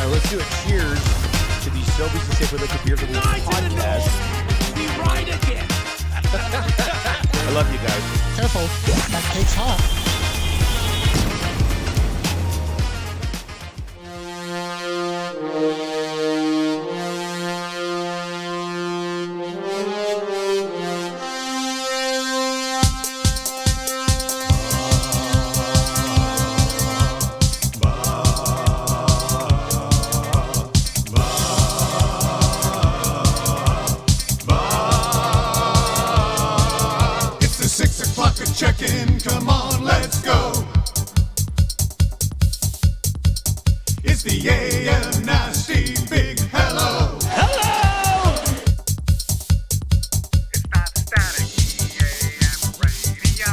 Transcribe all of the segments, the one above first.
right, let's do a cheers to the Sobeys and Safer Liquid Beer for the podcast. We ride again. I love you guys. Careful, that cake's hot. Check-in, come on, let's go. It's the AM Nasty Big Hello. Hello! It's that static AM radio.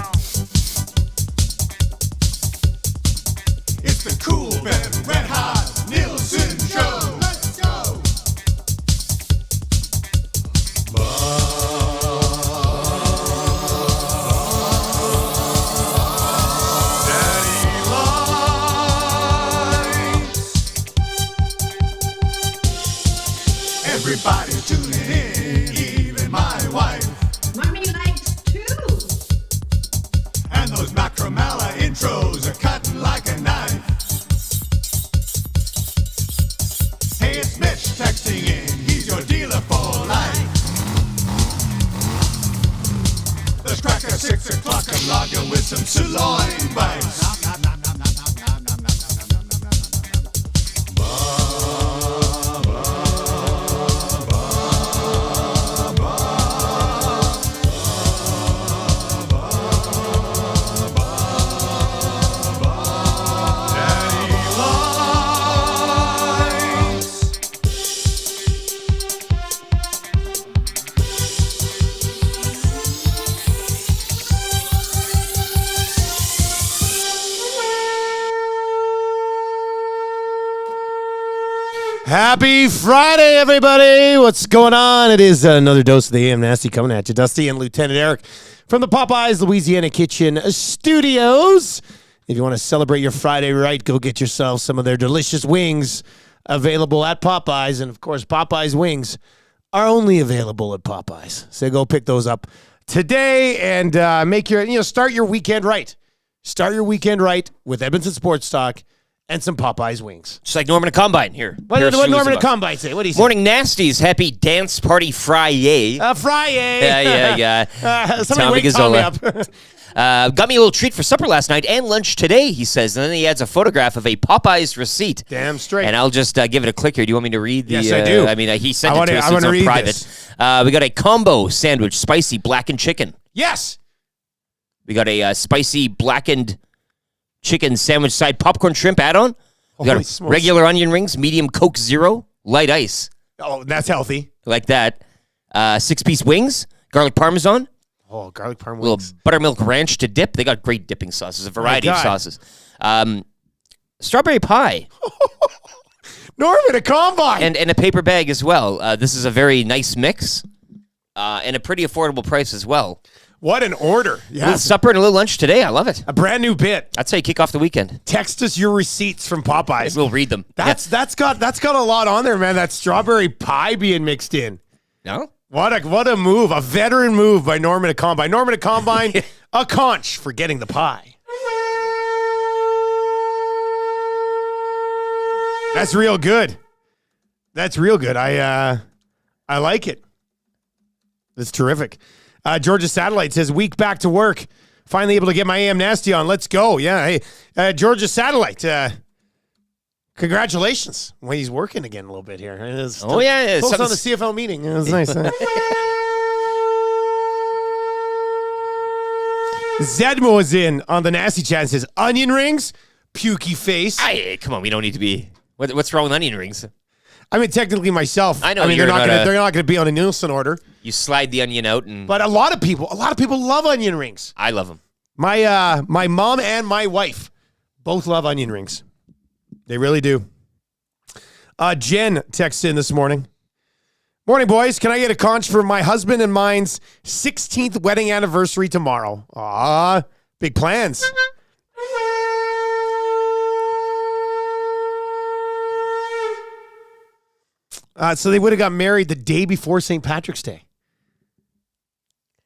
It's the Cool Ben Red Hot Nielsen Show. Let's go. Everybody's tuning in, even my wife. Mommy likes too. And those Macromala intros are cutting like a knife. Hey, it's Mitch texting in, he's your dealer for life. Let's crack a 6 o'clock and lager with some sirloin bites. Happy Friday, everybody. What's going on? It is another dose of the AM Nasty coming at you. Dusty and Lieutenant Eric from the Popeyes Louisiana Kitchen Studios. If you want to celebrate your Friday right, go get yourself some of their delicious wings available at Popeyes. And, of course, Popeyes wings are only available at Popeyes. So go pick those up today and make your, start your weekend right. Start your weekend right with Edmonton Sports Talk and some Popeyes wings. Just like Norman and Combine here. What Norman and Combine say? What do you say? Morning Nasties. Happy Dance Party Friday. Friday. Yeah. Somebody wake Tommy up. Got me a little treat for supper last night and lunch today, he says. And then he adds a photograph of a Popeyes receipt. Damn straight. And I'll just give it a click here. Do you want me to read the... Yes, I do. I mean, he sent it to us. It's on private. We got a combo sandwich, spicy blackened chicken. Yes. We got a spicy blackened chicken sandwich side popcorn shrimp add-on. We got regular onion rings, medium Coke Zero, light ice. Oh, that's healthy. Like that. 6-piece wings, garlic parmesan. Oh, garlic parm wings. Little buttermilk ranch to dip. They got great dipping sauces, a variety of sauces. Strawberry pie. Norman, a Combine. And a paper bag as well. This is a very nice mix and a pretty affordable price as well. What an order. Yeah. A little supper and a little lunch today. I love it. A brand new bit. That's how you kick off the weekend. Text us your receipts from Popeyes. We'll read them. That's got a lot on there, man. That strawberry pie being mixed in. No? What a move. A veteran move by Norman at Combine. Norman at Combine, a conch for getting the pie. That's real good. That's real good. I like it. That's terrific. Georgia Satellite says, week back to work. Finally able to get my AM Nasty on. Let's go. Yeah. Hey, Georgia Satellite, congratulations. Well, he's working again a little bit here. Yeah. Post on the CFL meeting. It was nice. Zedmo is in on the Nasty chat and says, onion rings, pukey face. Come on, we don't need to be. What's wrong with onion rings? I mean, technically myself. I know. They're not going to be on a Nielsen order. You slide the onion out, and but a lot of people love onion rings. I love them. My mom and my wife both love onion rings. They really do. Jen texts in this morning. Morning, boys. Can I get a conch for my husband and mine's 16th wedding anniversary tomorrow? Big plans. So they would have got married the day before St. Patrick's Day.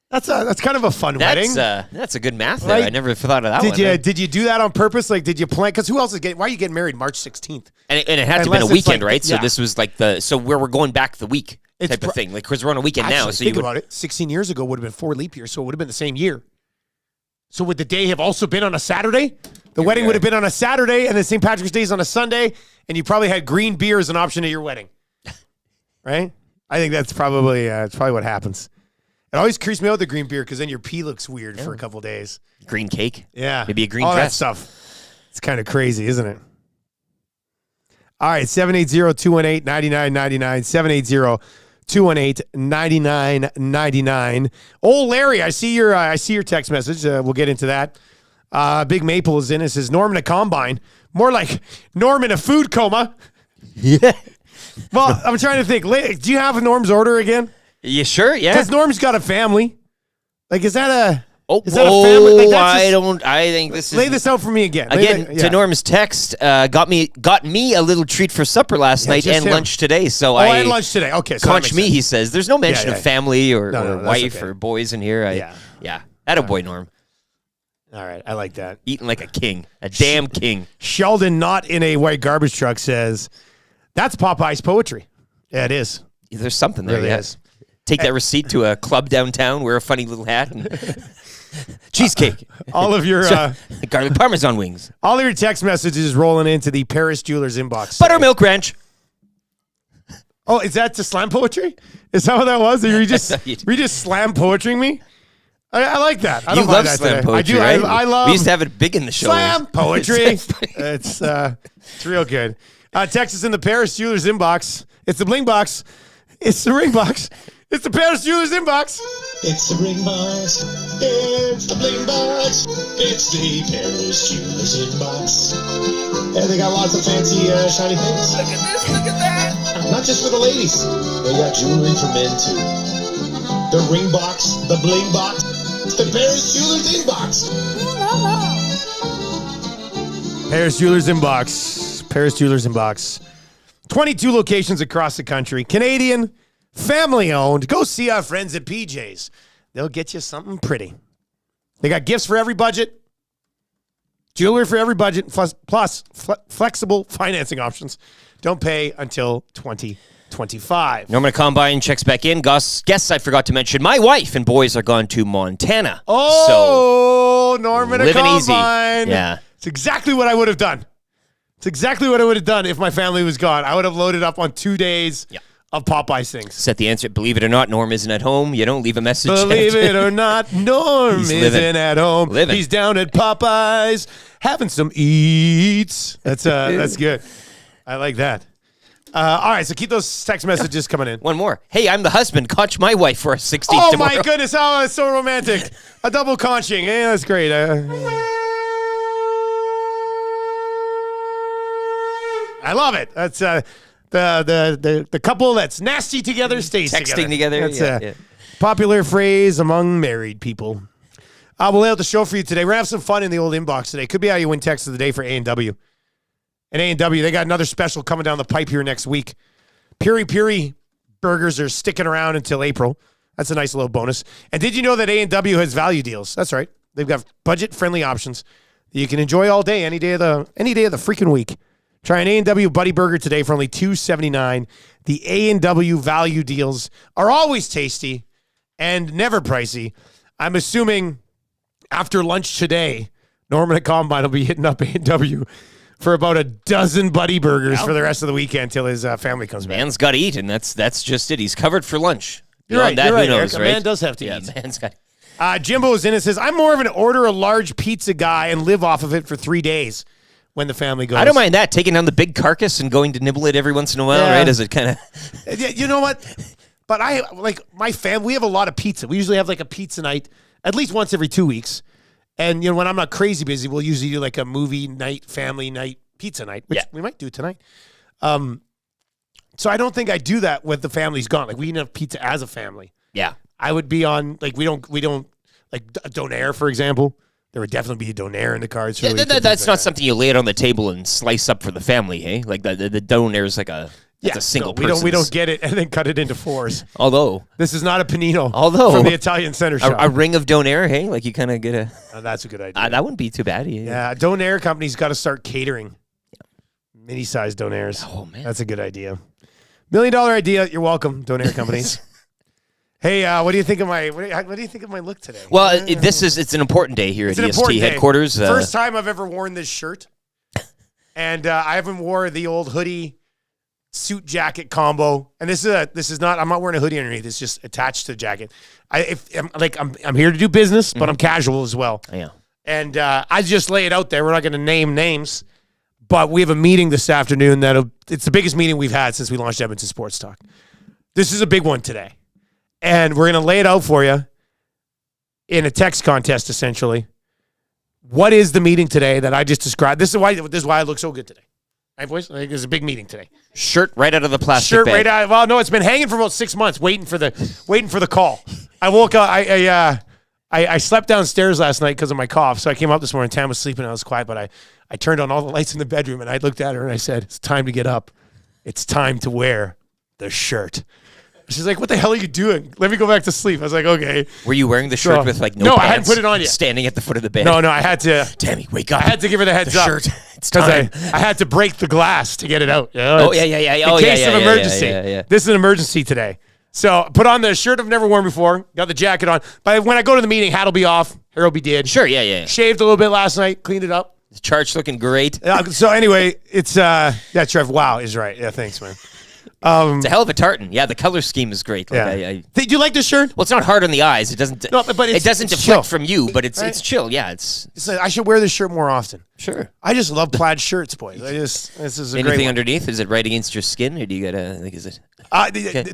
That's kind of a fun wedding. That's a good math there. Right? I never thought of that one. Did you do that on purpose? Like, did you plan? Because who else is getting? Why are you getting married March 16th? And it had to have Unless been a it's weekend, like- right? So yeah. this was like where we're going back the week It's type of thing. Like, because we're on a weekend now. Actually, So think about it. 16 years ago would have been 4 leap years, so it would have been the same year. So would the day have also been on a Saturday? The wedding would have been on a Saturday, and then St. Patrick's Day is on a Sunday, and you probably had green beer as an option at your wedding, right? I think that's probably it's probably what happens. It always creeps me out, the green beer, because then your pee looks weird for a couple days. green cake. Yeah. Maybe a green all dress. that stuff. It's kind of crazy, isn't it? All right, 780-218-9999, 780-218-9999. Old Larry, I see your text message. We'll get into that. Big Maple is in. It says, Norm in a combine. More like Norm in a food coma. Yeah. Well, I'm trying to think. Do you have Norm's order again? You sure? Yeah. Because Norm's got a family. Like, is that a... Oh, is that a family? Like, that's I just- don't. I think this is. Lay this out for me again. To Norm's text, got me a little treat for supper last night just and him. lunch today. So Oh, I had lunch today. Okay, so that conch makes me, sense. he says. There's no mention Yeah. of family or No, that's wife okay. or boys in here. Yeah. Attaboy, Norm. All right, I like that. Eating like a king. A damn king. Sheldon, not in a white garbage truck, says, that's Popeye's poetry. Yeah, it is. There's something there. Really Yeah. is. Take that receipt to a club downtown, wear a funny little hat, and cheesecake. All of your Garlic parmesan wings. all of your text messages rolling into the Paris Jewelers inbox. Buttermilk Ranch. Oh, is that to slam poetry? Is that what that was? Were you just slam poetrying me? I like that. I You don't mind love that slam today. poetry, I do. right? I love We used to have it big in the show. slam poetry. It's real good. Text us in the Paris Jewelers inbox. It's the bling box. It's the ring box. It's the Paris Jewelers inbox. It's the ring box. It's the bling box. It's the Paris Jewelers inbox. And they got lots of fancy, shiny things. Look at this. Look at that. Not just for the ladies. They got jewelry for men too. The ring box, the bling box, the Paris Jewelers inbox. Paris Jewelers inbox. Paris Jewelers inbox. 22 locations across the country. Canadian, family owned. Go see our friends at PJ's. They'll get you something pretty. They got gifts for every budget, jewelry for every budget, plus flexible financing options. Don't pay until 2025. Norman Combine checks back in. Guess I forgot to mention, my wife and boys are gone to Montana. Oh, Norman living easy. Combine. Yeah. It's exactly what I would have done. It's exactly what I would have done if my family was gone. I would have loaded up on 2 days of Popeye's things. Set the answer. Believe it or not, Norm isn't at home. You don't leave a message. Believe it or not, Norm He's isn't living. at home. Living. He's down at Popeye's having some eats. That's good. I like that. All right, so keep those text messages coming in. One more. Hey, I'm the husband. Conch my wife for a 16th Oh tomorrow. my goodness! Oh, it's so romantic. A double conching. Yeah, that's great. I love it. That's the couple that's nasty together stays Texting together. That's Yeah. popular phrase among married people. We'll lay out the show for you today. We're going to have some fun in the old inbox today. Could be how you win text of the day for A&W. And A&W, they got another special coming down the pipe here next week. Piri Piri burgers are sticking around until April. That's a nice little bonus. And did you know that A&W has value deals? That's right. They've got budget-friendly options that you can enjoy all day, any day of the freaking week. Try an A&W Buddy Burger today for only $2.79. The A&W value deals are always tasty and never pricey. I'm assuming after lunch today, Norman at Combine will be hitting up A&W for about a dozen Buddy Burgers for the rest of the weekend till his family comes back. Man's got to eat, and that's just it. He's covered for lunch. You're right. Beyond that, You're who right, knows, Eric. A right? man does have to yeah, eat. man's got. Jimbo's in and says, I'm more of an order a large pizza guy and live off of it for 3 days when the family goes. I don't mind that, taking down the big carcass and going to nibble it every once in a while, Yeah. right? As it kind of. You know what? But I like my fam. We have a lot of pizza. We usually have like a pizza night at least once every 2 weeks. And you know, when I'm not crazy busy, we'll usually do like a movie night, family night, pizza night, which we might do tonight. So I don't think I do that when the family's gone. Like we eat enough pizza as a family. Yeah. I would be on like we don't like a donaire, for example. There would definitely be a donaire in the cards. For Yeah, the week and that's things not like that. something you lay it on the table and slice up for the family, hey? Like the donaire is like a That's a single we person. don't get it and then cut it into fours. Although This is not a panino. Although- from the Italian Center shop. a ring of Donair, hey, like you kind of get a. That's a good idea. That wouldn't be too bad. Yeah, Donair company's got to start catering mini-sized Donairs. Oh, man. That's a good idea. $1 million idea. You're welcome, Donair companies. Hey, what do you think of my what do you think of my look today? Well, it's an important day here It's at an EST important day. headquarters. First time I've ever worn this shirt, and I haven't wore the old hoodie suit jacket combo. And this is not. I'm not wearing a hoodie underneath. It's just attached to the jacket. I'm here to do business, but I'm casual as well. Yeah. And I just lay it out there. We're not going to name names, but we have a meeting this afternoon it's the biggest meeting we've had since we launched Edmonton Sports Talk. This is a big one today. And we're going to lay it out for you in a text contest, essentially. What is the meeting today that I just described? This is why I look so good today. Right, boys? Like, there's a big meeting today. Shirt right out of the plastic Shirt bag. right out. Well, no, it's been hanging for about 6 months, waiting for the call. I woke up. I slept downstairs last night because of my cough, so I came up this morning. Tam was sleeping, and I was quiet, but I turned on all the lights in the bedroom, and I looked at her and I said, "It's time to get up. It's time to wear the shirt." She's like, "What the hell are you doing? Let me go back to sleep." I was like, "Okay." Were you wearing the shirt So- with No, I hadn't pants, put it on yet. Standing at the foot of the bed. No, I had to. Tammy, wake up. I had to give her the heads The up. shirt. It's Because time. I had to break the glass to get it out. You know, Oh, it's- yeah. In Oh, case yeah, of yeah, emergency. yeah. This is an emergency today. So put on the shirt I've never worn before. Got the jacket on. But when I go to the meeting, hat will be off. Hair will be did. Sure, yeah. Shaved a little bit last night. Cleaned it up. The chart's looking great. So anyway, it's Trev. Wow is right. Yeah, thanks, man. It's a hell of a tartan. Yeah, the color scheme is great. Like, Yeah. Do you like this shirt? well, it's not hard on the eyes. It doesn't. No, but it doesn't it's deflect chill. from you, but it's Right? chill. Yeah, it's I should wear this shirt more often. sure. I just love plaid shirts, boys. This is a great Anything one. underneath? Is it right against your skin, or do you gotta? Like, is it?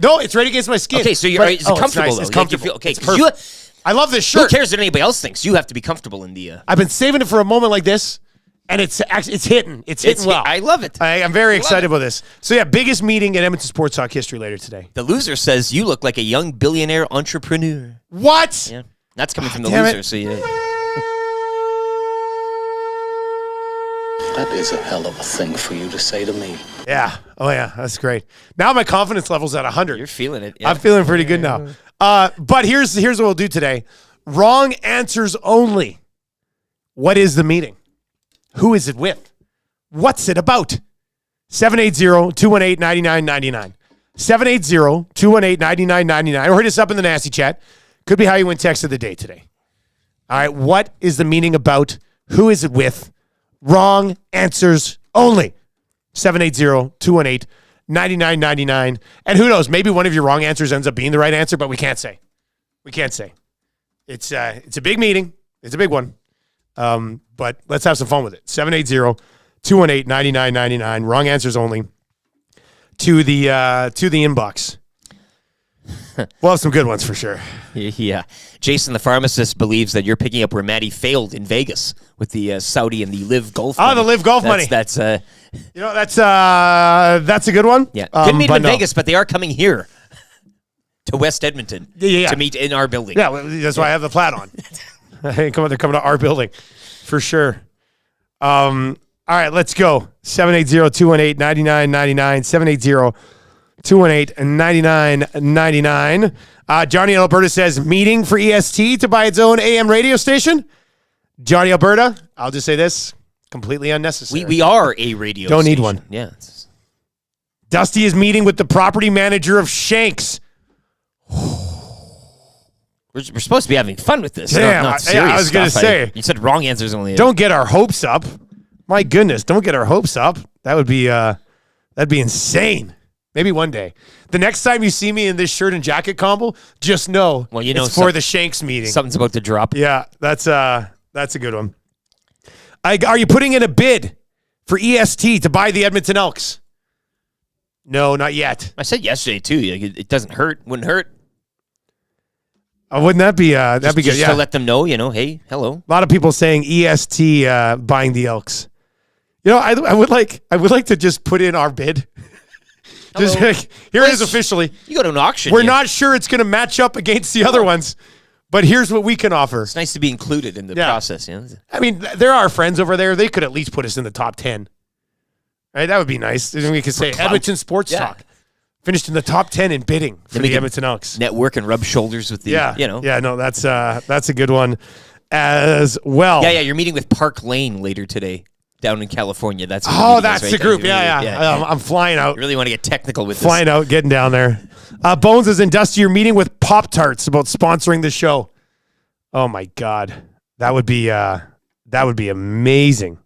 No, it's right against my skin. Okay, so But- is it it's comfortable nice. though? It's Like, you comfortable. feel- okay, It's 'cause perfect. I love this Who shirt. cares what anybody else thinks? You have to be comfortable in the. I've been saving it for a moment like this, and it's hitting. It's hitting well. I love it. I'm very excited about this. So yeah, biggest meeting in Edmonton Sports Talk history later today. The loser says you look like a young billionaire entrepreneur. What? Yeah, that's coming from the Damn it. loser. So yeah. That is a hell of a thing for you to say to me. Yeah. Oh yeah, that's great. Now my confidence level's at 100. You're feeling it. Yeah. I'm feeling pretty good now. But here's what we'll do today. Wrong answers only. What is the meeting? Who is it with? What's it about? 780-218-9999. 780-218-9999. Or hit us up in the nasty chat. Could be how you win text of the day today. All right. What is the meeting about? Who is it with? Wrong answers only. 780-218-9999. And who knows? Maybe one of your wrong answers ends up being the right answer, but we can't say. We can't say. It's a big meeting. It's a big one. But let's have some fun with it. 780-218-9999. Wrong answers only. To the inbox. We'll have some good ones for sure. Yeah. Jason, the pharmacist, believes that you're picking up where Maddie failed in Vegas with the Saudi and the Live Golf money. The Live Golf money. That's You know, that's a good one. yeah. Couldn't meet but them in no. Vegas, but they are coming here to West Edmonton Yeah. to meet in our building. Yeah, well, that's why I have the plaid on. They're coming to our building for sure. All right, let's go. 780-218-9999. 780-218-9999. Johnny in Alberta says, meeting for EST to buy its own AM radio station. Johnny Alberta, I'll just say this, completely unnecessary. We are a radio Don't need station. one. Yeah. Dusty is meeting with the property manager of Shanks. We're supposed to be having fun with this. Damn, not I serious was gonna stuff. say. You said wrong answers only. Don't get our hopes up. My goodness, don't get our hopes up. That would be that'd be insane. Maybe one day. The next time you see me in this shirt and jacket combo, just know, Well, you know it's for the Shanks meeting. Something's about to drop. Yeah, that's a good one. Are you putting in a bid for EST to buy the Edmonton Elks? No, not yet. I said yesterday, too. Like, it doesn't hurt. Wouldn't hurt. Wouldn't that be that'd be good? Just Yeah. to let them know, hey, hello. A lot of people saying EST buying the Elks. You know, I would like to just put in our bid. Just Hello. like, here it is officially. You go to an auction. We're not sure it's going to match up against the other ones, but here's what we can offer. It's nice to be included in the Yeah. process. I mean, there are friends over there. They could at least put us in the top 10. Right? That would be nice. Then we could say clout. Edmonton Sports Yeah. Talk. Finished in the top 10 in bidding for Then we the can Edmonton Elks. Network and rub shoulders with the, Yeah. you know. Yeah, no, that's a good one as well. Yeah, you're meeting with Park Lane later today down in California. That's what Oh, meeting is, that's right? the group. You Yeah. I'm flying out. You really want to get technical with Flying out, getting down there. Bones is in Dusty. You're meeting with Pop-Tarts about sponsoring the show. Oh my God, that would be amazing.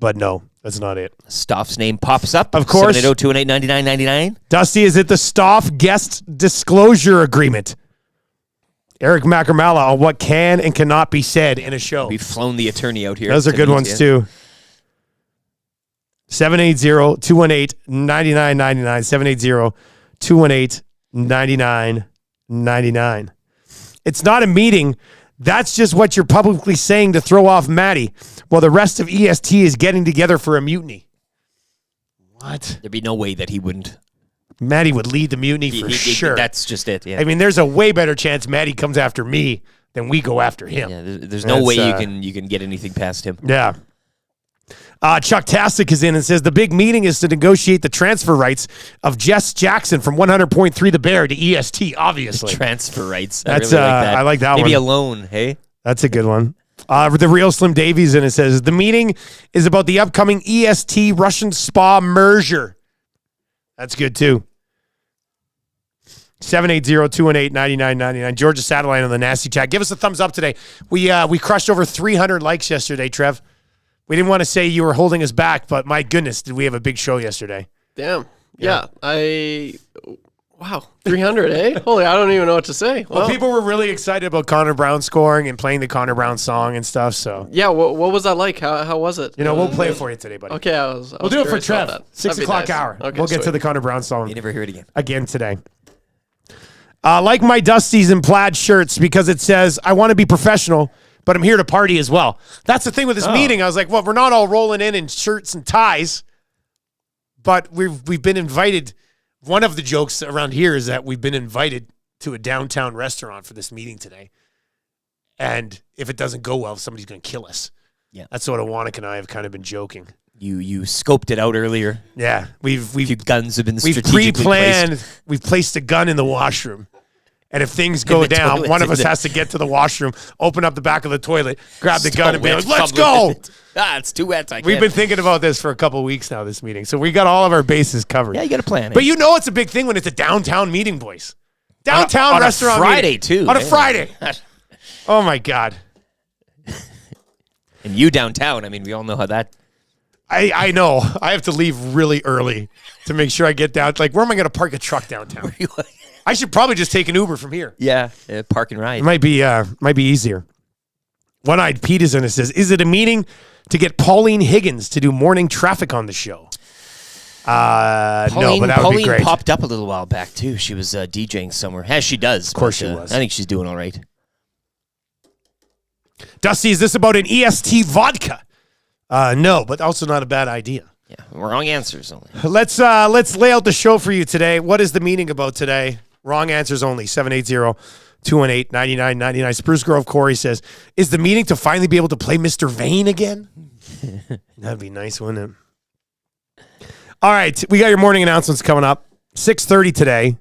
But no, that's not it. this. Stoff's name pops up. Of course. 780-218-9999. Dusty, is it the Stoff guest disclosure agreement? Eric Macramala on what can and cannot be said in a show. We've flown the attorney out here. Those are good ones too. 780-218-9999. 780-218-9999. It's not a meeting. That's just what you're publicly saying to throw off Maddie while the rest of EST is getting together for a mutiny. What? There'd be no way that he wouldn't. Maddie would lead the mutiny for sure. That's just it. Yeah. I mean, there's a way better chance Maddie comes after me than we go after him. Yeah, there's no way you can get anything past him. Yeah. Chuck Tastic is in and says the big meeting is to negotiate the transfer rights of Jess Jackson from 100.3 The Bear to EST, obviously. Transfer rights. That's, I really like that. I like that Maybe one. a loan, hey? That's a good one. The real Slim Davies in it says the meeting is about the upcoming EST Russian Spa merger. That's good too. 780-218-9999. Georgia Satellite on the nasty chat. Give us a thumbs up today. We crushed over 300 likes yesterday, Trev. We didn't want to say you were holding us back, but my goodness, did we have a big show yesterday. Damn. Yeah. Wow. 300, eh? Holy, I don't even know what to say. Well, Wow. people were really excited about Conor Brown scoring and playing the Conor Brown song and stuff, so. Yeah, what was that like? How was it? We'll play it for you today, buddy. Okay, We'll do it for Trev. 6 o'clock hour. Okay, we'll get to sweet. the Conor Brown song. You never hear it again. Again today. Like my Dusties and plaid shirts because it says, I want to be professional, but I'm here to party as well. That's the thing with this meeting. I was like, well, we're not all rolling in shirts and ties, but we've been invited. One of the jokes around here is that we've been invited to a downtown restaurant for this meeting today. And if it doesn't go well, somebody's going to kill us. Yeah. That's what Awanik and I have kind of been joking. You scoped it out earlier. Yeah. A few guns have been We've strategically pre-planned. placed. We've placed a gun in the washroom. And if things go the down, toilet, one of in us the- has to get to the washroom, open up the back of the toilet, grab the gun, and be like, Wet, let's probably. go. It's too wet. I We've can't. been thinking about this for a couple of weeks now, this meeting. So we got all of our bases covered. Yeah, you got to plan it. But it's a big thing when it's a downtown meeting, boys. Downtown on a restaurant Friday, meeting. too, On a eh? Friday. Oh, my God. And you downtown, I mean, we all know how that... I know. I have to leave really early to make sure I get down. Like, where am I going to park a truck downtown? I should probably just take an Uber from here. Yeah, park and ride. It might be easier. One-Eyed Pete is in it says, is it a meeting to get Pauline Higgins to do morning traffic on the show? No, but that would be great. Pauline popped up a little while back, too. She was DJing somewhere. As she does. Of course she was. I think she's doing all right. Dusty, is this about an EST vodka? No, but also not a bad idea. Yeah, wrong answers only. Let's lay out the show for you today. What is the meeting about today? Wrong answers only. 780-218-9999. Spruce Grove Corey says, is the meeting to finally be able to play Mr. Vane again? That'd be nice, wouldn't it? All right, we got your morning announcements coming up. 6:30 today.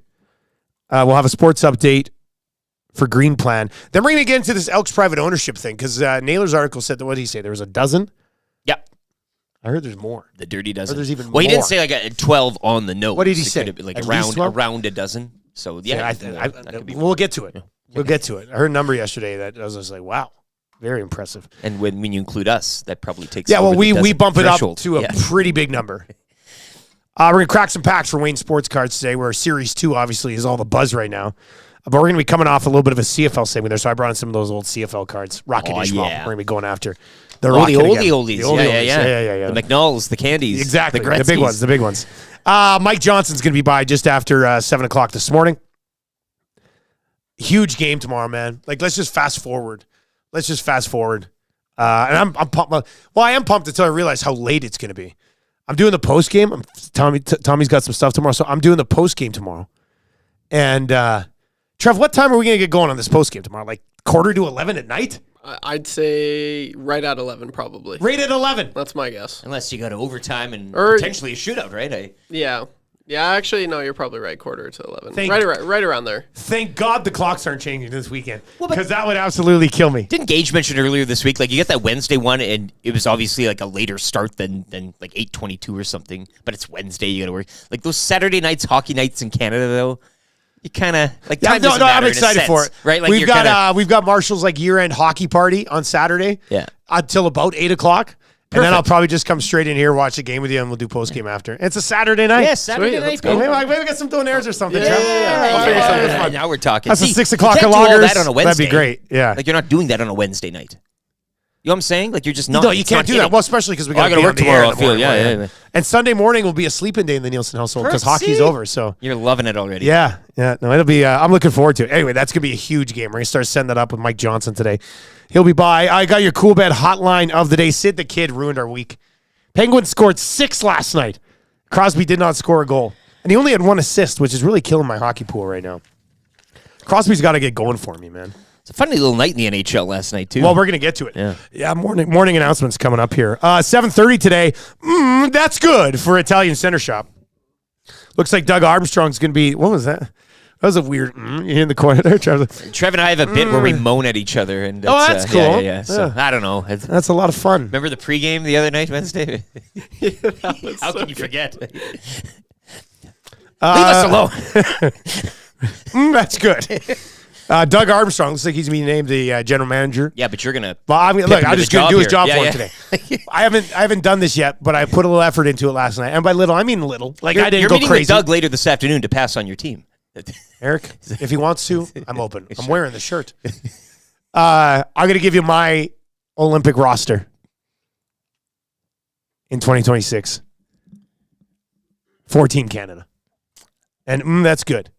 We'll have a sports update for Green Plan. Then we're going to get into this Elks private ownership thing because Naylor's article said, what did he say? There was a dozen? Yep. I heard there's more. The dirty dozen. Or there's even well, he more. didn't say like a 12 on the nose. What did he It say? could have been like At least 12? around a dozen. So, yeah. that could be we'll get to it. We'll get to it. I heard a number yesterday that I was just like, wow, very impressive. And when you include us, that probably takes Yeah, well, over the we dozen bump it threshold. up to a pretty big number. We're going to crack some packs for Wayne Sports Cards today, where Series 2 obviously is all the buzz right now. But we're going to be coming off a little bit of a CFL segment there, so I brought in some of those old CFL cards. Rocket Ishmael. yeah. We're going to be going after the Oh, Rocket the again. oldies. The oldies. Yeah. The McNulls, the Candies. Exactly. The The big ones. Gretzkys. The big ones. Mike Johnson's going to be by just after 7 o'clock this morning. Huge game tomorrow, man. Like, let's just fast forward. And I'm pumped. Well, I am pumped until I realize how late it's going to be. I'm doing the post game. Tommy's got some stuff tomorrow, so I'm doing the post game tomorrow. And Trev, what time are we going to get going on this post game tomorrow? Like 10:45 at night? I'd say right at 11, probably. Rated 11. That's my guess. Unless you go to overtime and Or- potentially a shootout, right? Yeah. Yeah, actually, no, you're probably right. Quarter to 11. Thank- Right around there. Thank God the clocks aren't changing this weekend. Well, Because that would absolutely kill me. Didn't Gage mention earlier this week, like you get that Wednesday one, and it was obviously like a later start than like 8:22 or something, but it's Wednesday, you got to work. Like those Saturday nights, hockey nights in Canada, though, you kind of like time doesn't matter I'm in a excited sense, for it. right? Like we've got Marshall's like year-end hockey party on Saturday. Yeah. Until about 8 o'clock. And then Perfect. I'll probably just come straight in here, watch the game with you, and we'll do post-game after. It's a Saturday night. Yeah, Saturday Sweet, night. let's go. baby. Maybe we get some donaires or something, Yeah, Jeff. I'll figure something Yeah, out. now we're talking. That's a See, 6 you o'clock can't at do all Loggers. that on a Wednesday. That'd be great. Yeah. Like you're not doing that on a Wednesday night. You know what I'm saying? Like you're just not. No, you it's can't not do hitting. that. Well, especially because we Oh, I got gotta work tomorrow. I feel. Yeah. And Sunday morning will be a sleeping day in the Nielsen household because hockey's See? over. So You're loving it already. yeah. No, it'll be. I'm looking forward to it. Anyway, that's gonna be a huge game. We're gonna start setting that up with Mike Johnson today. He'll be by. I got your cool bet hotline of the day. Sid the Kid ruined our week. Penguins scored 6 last night. Crosby did not score a goal, and he only had 1 assist, which is really killing my hockey pool right now. Crosby's got to get going for me, man. It's a funny little night in the NHL last night too. Well, we're gonna get to it. Yeah. Morning announcements coming up here. 7:30 today. That's good for Italian Center Shop. Looks like Doug Armstrong's gonna be. What was that? That was a weird. You in the corner there, Travis? Trev and I have a bit where we moan at each other, and Oh, that's cool. Yeah. So I don't know. That's a lot of fun. Remember the pregame the other night, Wednesday? How can you forget? Leave us alone. That's good. Doug Armstrong looks like he's being named the general manager. Yeah, but you're gonna. Well, I mean, Pip look, him I'm to just the gonna job do his here. job Yeah, for him yeah. today. I haven't done this yet, but I put a little effort into it last night. And by little, I mean little. Like I didn't You're go meeting crazy. with Doug later this afternoon to pass on your team. Eric, if he wants to, I'm open. I'm wearing the shirt. I'm going to give you my Olympic roster in 2026 for Team Canada. And that's good.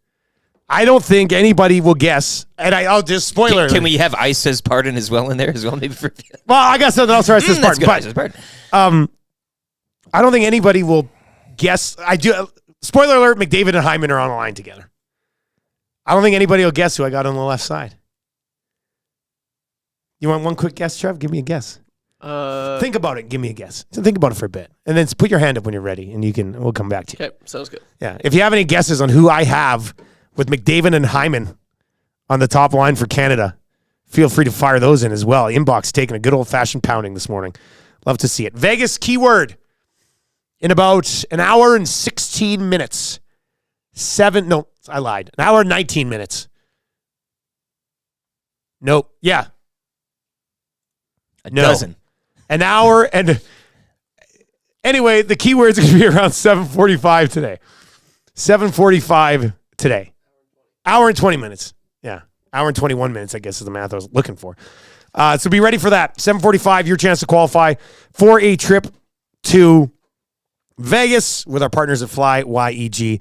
I don't think anybody will guess. And I'll just spoiler. Can we have Ice says pardon as well in there as well? Maybe for. Well, I got something else for this That's part. good. But Ice says pardon. I don't think anybody will guess. I do. Spoiler alert: McDavid and Hyman are on the line together. I don't think anybody will guess who I got on the left side. You want one quick guess, Trev? Give me a guess. Think about it. And give me a guess. So think about it for a bit, and then put your hand up when you're ready, and we'll come back to you. Okay, sounds good. Yeah. If you have any guesses on who I have with McDavid and Hyman on the top line for Canada, feel free to fire those in as well. Inbox taking a good old fashioned pounding this morning. Love to see it. Vegas keyword in about an hour and 16 minutes. I lied. An hour and 19 minutes. Nope. Yeah. A dozen. An hour and anyway, the keyword's going to be around 7:45 today. 7:45 today. Hour and 20 minutes. Yeah. Hour and 21 minutes, I guess, is the math I was looking for. So be ready for that. 7:45, your chance to qualify for a trip to Vegas with our partners at Fly YEG.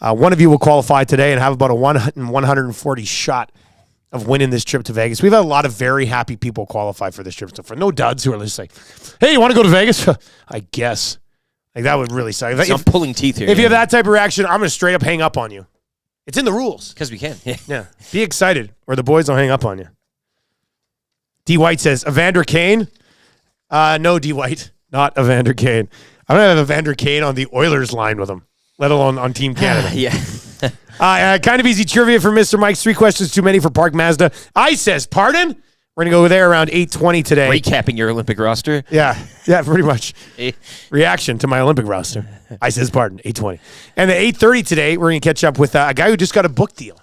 One of you will qualify today and have about a 140 shot of winning this trip to Vegas. We've had a lot of very happy people qualify for this trip. So for no duds who are just like, hey, you want to go to Vegas? I guess. Like that would really suck. I'm pulling teeth here. If you have that type of reaction, I'm going to straight up hang up on you. It's in the rules. Because we can. Yeah. Be excited or the boys will hang up on you. D. White says, Evander Kane? No, D. White. Not Evander Kane. I'm going to have Evander Kane on the Oilers line with him, let alone on Team Canada. Yeah. Kind of easy trivia for Mr. Mike's. 3 questions too many for Park Mazda. I says, pardon? We're going to go there around 8:20 today. Recapping your Olympic roster. Yeah, pretty much. Eh. Reaction to my Olympic roster. I says, pardon, 8:20. And at 8:30 today, we're going to catch up with a guy who just got a book deal.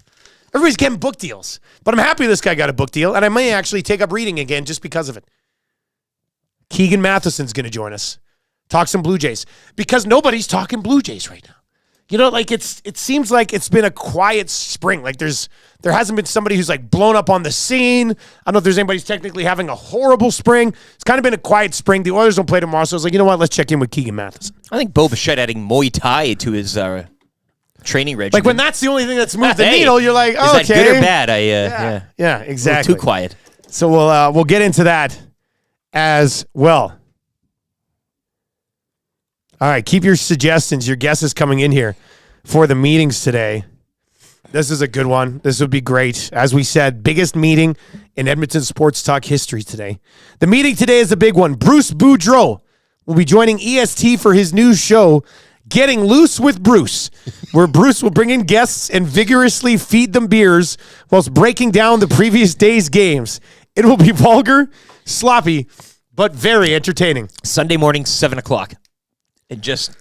Everybody's getting book deals. But I'm happy this guy got a book deal, and I may actually take up reading again just because of it. Keegan Matheson's going to join us. Talk some Blue Jays. Because nobody's talking Blue Jays right now. You know, like it seems like it's been a quiet spring. Like there hasn't been somebody who's like blown up on the scene. I don't know if there's anybody who's technically having a horrible spring. It's kind of been a quiet spring. The Oilers don't play tomorrow, so I was like, you know what? Let's check in with Keegan Matheson. I think Bo Bichette adding Muay Thai to his training regimen. Like when that's the only thing that's moved the Hey, needle, you're like, oh, is that good or bad? Yeah. Yeah, A exactly. little too quiet. So we'll get into that as well. All right, keep your suggestions, your guesses coming in here for the meetings today. This is a good one. This would be great. As we said, biggest meeting in Edmonton sports talk history today. The meeting today is a big one. Bruce Boudreau will be joining EST for his new show, Getting Loose with Bruce, where Bruce will bring in guests and vigorously feed them beers whilst breaking down the previous day's games. It will be vulgar, sloppy, but very entertaining. Sunday morning, 7 o'clock. And just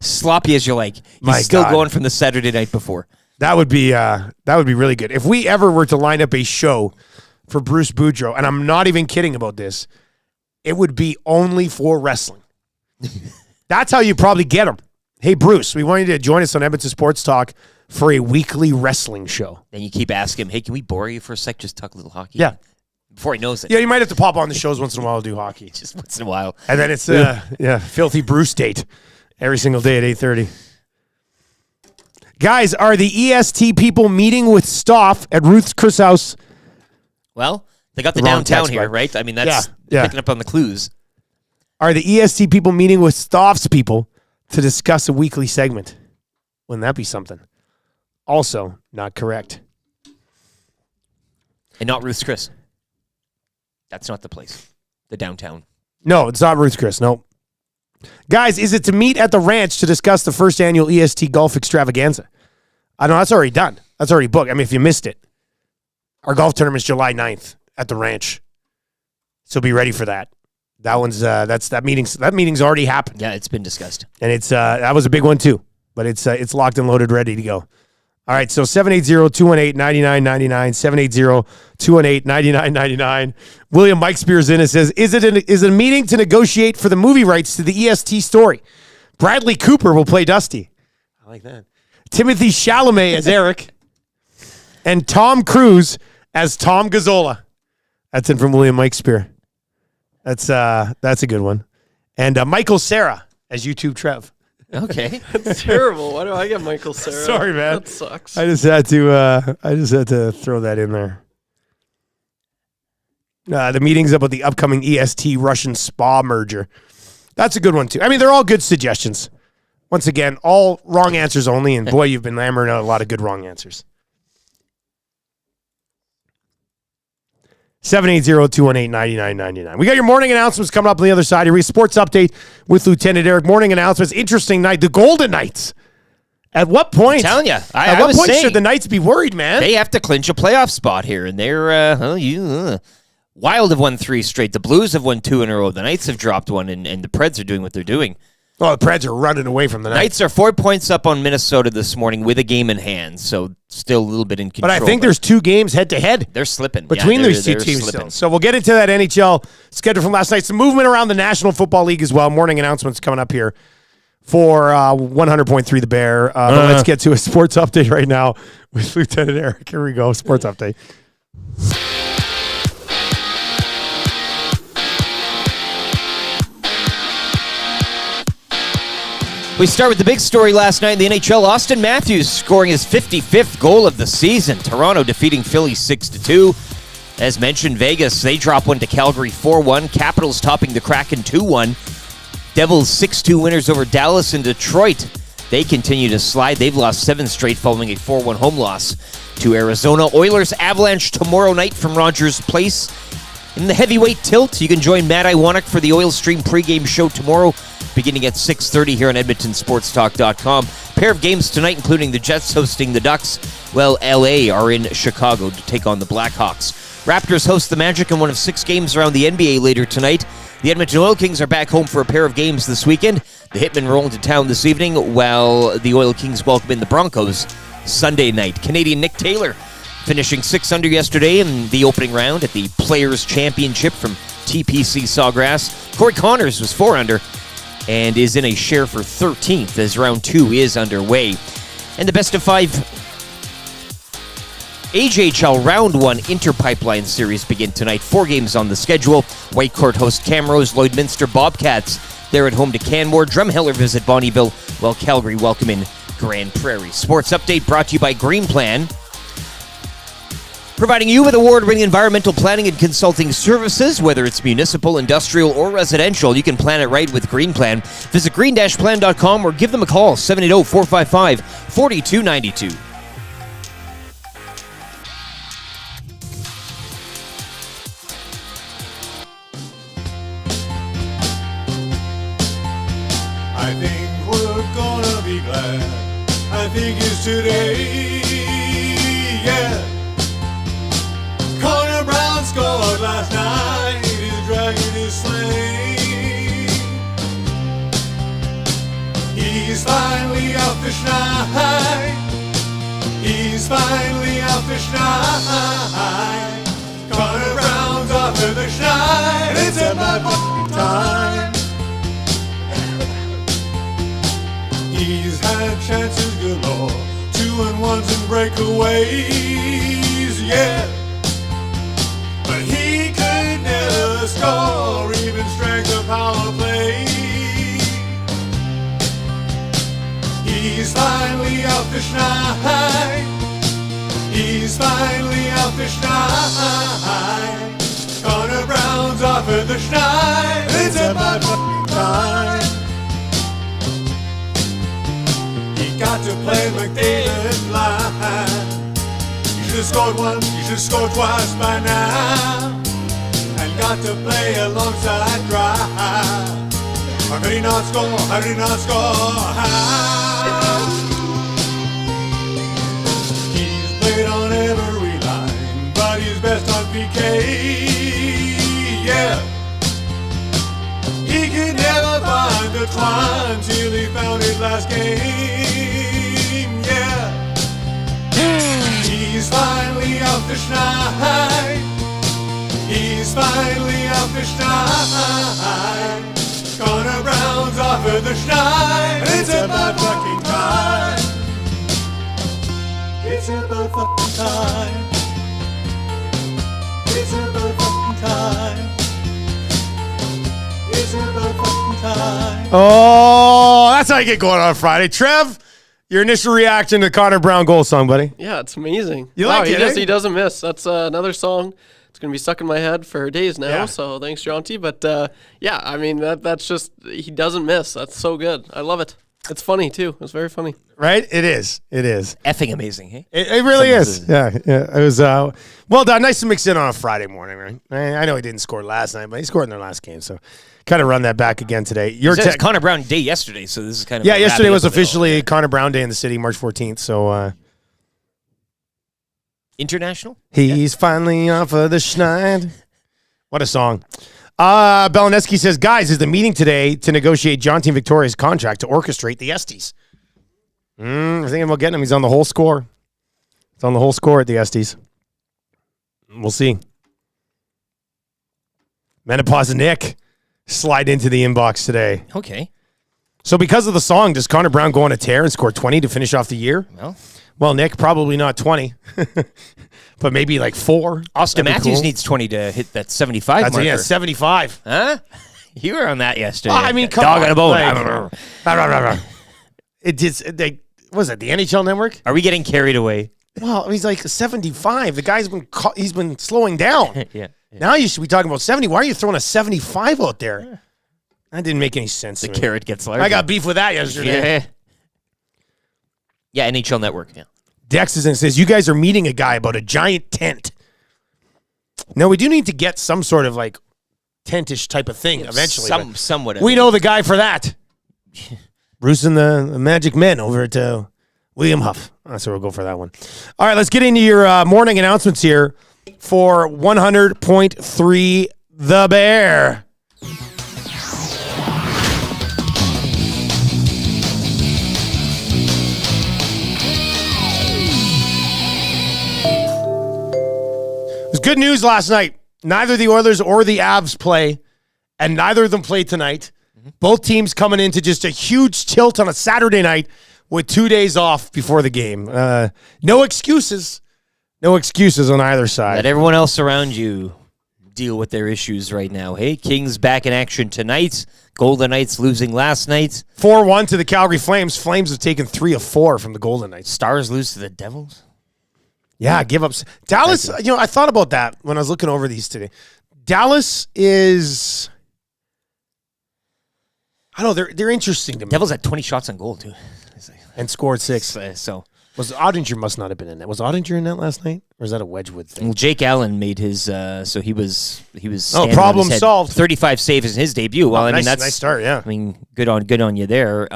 sloppy as you like. He's My still God. going from the Saturday night before. That would be really good. If we ever were to line up a show for Bruce Boudreau, and I'm not even kidding about this, it would be only for wrestling. That's how you probably get him. Hey, Bruce, we want you to join us on Edmonton Sports Talk for a weekly wrestling show. Then you keep asking him, hey, can we bore you for a sec? Just talk a little hockey. Yeah. Before he knows it. Yeah, you might have to pop on the shows once in a while to do hockey. Just once in a while. And then it's filthy Bruce date every single day at 8:30. Guys, are the EST people meeting with Stoff at Ruth's Chris House? Well, they got the Wrong downtown text, here, bud. right? I mean, that's Yeah. picking up on the clues. Are the EST people meeting with Stoff's people to discuss a weekly segment? Wouldn't that be something? Also, not correct. And not Ruth's Chris. That's not the place. The downtown. No, it's not Ruth's Chris. No. Guys, is it to meet at the ranch to discuss the first annual EST Golf Extravaganza? I know that's already done. That's already booked. I mean, if you missed it, our golf tournament's July 9th at the ranch. So be ready for that. That one's that meeting's already happened. Yeah, it's been discussed. And it's that was a big one too. But it's locked and loaded, ready to go. All right, so 780-218-9999, 780-218-9999. William Mike Spears in and says, is it a meeting to negotiate for the movie rights to the EST story? Bradley Cooper will play Dusty. I like that. Timothy Chalamet as Eric. And Tom Cruise as Tom Gazzola. That's in from William Mike Spear. That's a good one. And Michael Cera as YouTube Trev. Okay. That's terrible. Why do I get Michael Cera? Sorry, man. That sucks. I just had to throw that in there. The meeting's about the upcoming EST Russian Spa merger. That's a good one too. I mean, they're all good suggestions. Once again, all wrong answers only, and boy, you've been hammering out a lot of good wrong answers. 780-218-9999. We got your morning announcements coming up on the other side. Your sports update with Lieutenant Eric. Morning announcements. Interesting night. The Golden Knights. At what point? I'm telling you. At I what was point saying, should the Knights be worried, man? they have to clinch a playoff spot here, and they're Wild have won 3 straight. The Blues have won 2 in a row. The Knights have dropped one, and the Preds are doing what they're doing. Oh, the Preds are running away from the Knights. Knights are 4 points up on Minnesota this morning with a game in hand, so still a little bit in control. But I think there's 2 games head-to-head. They're slipping. Between Yeah, these two they're teams slipping. still. So we'll get into that NHL schedule from last night. Some movement around the National Football League as well. Morning announcements coming up here for 100.3 The Bear. But let's get to a sports update right now with Lieutenant Eric. Here we go. Sports update. We start with the big story last night in the NHL. Austin Matthews scoring his 55th goal of the season. Toronto defeating Philly 6-2. As mentioned, Vegas, they drop one to Calgary 4-1. Capitals topping the Kraken 2-1. Devils 6-2 winners over Dallas and Detroit. They continue to slide. They've lost 7 straight following a 4-1 home loss to Arizona. Oilers Avalanche tomorrow night from Rogers Place. In the heavyweight tilt, you can join Matt Iwanek for the Oil Stream pregame show tomorrow, beginning at 6:30 here on EdmontonSportsTalk.com. Pair of games tonight, including the Jets hosting the Ducks, while LA are in Chicago to take on the Blackhawks. Raptors host the Magic in one of 6 games around the NBA later tonight. The Edmonton Oil Kings are back home for a pair of games this weekend. The Hitmen roll into town this evening, while the Oil Kings welcome in the Broncos Sunday night. Canadian Nick Taylor finishing 6 under yesterday in the opening round at the Players' Championship from TPC Sawgrass. Corey Connors was 4 under and is in a share for 13th as round 2 is underway. And the best of 5 AJHL Round 1 Interpipeline Series begin tonight. 4 games on the schedule. Whitecourt host Camrose, Lloydminster Bobcats. They're at home to Canmore. Drumheller visit Bonnyville, while Calgary welcome in Grand Prairie. Sports update brought to you by Green Plan, providing you with award-winning environmental planning and consulting services. Whether it's municipal, industrial, or residential, you can plan it right with Green Plan. Visit green-plan.com or give them a call, 780-455-4292. I think we're gonna be glad. I think it's today, yeah. Conor Brown scored last night. His dragon is slain. He's finally off the schneid. He's finally off the schneid. Conor Brown's off of the schneid. It's about f***ing time. He's had chances galore, 2-1s and breakaways, yeah. But he could never score, even strike a power play. He's finally off the schneid. He's finally off the schneid. Conor Brown's off of the schneid. It's about f***ing time. He got to play McDavid's line. You should have scored once, you should have scored twice by now. And got to play alongside Drive. How could he not score? How did he not score? How? He's played on every line, but he's best on PK. Yeah. He could never find the twine till he found his last game. Yeah. He's finally off the schneid. He's finally off the schneid. Conor Brown's off of the schneid. It's about fucking time. It's about fucking time. It's about fucking time. It's about fucking time. Oh, that's how you get going on Friday. Trev, your initial reaction to Conor Brown goal song, buddy? Yeah, it's amazing. You like it, eh? He doesn't miss. That's another song. It's going to be stuck in my head for days now, Yeah. so thanks, Jonty. But, yeah, I mean, that's just, he doesn't miss. That's so good. I love it. It's funny, too. It's very funny. Right? It is. It is. Effing amazing, hey? It really is. Yeah. It was well done. Nice to mix in on a Friday morning, right? I know he didn't score last night, but he scored in their last game, so kind of run that back again today. Your It's Conor Brown Day yesterday, so this is kind of yesterday was wrapping up officially of it all. Conor Brown Day in the city, March 14th. So International. he's finally off of the schneid. What a song. Belineski says, guys, is the meeting today to negotiate John Team Victoria's contract to orchestrate the Estes? We're thinking about getting him. He's on the whole score. It's on the whole score at the Estes. We'll see. Menopause Nick slide into the inbox today. Okay. So because of the song, does Conor Brown go on a tear and score 20 to finish off the year? Well, Nick, probably not 20, but maybe like 4. Austin That'd be Matthews cool. needs 20 to hit that 75 That's marker. yeah, 75. Huh? You were on that yesterday. I mean, come Dog on. on a bone. Like, it did. What was it? The NHL Network? Are we getting carried away? Well, he's like 75. The guy's he's been slowing down. Yeah. Now you should be talking about 70. Why are you throwing a 75 out there? That didn't make any sense. The to me. carrot gets larger. I got beef with that yesterday. Yeah, NHL Network. Yeah. Dex is in and says, you guys are meeting a guy about a giant tent. No, we do need to get some sort of like tentish type of thing eventually. Somewhat. We know the guy for that. Bruce and the Magic Men over at William Huff. So we'll go for that one. All right, let's get into your morning announcements here for 100.3 The Bear. It was good news last night. Neither the Oilers or the Avs play, and neither of them play tonight. Both teams coming into just a huge tilt on a Saturday night with 2 days off before the game. No excuses. No excuses on either side. Let everyone else around you deal with their issues right now. Hey, Kings back in action tonight. Golden Knights losing last night. 4-1 to the Calgary Flames. Flames have taken 3 of 4 from the Golden Knights. Stars lose to the Devils. Yeah, give up. Dallas, I thought about that when I was looking over these today. Dallas is, I don't know, they're interesting to me. Devils had 20 shots on goal, too. And scored 6. So Ottinger must not have been in that. Was Ottinger in that last night? Or is that a Wedgwood thing? Well, Jake Allen made his, so he was. Problem solved. 35 saves in his debut. Well, I mean that's nice start. Yeah. I mean, good on you there.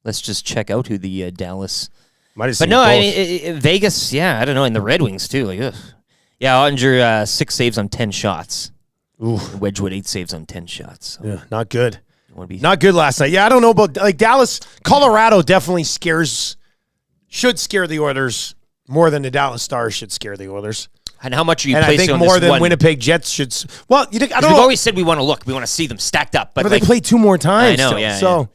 Let's just check out who the Dallas. Might have But seen no, both. I mean, Vegas. Yeah, I don't know. And the Red Wings too. Like, ugh. Yeah, Ottinger 6 saves on 10 shots. Ooh. Wedgwood 8 saves on 10 shots. So Yeah, not good. wanna be- Not good last night. Yeah, I don't know about like Dallas. Colorado definitely should scare the Oilers more than the Dallas Stars should scare the Oilers. And how much are you And I placing think on more this than one? Winnipeg Jets should. Well, I don't We've know. always said we want to look. We want to see them stacked up. But But like, they play 2 more times. I know, still. yeah, So yeah.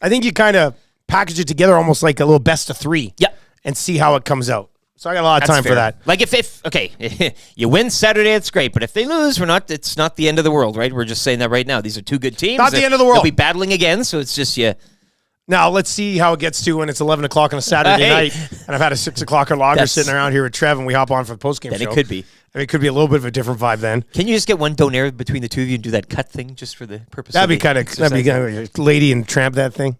I think you kind of package it together almost like a little best of 3. Yep. And see how it comes out. So I got a lot of That's time fair. for that. Like if okay, you win Saturday, it's great. But if they lose, it's not the end of the world, right? We're just saying that right now. These are 2 good teams. Not the end of the world. They'll be battling again, so it's just Now let's see how it gets to when it's 11 o'clock on a Saturday Hey. night, and I've had a 6 o'clock or longer That's- sitting around here with Trev, and we hop on for the postgame Then show. it could be. I mean, it could be a little bit of a different vibe then. Can you just get one donaire between the two of you and do that cut thing just for the purpose? That'd be of kind of exercise? lady and tramp that thing.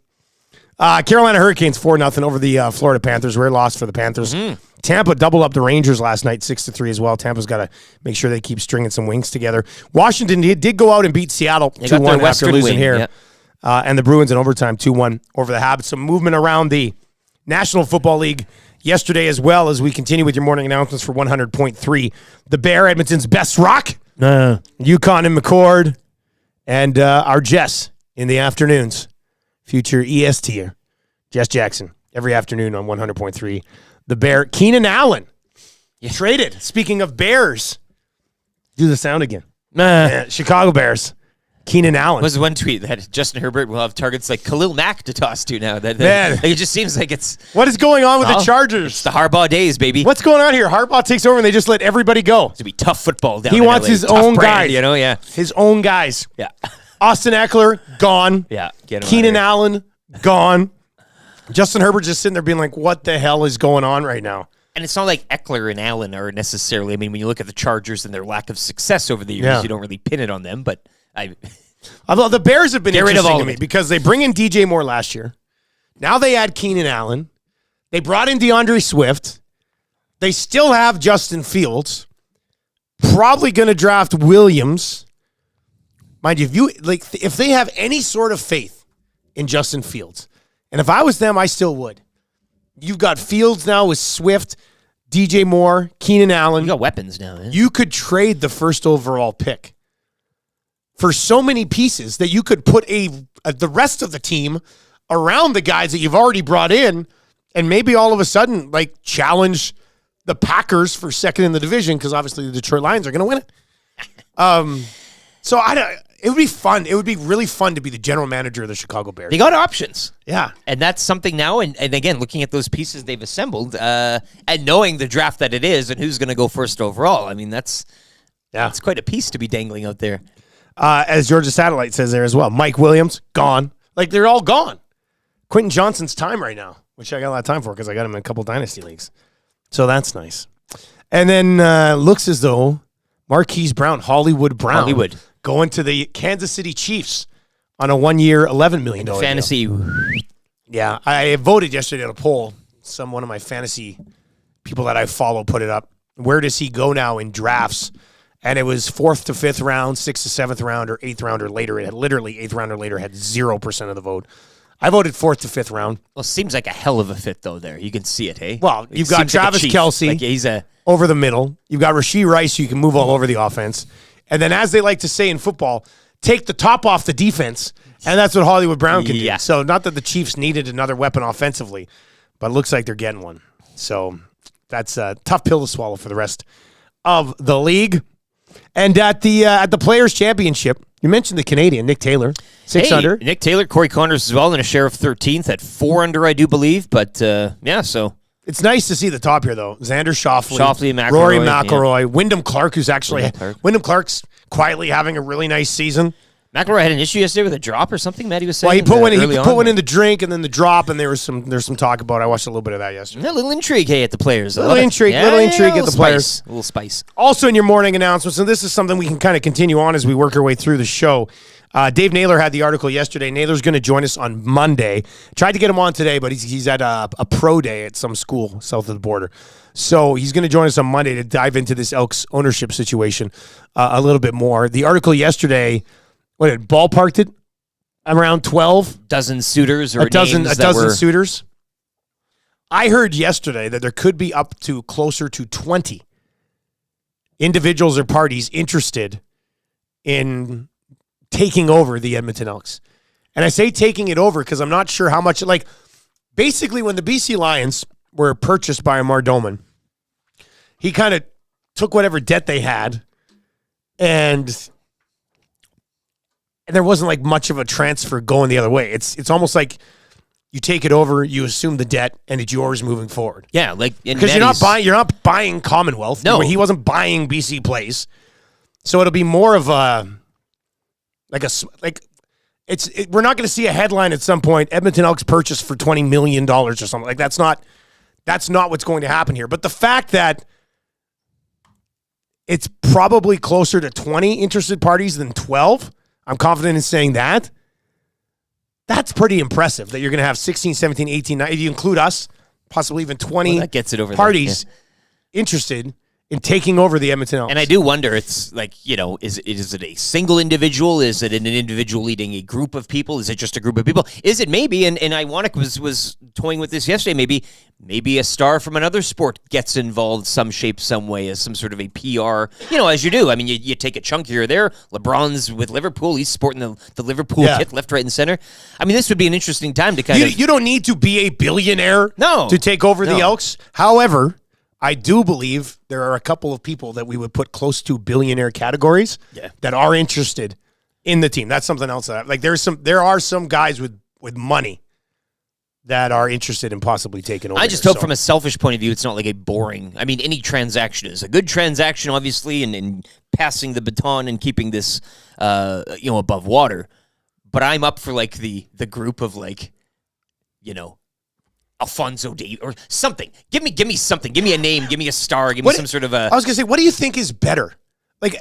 Carolina Hurricanes 4-0 over the Florida Panthers. Rare loss for the Panthers. Tampa doubled up the Rangers last night 6-3 as well. Tampa's got to make sure they keep stringing some wings together. Washington did go out and beat Seattle They got 2-1 their after Western losing wing, here. yeah. And the Bruins in overtime 2-1 over the Habs. Some movement around the National Football League yesterday as well as we continue with your morning announcements for 100.3. The Bear, Edmonton's best rock. Yukon and McCord. And our Jess in the afternoons. Future ESTer. Jess Jackson. Every afternoon on 100.3. The Bear. Keenan Allen. Traded. Speaking of Bears. Do the sound again. Chicago Bears. Keenan Allen. Was one tweet that Justin Herbert will have targets like Khalil Mack to toss to now. Man. Like, it just seems like it's What is going on with the Well, Chargers? it's the Harbaugh days, baby. What's going on here? Harbaugh takes over and they just let everybody go. It's gonna be tough football down. He in wants LA. his Tough own brand, guys. You know, yeah, His own guys. yeah, Austin Eckler, gone. yeah. Get him Keenan out Allen, gone. Justin Herbert just sitting there being like, what the hell is going on right now? And it's not like Eckler and Allen are necessarily. I mean, when you look at the Chargers and their lack of success over the years, Yeah. you don't really pin it on them. But Although the Bears have been Get rid of interesting all to of me it. because they bring in DJ Moore last year. Now they add Keenan Allen. They brought in DeAndre Swift. They still have Justin Fields. Probably going to draft Williams. Mind you, if they have any sort of faith in Justin Fields, and if I was them, I still would. You've got Fields now with Swift, DJ Moore, Keenan Allen. you got weapons now. Man. You could trade the first overall pick for so many pieces that you could put the rest of the team around the guys that you've already brought in, and maybe all of a sudden challenge the Packers for second in the division because obviously the Detroit Lions are going to win it. So it would be fun. It would be really fun to be the general manager of the Chicago Bears. They got options. Yeah. And that's something now. And again, looking at those pieces they've assembled and knowing the draft that it is and who's going to go first overall. I mean, that's quite a piece to be dangling out there. As Georgia Satellite says there as well. Mike Williams, gone. Like, they're all gone. Quentin Johnson's time right now, which I got a lot of time for because I got him in a couple dynasty leagues. So that's nice. And then looks as though Marquise Brown, Hollywood Brown, going to the Kansas City Chiefs on a 1-year, $11 million deal. Fantasy. Yeah, I voted yesterday on a poll. One of my fantasy people that I follow put it up. Where does he go now in drafts? And it was 4th to 5th round, 6th to 7th round, or 8th round or later. It had literally 8th round or later had 0% of the vote. I voted 4th to 5th round. Well, seems like a hell of a fit though. There, you can see it. Hey, Well, you've got seems like a Travis chief. Kelce Like, he's a over the middle. You've got Rashee Rice, who you can move all over the offense. And then, as they like to say in football, take the top off the defense. And that's what Hollywood Brown can Yeah. do. So, not that the Chiefs needed another weapon offensively, but it looks like they're getting one. So, that's a tough pill to swallow for the rest of the league. And at the Players' Championship, you mentioned the Canadian, Nick Taylor, 6 under. Nick Taylor, Corey Connors as well, and a share of 13th at 4 under, I do believe. But yeah, so It's nice to see the top here, though. Xander Schauffele, McElroy, Rory McIlroy, Wyndham Clark, who's actually Wyndham Clark's quietly having a really nice season. McElroy had an issue yesterday with a drop or something. Matt, he was saying. Well, he put one on. in the drink and then the drop, and there's some talk about it. I watched a little bit of that yesterday. A little intrigue, hey, at the Players. Little intrigue at the Players. A little spice. Also in your morning announcements, and this is something we can kind of continue on as we work our way through the show. Dave Naylor had the article yesterday. Naylor's going to join us on Monday. Tried to get him on today, but he's at a pro day at some school south of the border. So he's going to join us on Monday to dive into this Elks ownership situation a little bit more. The article yesterday, ballparked it around 12? Dozen suitors or a dozen names that were... suitors. I heard yesterday that there could be up to closer to 20 individuals or parties interested in taking over the Edmonton Elks. And I say taking it over because I'm not sure how much, basically when the BC Lions were purchased by Amar Doman, he kind of took whatever debt they had and there wasn't much of a transfer going the other way. It's almost like you take it over, you assume the debt, and it's yours moving forward. Yeah, because you're not buying Commonwealth. No, he wasn't buying BC Place, so it'll be more of we're not going to see a headline at some point. Edmonton Elks purchased for $20 million or something that's not what's going to happen here. But the fact that it's probably closer to 20 interested parties than 12, I'm confident in saying that. That's pretty impressive that you're going to have 16, 17, 18, 19, if you include us, possibly even 20 that gets it over parties interested in taking over the Edmonton Elks. And I do wonder, it's is it a single individual? Is it an individual leading a group of people? Is it just a group of people? Is it maybe, and Iwanic was toying with this yesterday, maybe a star from another sport gets involved some shape, some way as some sort of a PR, as you do. I mean, you take a chunk here or there. LeBron's with Liverpool. He's sporting the Liverpool kit left, right, and center. I mean, this would be an interesting time to kind of... You don't need to be a billionaire to take over the Elks. However, I do believe there are a couple of people that we would put close to billionaire categories that are interested in the team. That's something else that there are some guys with money that are interested in possibly taking over. I just hope from a selfish point of view, it's not like a boring. I mean, any transaction is a good transaction, obviously, and passing the baton and keeping this, above water. But I'm up for the group of Alfonso Davies or something. Give me something. Give me a name. Give me a star. Give me some sort of a... I was going to say, what do you think is better?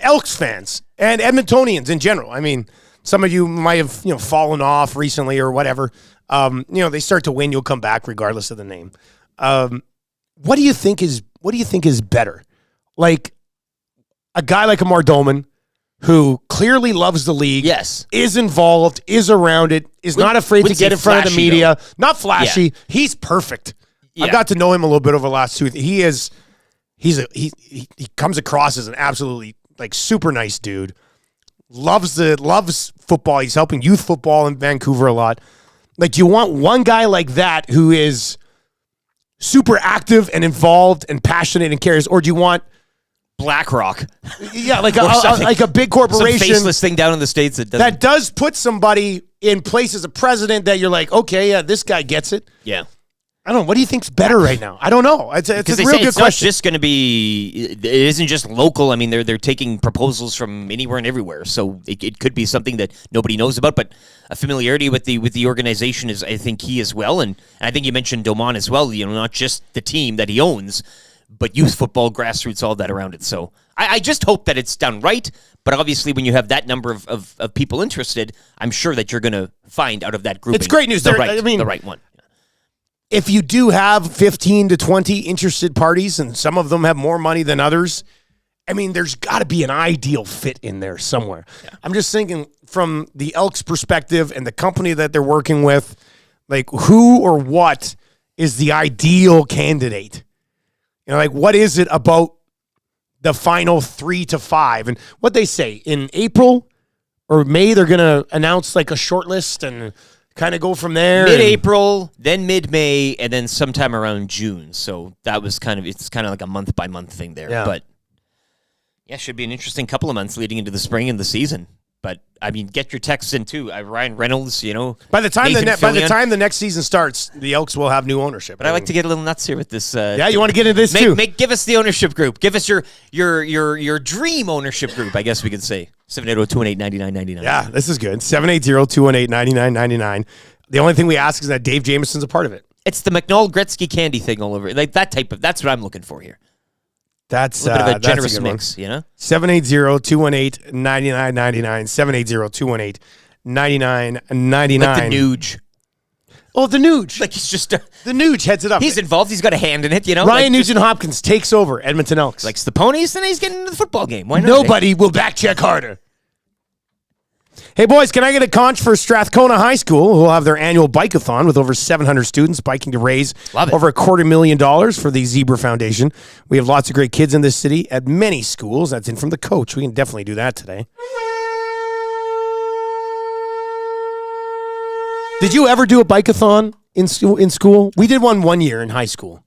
Elks fans and Edmontonians in general. I mean, some of you might have, fallen off recently or whatever. They start to win, you'll come back regardless of the name. What do you think is better? A guy like Amar Doman, who clearly loves the league, is involved, is around it, is not afraid to get in front of the media. Though. Not flashy. Yeah. He's perfect. Yeah. I got to know him a little bit over the last 2. He comes across as an absolutely super nice dude. Loves football. He's helping youth football in Vancouver a lot. You want one guy like that who is super active and involved and passionate and cares, or do you want BlackRock? Yeah, a big corporation, some faceless thing down in the States that does put somebody in place as a president that you're okay, yeah, this guy gets it. Yeah. I don't know. What do you think's better right now? I don't know. It's a real good question. It's not just going to be. It isn't just local. I mean, they're taking proposals from anywhere and everywhere. So it could be something that nobody knows about. But a familiarity with the organization is, I think, key as well. And I think you mentioned Doman as well. Not just the team that he owns, but youth football, grassroots, all that around it. So I just hope that it's done right. But obviously, when you have that number of people interested, I'm sure that you're going to find out of that group. It's great news. The right one. If you do have 15 to 20 interested parties, and some of them have more money than others, I mean, there's got to be an ideal fit in there somewhere. Yeah. I'm just thinking from the Elks perspective and the company that they're working with, who or what is the ideal candidate? What is it about the final 3 to 5? And what they say, in April or May, they're going to announce a short list and kind of go from there. Mid-April, then mid-May, and then sometime around June. So that was it's kind of like a month-by-month thing there. Yeah. But, yeah, should be an interesting couple of months leading into the spring and the season. But, I mean, get your texts in, too. Ryan Reynolds, By the time the next season starts, the Elks will have new ownership. But I like to get a little nuts here with this. You want to get into this, too? Give us the ownership group. Give us your dream ownership group, I guess we could say. 780-218-9999. Yeah, this is good. 780-218-9999. The only thing we ask is that Dave Jameson's a part of it. It's the McNall Gretzky candy thing all over. That type of, that's what I'm looking for here. That's a little bit of a that's generous good one. mix, you know? 780-218-9999. 780-218-9999. Like the Nuge. Oh, the Nuge. Like he's just The Nuge heads it up. he's involved. He's got a hand in it, you know? Ryan like, Nugent-Hopkins takes over Edmonton Elks. likes the ponies, then he's getting into the football game. Why not? Nobody will back check harder. Hey, boys, can I get a conch for Strathcona High School, who will have their annual bike-a-thon with over 700 students biking to raise Love it. over $250,000 for the Zebra Foundation. We have lots of great kids in this city at many schools. That's in from the coach. We can definitely do that today. Did you ever do a bike-a-thon in school? We did one year in high school.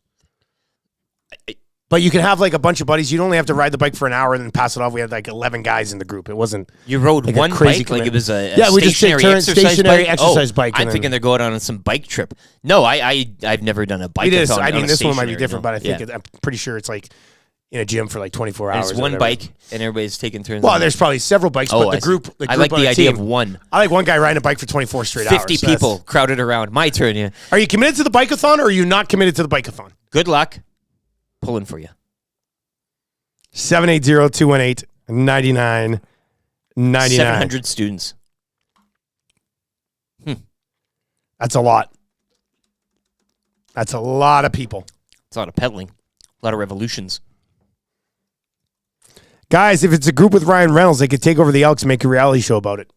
But you can have like a bunch of buddies. You'd only have to ride the bike for an hour and then pass it off. We had like 11 guys in the group. It wasn't. You rode like a one crazy bike like it was a we just take stationary turns, exercise stationary bike? exercise bike. I'm thinking they're going on some bike trip. No, I've never done a bike. It is. On I mean, a this one might be stationary, different, no. but I think Yeah. I'm pretty sure it's like in a gym for like 24 And hours. it's or one whatever. bike, and everybody's taking turns. Well, on it. there's probably several bikes, Oh, but I the see. group. I like on the a idea team, of one. I like one guy riding a bike for 24 straight 50 hours. So people crowded around. My turn, yeah. Are you committed to the bike-a-thon or are you not committed to the bike-a-thon? Good luck. Pulling for you. 780-218-9999. 700 students. That's a lot. That's a lot of people. It's a lot of pedaling. A lot of revolutions. Guys, if it's a group with Ryan Reynolds, they could take over the Elks and make a reality show about it.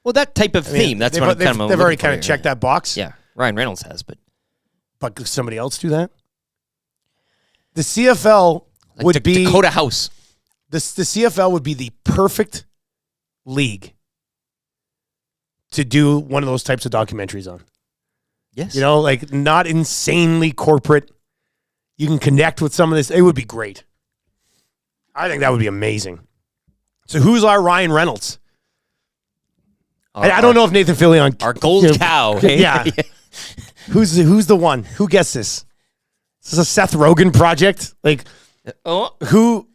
Well, that type of theme. That's what I'm kind of They've already kind of checked that box. Yeah, Ryan Reynolds has, but But could somebody else do that? The CFL like would be Dakota House. the CFL would be the perfect league to do one of those types of documentaries on. Yes. You know, like not insanely corporate. You can connect with some of this. It would be great. I think that would be amazing. So who's our Ryan Reynolds? I don't know if Nathan Fillion. Our gold cow. Hey? Yeah. Who's the one? Who gets this? Is this a Seth Rogen project? Like, Oh, who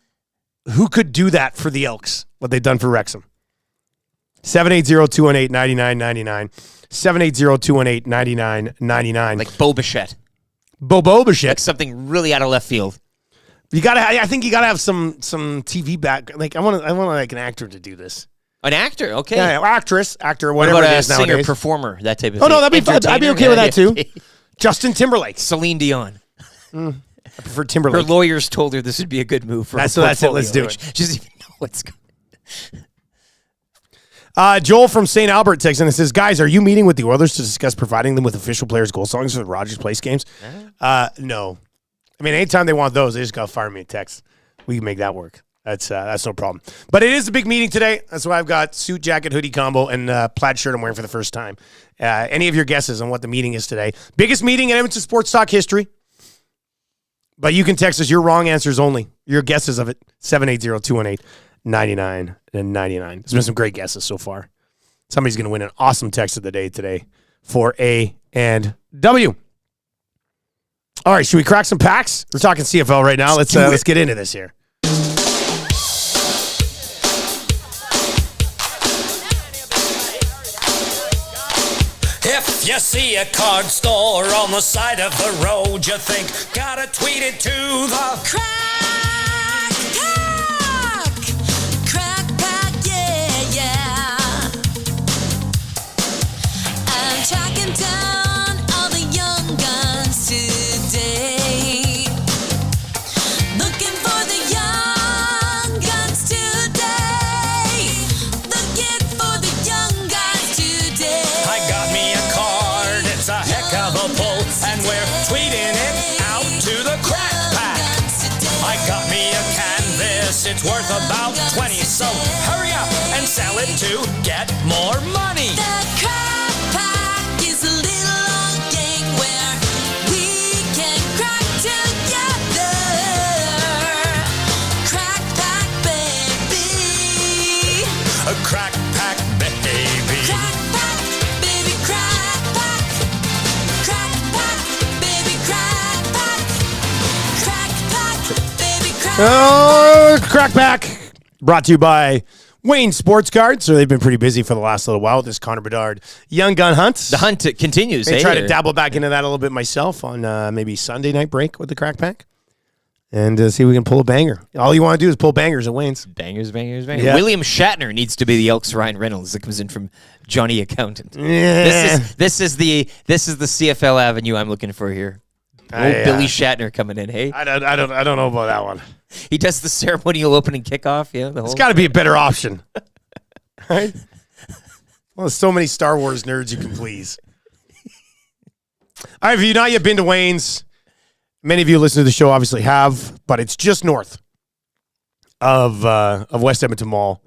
could do that for the Elks? What they've done for Wrexham? 780-218-9999. 780-218-9999. like Bo Bichette. Bobo Bichette. Like something really out of left field. You gotta. I think you gotta have some TV back. Like I want like an actor to do this. An actor, okay. Yeah, actor, What whatever about it a is singer, nowadays. performer, that type of Oh thing? no, that'd be fun. I'd be okay with that too. Justin Timberlake. Celine Dion. I prefer Her Timberlake. lawyers told her this would be a good move for That's her it. Let's portfolio. do Like, it. She doesn't even know what's going Joel from St. Albert texts in and says, "Guys, are you meeting with the Oilers to discuss providing them with official players' goal songs for the Rogers Place games?" No. I mean, anytime they want those, they just gotta fire me a text. We can make that work. That's no problem. But it is a big meeting today. That's why I've got suit, jacket, hoodie combo, and plaid shirt I'm wearing for the first time. Any of your guesses on what the meeting is today? Biggest meeting in Edmonton sports talk history. But you can text us your wrong answers only. Your guesses of it. 780-218-9999. There's been some great guesses so far. Somebody's going to win an awesome text of the day today for A and W. All right, should we crack some packs? We're talking CFL right now. Let's get into this here. If you see a card store on the side of the road, you think, gotta tweet it to the Crack pack, yeah. I'm tracking down all the young guns today. Looking for the young guns today. Looking for the young guns today. I got me a card, it's a heck of a pull, and we're tweeting it out to the crack pack. I got me a canvas, it's worth about 20, so hurry up and sell it to get more money. The crack pack is a little old game where we can crack together. Crack pack, baby. A crack pack, baby. Crack pack, baby, crack pack. Crack pack, baby, crack pack. Crack pack, baby, crack Crack pack. Brought to you by Wayne Sports Cards. So they've been pretty busy for the last little while with this Connor Bedard Young Gun Hunt. The hunt continues. I eh? try to dabble back into that a little bit myself on maybe Sunday night break with the crack pack. and see if we can pull a banger. All you want to do is pull bangers at Wayne's. Bangers. Yeah. William Shatner needs to be the Elks Ryan Reynolds that comes in from Johnny Accountant. Yeah. This is the CFL avenue I'm looking for here. Billy Shatner coming in. Hey, I don't know about that one. he does the ceremonial opening kickoff. Yeah, the whole. It's got to be a better option, right? Well, there's so many Star Wars nerds you can please. All right, if you've not yet been to Wayne's, many of you listen to the show obviously have, but it's just north of West Edmonton Mall.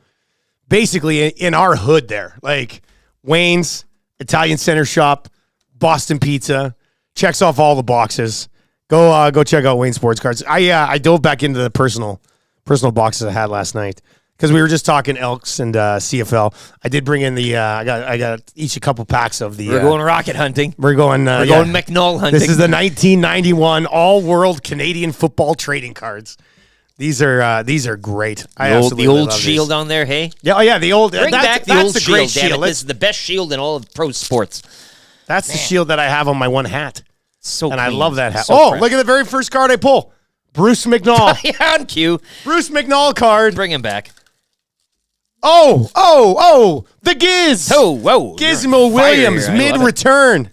Basically, in our hood there, like Wayne's, Italian Center Shop, Boston Pizza, checks off all the boxes. Go check out Wayne Sports Cards. I dove back into the personal boxes I had last night because we were just talking Elks and CFL. I did bring in the I got each a couple packs of the. We're going rocket hunting. We're going McNall hunting. This is the 1991 All-World Canadian Football Trading Cards. These are great. The old shield these. On there, hey? Yeah, oh yeah, the old. Bring back the old the shield. great Damn shield. it. This is the best shield in all of pro sports. That's the shield that I have on my one hat. So and clean. I love that hat. So fresh. Look at the very first card I pull. Bruce McNall. Yeah, on cue. Bruce McNall card. Bring him back. Oh, the Giz. Oh, whoa. Gizmo Williams, mid-return.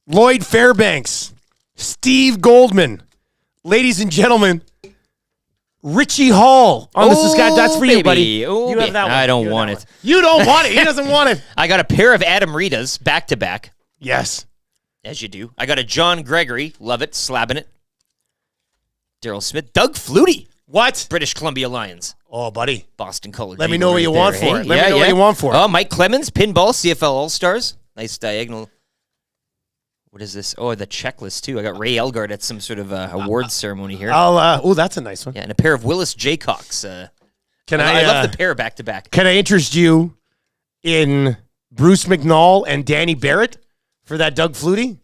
Lloyd Fairbanks. Steve Goldman. Ladies and gentlemen, Richie Hall on the Saskatchewan. That's for you, buddy. Oh, you have that one. I don't want it. You don't want it. He doesn't want it. I got a pair of Adam Ritas back-to-back. Yes. As you do. I got a John Gregory. Love it. Slabbing it. Daryl Smith. Doug Flutie. What? British Columbia Lions. Oh, buddy. Boston Color. Let me know what you want for it. Let me know what you want for it. Oh, Mike Clemens. Pinball. CFL All-Stars. Nice diagonal. What is this? Oh, the checklist, too. I got Ray Elgard at some sort of awards ceremony here. That's a nice one. Yeah, and a pair of Willis Jaycox. I love the pair back-to-back. Can I interest you in Bruce McNall and Danny Barrett for that Doug Flutie?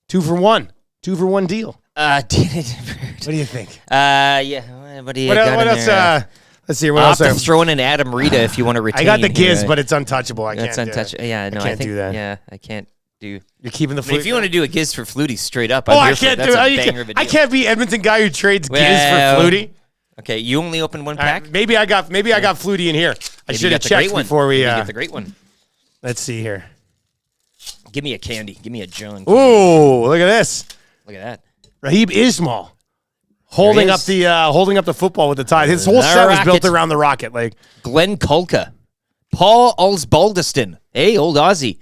2 for 1. 2 for 1 deal. What do you think? Yeah. What do you what got in else? there? Let's see. What I'll else? have to throw in an Adam Rita if you want to retain. I got the Giz, here. but it's untouchable. I That's can't. untouchable. Yeah, no, I can't do that. Yeah, I can't do. You're keeping the. If you want to do a Giz for Flutie straight up, I can't do it. I can't be Edmonton guy who trades Giz for Flutie. Okay, you only opened one pack. Maybe I got Flutie in here. I should have checked before we. Get the great one. Let's see here. Give me a candy. Give me a John. Ooh, look at this. Look at that. Rahib Ismail holding up the football with the tie. His whole set was built around the rocket. Like Glenn Kulka, Paul Alsbaldiston. Hey, old Aussie.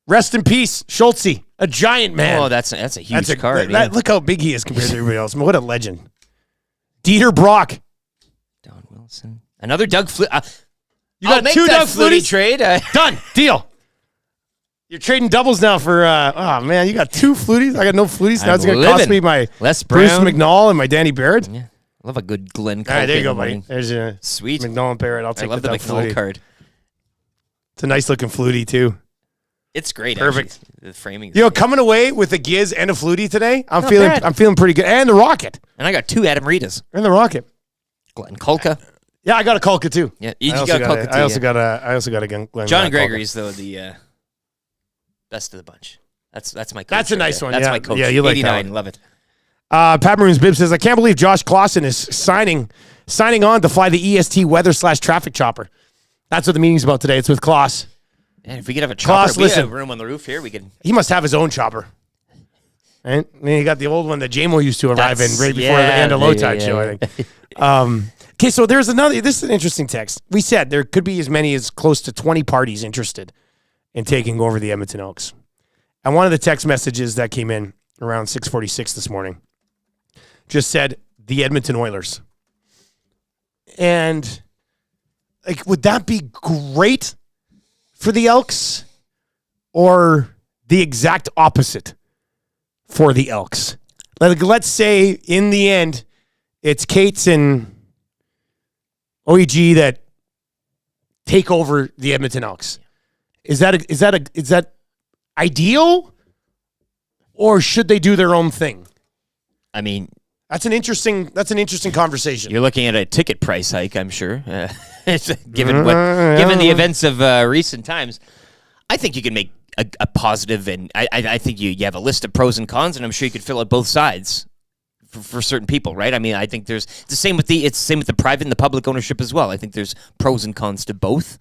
Rest in peace, Schultze, a giant man. Oh, that's a huge card. Look how big he is compared to everybody else. What a legend. Dieter Brock. Don Wilson. Another Doug Flutie. You got 2 Doug Flutie trade. Done. Deal. You're trading doubles now for, oh, man, you got 2 Fluties? I got no Fluties. Now it's going to cost me my Les Bruce Brown. McNall and my Danny Barrett. Yeah. I love a good Glenn Kulka. All right, there you go, buddy. There's your sweet McNall and Barrett. I'll take the Doug McNall Flutie card. It's a nice looking Flutie, too. It's great. Perfect. Actually. The framing. Coming away with a Giz and a Flutie today, I'm Not feeling pretty good. And the Rocket. And I got 2 Adam Ritas. And the Rocket. Glenn Kulka. Yeah, I got a Kulka too. Yeah, I also got a Glenn. John Gregory's though the best of the bunch. That's my coach. That's a nice one. That's yeah. my coach. Yeah, you like 89, that one. love it. Pat Maroon's Bib says, I can't believe Josh Clausen is signing on to fly the EST weather/traffic chopper. That's what the meeting's about today. It's with Klaus. And if we could have a chopper, Klaus, listen, have room on the roof here, we could. He must have his own chopper. Right? And then he got the old one that JMO used to arrive in right before the end of Low Tide show, I think. Okay, so there's another. This is an interesting text. We said there could be as many as close to 20 parties interested in taking over the Edmonton Elks. And one of the text messages that came in around 6:46 this morning just said the Edmonton Oilers. And like, would that be great for the Elks or the exact opposite for the Elks? Like, let's say in the end, it's Cates and OEG that take over the Edmonton Elks. Is that ideal, or should they do their own thing? I mean, that's an interesting conversation. You're looking at a ticket price hike, I'm sure. Given the events of recent times, I think you can make a positive, and I think you have a list of pros and cons, and I'm sure you could fill out both sides for certain people, right? I mean, I think it's the same with the private and the public ownership as well. I think there's pros and cons to both.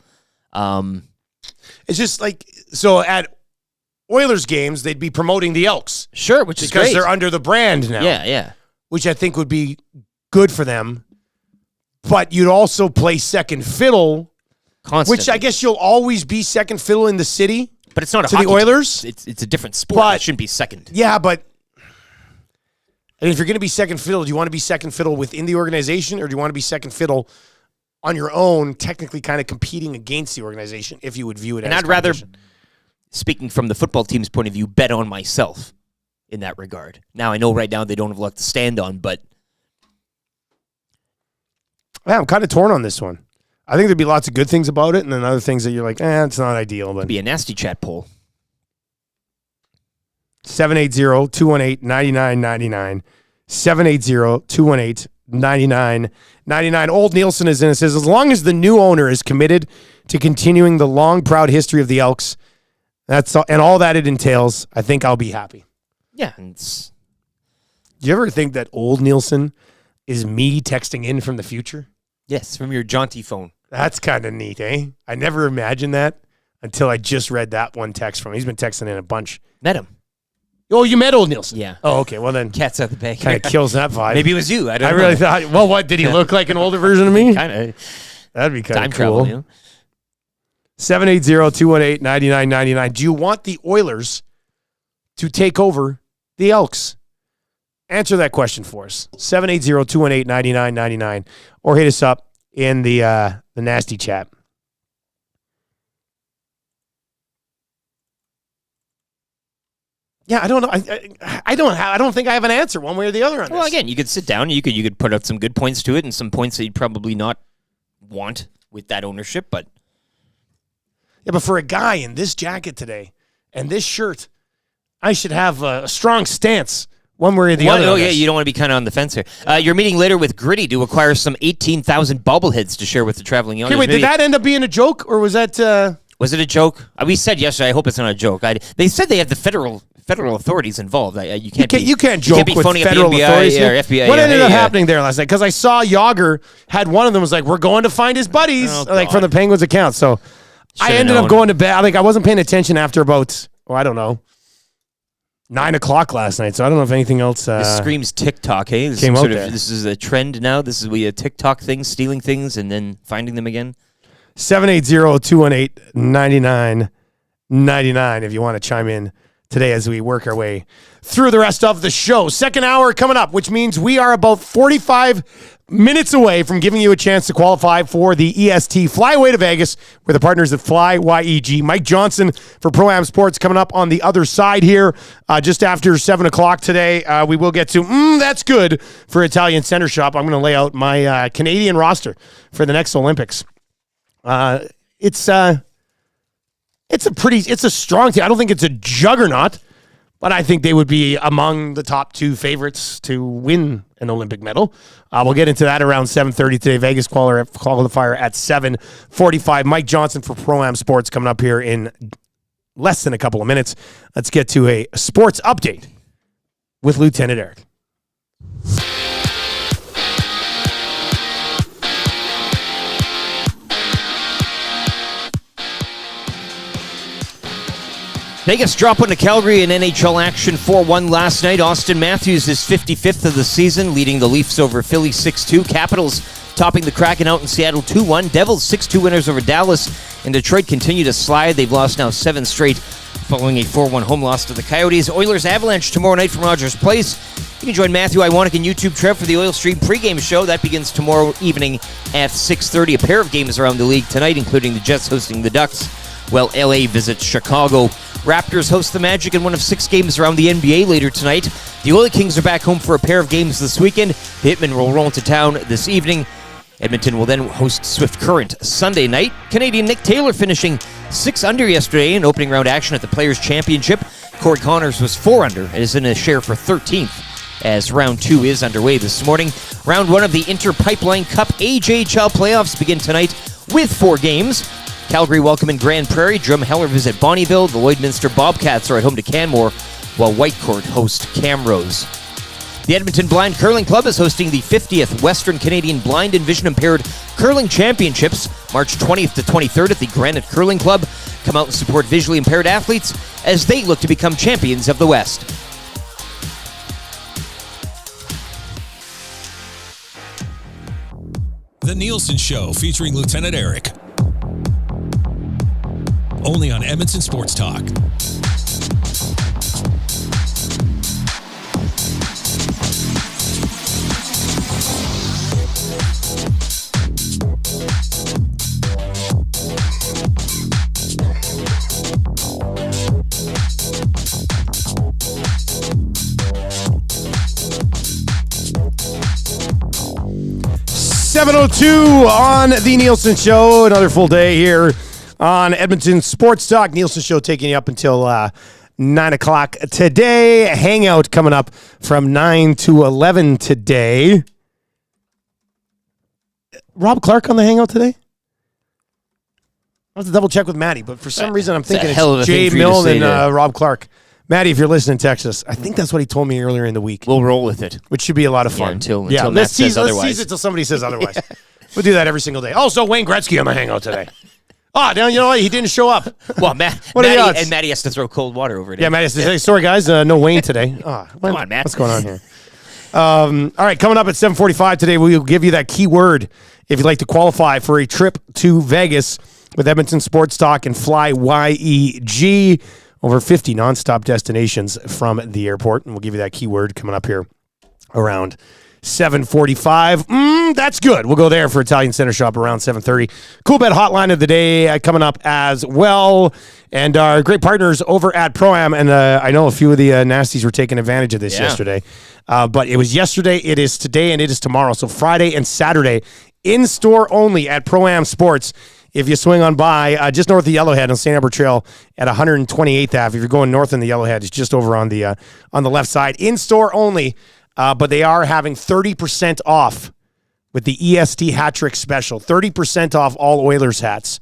It's just like, so at Oilers games, they'd be promoting the Elks. Sure, which is great. Because they're under the brand now. Yeah. Which I think would be good for them. But you'd also play second fiddle. Constantly. Which I guess you'll always be second fiddle in the city. But it's not a to hockey the Oilers. Team. It's a different sport. It shouldn't be second. Yeah, but and if you're going to be second fiddle, do you want to be second fiddle within the organization, or do you want to be second fiddle on your own, technically kind of competing against the organization, if you would view it as I'd rather, speaking from the football team's point of view, bet on myself in that regard. Now, I know right now they don't have a lot to stand on, but yeah, I'm kind of torn on this one. I think there'd be lots of good things about it, and then other things that you're like, it's not ideal. But it'd be a nasty chat poll. 780-218-9999. 780-218-9999. Old Nielson is in and says, as long as the new owner is committed to continuing the long, proud history of the Elks, that's all, and all that it entails, I think I'll be happy. Yeah. Do you ever think that old Nielson is me texting in from the future? Yes, from your jaunty phone. That's kind of neat, eh? I never imagined that until I just read that one text from him. He's been texting in a bunch. Met him. Oh, you met old Nielson? Yeah. Oh, okay. Well, then. Cat's out the bag. Kind of kills that vibe. Maybe it was you. I don't know. really thought, well, what? Did he look like an older version of me? Kind of. That'd be kind of Time cool. travel, you know? 780-218-9999. Do you want the Oilers to take over the Elks? Answer that question for us. 780-218-9999. Or hit us up in the nasty chat. Yeah, I don't know. I don't think I have an answer one way or the other on this. Well, again, you could sit down. You could put out some good points to it and some points that you'd probably not want with that ownership. But yeah, but for a guy in this jacket today and this shirt, I should have a strong stance one way or the other. Oh, yeah, you don't want to be kind of on the fence here. You're meeting later with Gritty to acquire some 18,000 bobbleheads to share with the traveling audience. Okay, wait, did that end up being a joke, or was that... Was it a joke? We said yesterday, I hope it's not a joke. They said they have the federal authorities involved. You can't joke with federal authorities. Or FBI. What ended up happening there last night? Because I saw Yager had one of them was like, we're going to find his buddies, from the Penguins account. So I ended up going to bed. Like, I wasn't paying attention after about, I don't know, 9 o'clock last night. So I don't know if anything else this screams TikTok, hey? This is a trend now. This is a TikTok thing, stealing things and then finding them again. 780-218-9999 if you want to chime in today as we work our way through the rest of the show. Second hour coming up, which means we are about 45 minutes away from giving you a chance to qualify for the EST Flyaway to Vegas. We're the partners at Fly YEG. Mike Johnson for Pro-Am Sports coming up on the other side here just after 7 o'clock today. We will get to, that's good for Italian Center Shop. I'm going to lay out my Canadian roster for the next Olympics. It's a strong team. I don't think it's a juggernaut, but I think they would be among the top two favorites to win an Olympic medal. We'll get into that around 7:30 today. Vegas qualifier at 7:45. Mike Johnson for Pro-Am Sports coming up here in less than a couple of minutes. Let's get to a sports update with Lieutenant Eric. Vegas drop into Calgary in NHL action 4-1 last night. Austin Matthews is 55th of the season, leading the Leafs over Philly 6-2. Capitals topping the Kraken out in Seattle 2-1. Devils 6-2 winners over Dallas. And Detroit continue to slide. They've lost now 7 straight following a 4-1 home loss to the Coyotes. Oilers Avalanche tomorrow night from Rogers Place. You can join Matthew Iwanek and YouTube Trev for the Oil Stream pregame show. That begins tomorrow evening at 6:30. A pair of games around the league tonight, including the Jets hosting the Ducks, while LA visits Chicago. Raptors host the Magic in one of 6 games around the NBA later tonight. The Oil Kings are back home for a pair of games this weekend. The Hitmen will roll into town this evening. Edmonton will then host Swift Current Sunday night. Canadian Nick Taylor finishing 6 under yesterday in opening round action at the Players' Championship. Corey Connors was 4 under and is in a share for 13th as round 2 is underway this morning. Round 1 of the Inter-Pipeline Cup AJHL playoffs begin tonight with 4 games. Calgary welcome in Grand Prairie. Drumheller visit Bonnyville. The Lloydminster Bobcats are at home to Canmore, while Whitecourt host Camrose. The Edmonton Blind Curling Club is hosting the 50th Western Canadian Blind and Vision Impaired Curling Championships, March 20th to 23rd at the Granite Curling Club. Come out and support visually impaired athletes as they look to become champions of the West. The Nielsen Show featuring Lieutenant Eric. Only on Edmonton Sports Talk. .702 on the Nielsen Show. Another full day here on Edmonton Sports Talk. Nielsen Show taking you up until 9 o'clock today. Hangout coming up from 9 to 11 today. Rob Clark on the Hangout today? I'll have to double check with Maddie, but for some reason I'm thinking it's Jay Milne and Rob Clark. Maddie, if you're listening, text us. I think that's what he told me earlier in the week. We'll roll with it. Which should be a lot of fun. Until Matt says otherwise. Let's tease it till somebody says otherwise. We'll do that every single day. Also, Wayne Gretzky on the Hangout today. Now you know what? He didn't show up. Well, Matty has to throw cold water over it. Yeah, Matty has to say, sorry, guys, no Wayne today. Come on, Matt. What's going on here? All right, coming up at 7:45 today, we'll give you that keyword if you'd like to qualify for a trip to Vegas with Edmonton Sports Talk and Fly YEG. Over 50 nonstop destinations from the airport. And we'll give you that keyword coming up here around 7:45. That's good. We'll go there for Italian Center Shop around 7:30. Cool Bet Hotline of the day coming up as well. And our great partners over at Pro-Am. And I know a few of the nasties were taking advantage of this yesterday. But it was yesterday, it is today, and it is tomorrow. So Friday and Saturday, in-store only at Pro-Am Sports. If you swing on by, just north of Yellowhead on St. Albert Trail at 128th Ave. If you're going north in the Yellowhead, it's just over on the left side. In-store only, but they are having 30% off with the EST Hat Trick Special. 30% off all Oilers hats.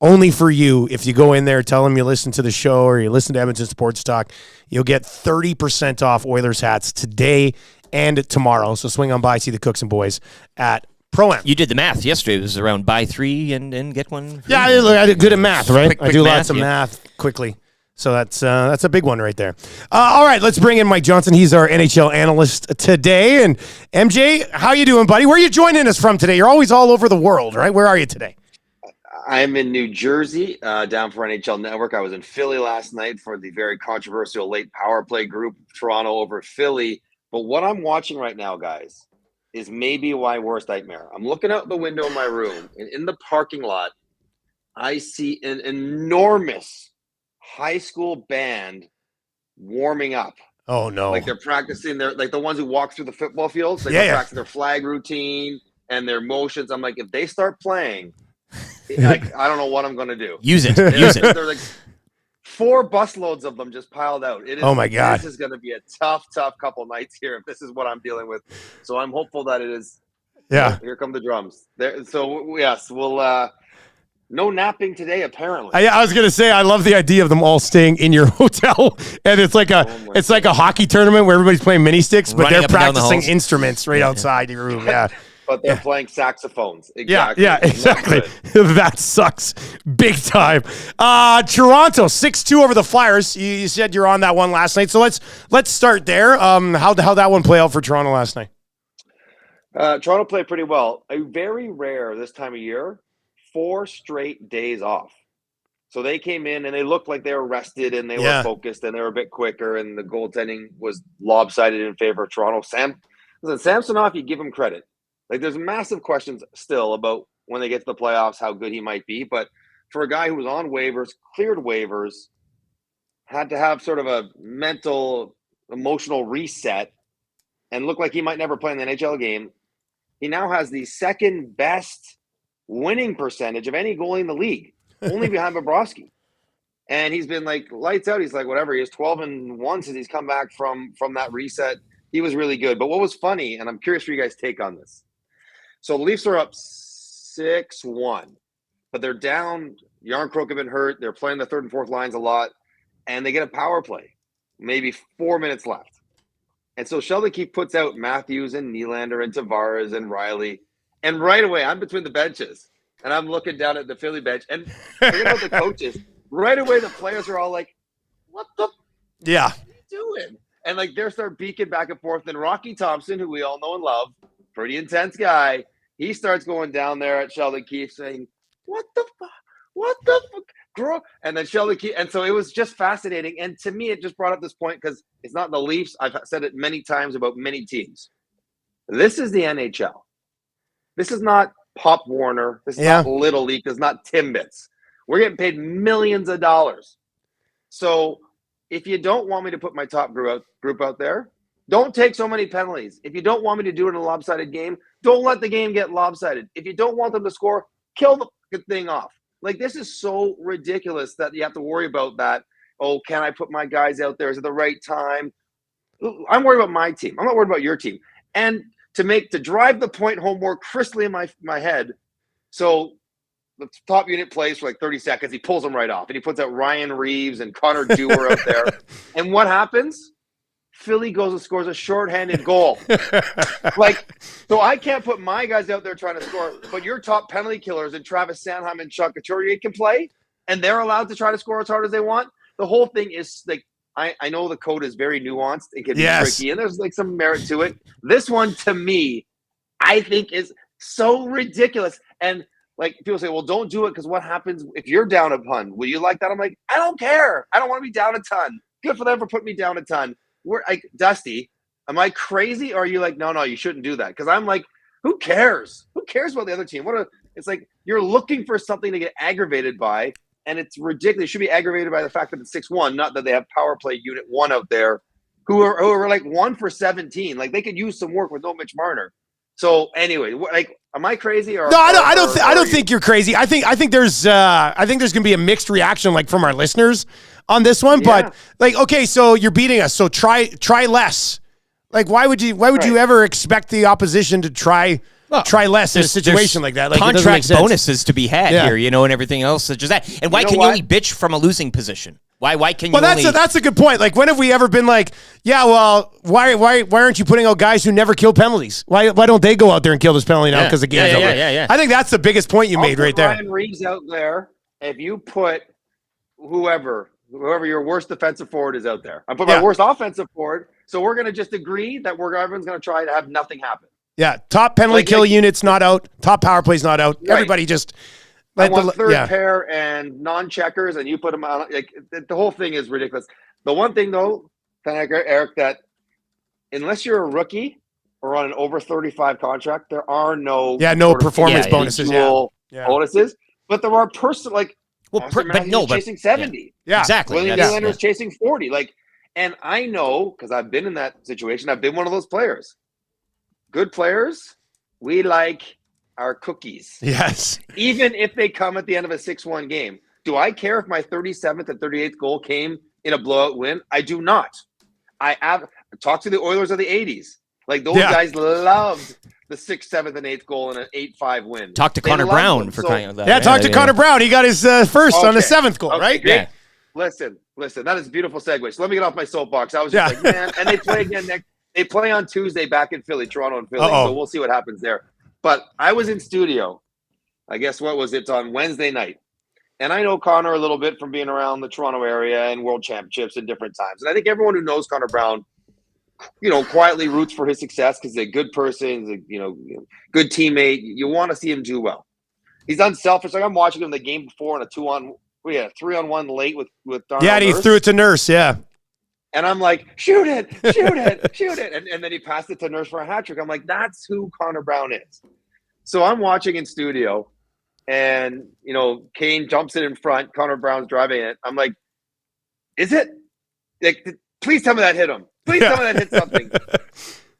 Only for you. If you go in there, tell them you listen to the show or you listen to Edmonton Sports Talk, you'll get 30% off Oilers hats today and tomorrow. So swing on by, see the Cooks and Boys at Pro-Am. You did the math yesterday. It was around buy three and get one. Yeah, I did good at math, right? Quick I do math, lots of math quickly. So that's a big one right there. All right, let's bring in Mike Johnson. He's our NHL analyst today. And MJ, how you doing, buddy? Where are you joining us from today? You're always all over the world, right? Where are you today? I'm in New Jersey, down for NHL Network. I was in Philly last night for the very controversial late power play group, Toronto over Philly. But what I'm watching right now, guys, is maybe my worst nightmare. I'm looking out the window in my room, and in the parking lot, I see an enormous high school band warming up. Oh, no. Like they're practicing like the ones who walk through the football fields. They're practicing their flag routine and their motions. I'm like, if they start playing, like, I don't know what I'm going to do. Use it. They're like 4 busloads of them just piled out. It is, oh my God. This is going to be a tough couple nights here if this is what I'm dealing with. So I'm hopeful that it is. Yeah. Here come the drums. So yes, we'll no napping today apparently. I was gonna say I love the idea of them all staying in your hotel, and it's like a hockey tournament where everybody's playing mini sticks, but they're practicing instruments right outside your room. Yeah. But they're playing saxophones. Exactly. Yeah, exactly. That sucks big time. Toronto 6-2 over the Flyers. You said you're on that one last night, so let's start there. How'd that one play out for Toronto last night? Toronto played pretty well. A very rare this time of year, 4 straight days off. So they came in and they looked like they were rested and they were focused and they were a bit quicker, and the goaltending was lopsided in favor of Toronto. Samsonov, you give him credit. Like, there's massive questions still about when they get to the playoffs, how good he might be. But for a guy who was on waivers, cleared waivers, had to have sort of a mental, emotional reset and looked like he might never play in the NHL game, he now has the second best winning percentage of any goalie in the league, only behind Bobrovsky. And he's been like lights out. He's like, whatever. He has 12-1 since he's come back from that reset. He was really good. But what was funny, and I'm curious for you guys' take on this. So the Leafs are up 6-1, but they're down. Yarncroke have been hurt. They're playing the third and fourth lines a lot, and they get a power play, maybe 4 minutes left. And so Sheldon Keefe puts out Matthews and Nylander and Tavares and Riley. And right away, I'm between the benches. And I'm looking down at the Philly bench. And forget about the coaches. Right away, the players are all like, what the Yeah. are you doing? And like they start beaking back and forth. And Rocky Thompson, who we all know and love, pretty intense guy, he starts going down there at Sheldon Keefe saying, what the fuck? What the fuck? Girl? And then Sheldon Keefe. And so it was just fascinating. And to me, it just brought up this point because it's not the Leafs. I've said it many times about many teams. This is the NHL. This is not Pop Warner. This is not Little League. This is not Timbits. We're getting paid millions of dollars. So if you don't want me to put my top group out there, don't take so many penalties. If you don't want me to do it in a lopsided game, don't let the game get lopsided. If you don't want them to score, kill the thing off. Like, this is so ridiculous that you have to worry about that. Oh, can I put my guys out there? Is it the right time? I'm worried about my team. I'm not worried about your team. And to drive the point home more crisply in my head, so the top unit plays for like 30 seconds. He pulls them right off, and he puts out Ryan Reeves and Connor Dewar out there. And what happens? Philly goes and scores a shorthanded goal. So I can't put my guys out there trying to score, but your top penalty killers and Travis Sanheim and Chuck Couturier can play, and they're allowed to try to score as hard as they want. The whole thing is like, I know the code is very nuanced. It can be tricky, and there's like some merit to it. This one, to me, I think is so ridiculous. And like people say, well, don't do it because what happens if you're down a ton? Will you like that? I'm like, I don't care. I don't want to be down a ton. Good for them for putting me down a ton. We're like, Dusty, am I crazy? Or are you like, no, you shouldn't do that? Because I'm like, who cares? Who cares about the other team? It's like you're looking for something to get aggravated by, and it's ridiculous. You should be aggravated by the fact that it's 6-1, not that they have power play unit 1 out there who are like 1 for 17. Like, they could use some work with no Mitch Marner. So anyway, like, am I crazy? Or no, I don't think you're crazy. I think there's gonna be a mixed reaction, like, from our listeners on this one. Yeah. But like, okay, so you're beating us, so try less. Like, why would you ever expect the opposition to try less in a situation like that? Like, contract bonuses to be had here, and everything else such as that. And why can you only bitch from a losing position? Why can you? Well, that's a good point. Like, when have we ever been like, yeah, well, why aren't you putting out guys who never kill penalties? Why don't they go out there and kill this penalty now because the game's over? Yeah. I think that's the biggest point you made right there. Ryan Reeves out there. If you put whoever your worst defensive forward is out there, I put my worst offensive forward. So we're gonna just agree that everyone's gonna try to have nothing happen. Yeah, top penalty kill unit's not out. Top power play's not out. Right. Everybody just. I want third pair and non-checkers, and you put them on. Like, the whole thing is ridiculous. The one thing, though, Eric, that unless you're a rookie or on an over 35 contract, there are no performance bonuses. Bonuses, but there are chasing 70. Yeah, exactly. William Nylander's chasing 40. Like, and I know because I've been in that situation. I've been one of those players. Good players, we like our cookies. Yes. Even if they come at the end of a 6-1 game. Do I care if my 37th and 38th goal came in a blowout win? I do not. I have talked to the Oilers of the 80s. Like, those guys loved the 6th, 7th, and 8th goal in an 8-5 win. Talk to Conor Brown for crying out loud. Yeah, talk to Conor Brown. He got his first on the 7th goal, right? Great. Yeah. Listen. That is a beautiful segue. So let me get off my soapbox. I was just like, man. And they play again They play on Tuesday back in Philly, Toronto and Philly. So we'll see what happens there. But I was in studio, I guess what was it, on Wednesday night. And I know Connor a little bit from being around the Toronto area and world championships at different times. And I think everyone who knows Conor Brown, quietly roots for his success because he's a good person, he's a good teammate. You want to see him do well. He's unselfish. Like, I'm watching him the game before in a 3-on-1 late with Darnell and he Nurse. threw it to Nurse, And I'm like, shoot it. And then he passed it to Nurse for a hat trick. I'm like, that's who Conor Brown is. So I'm watching in studio, and, Kane jumps in front. Conor Brown's driving it. I'm like, is it? Like, please tell me that hit him. Please tell me that hit something.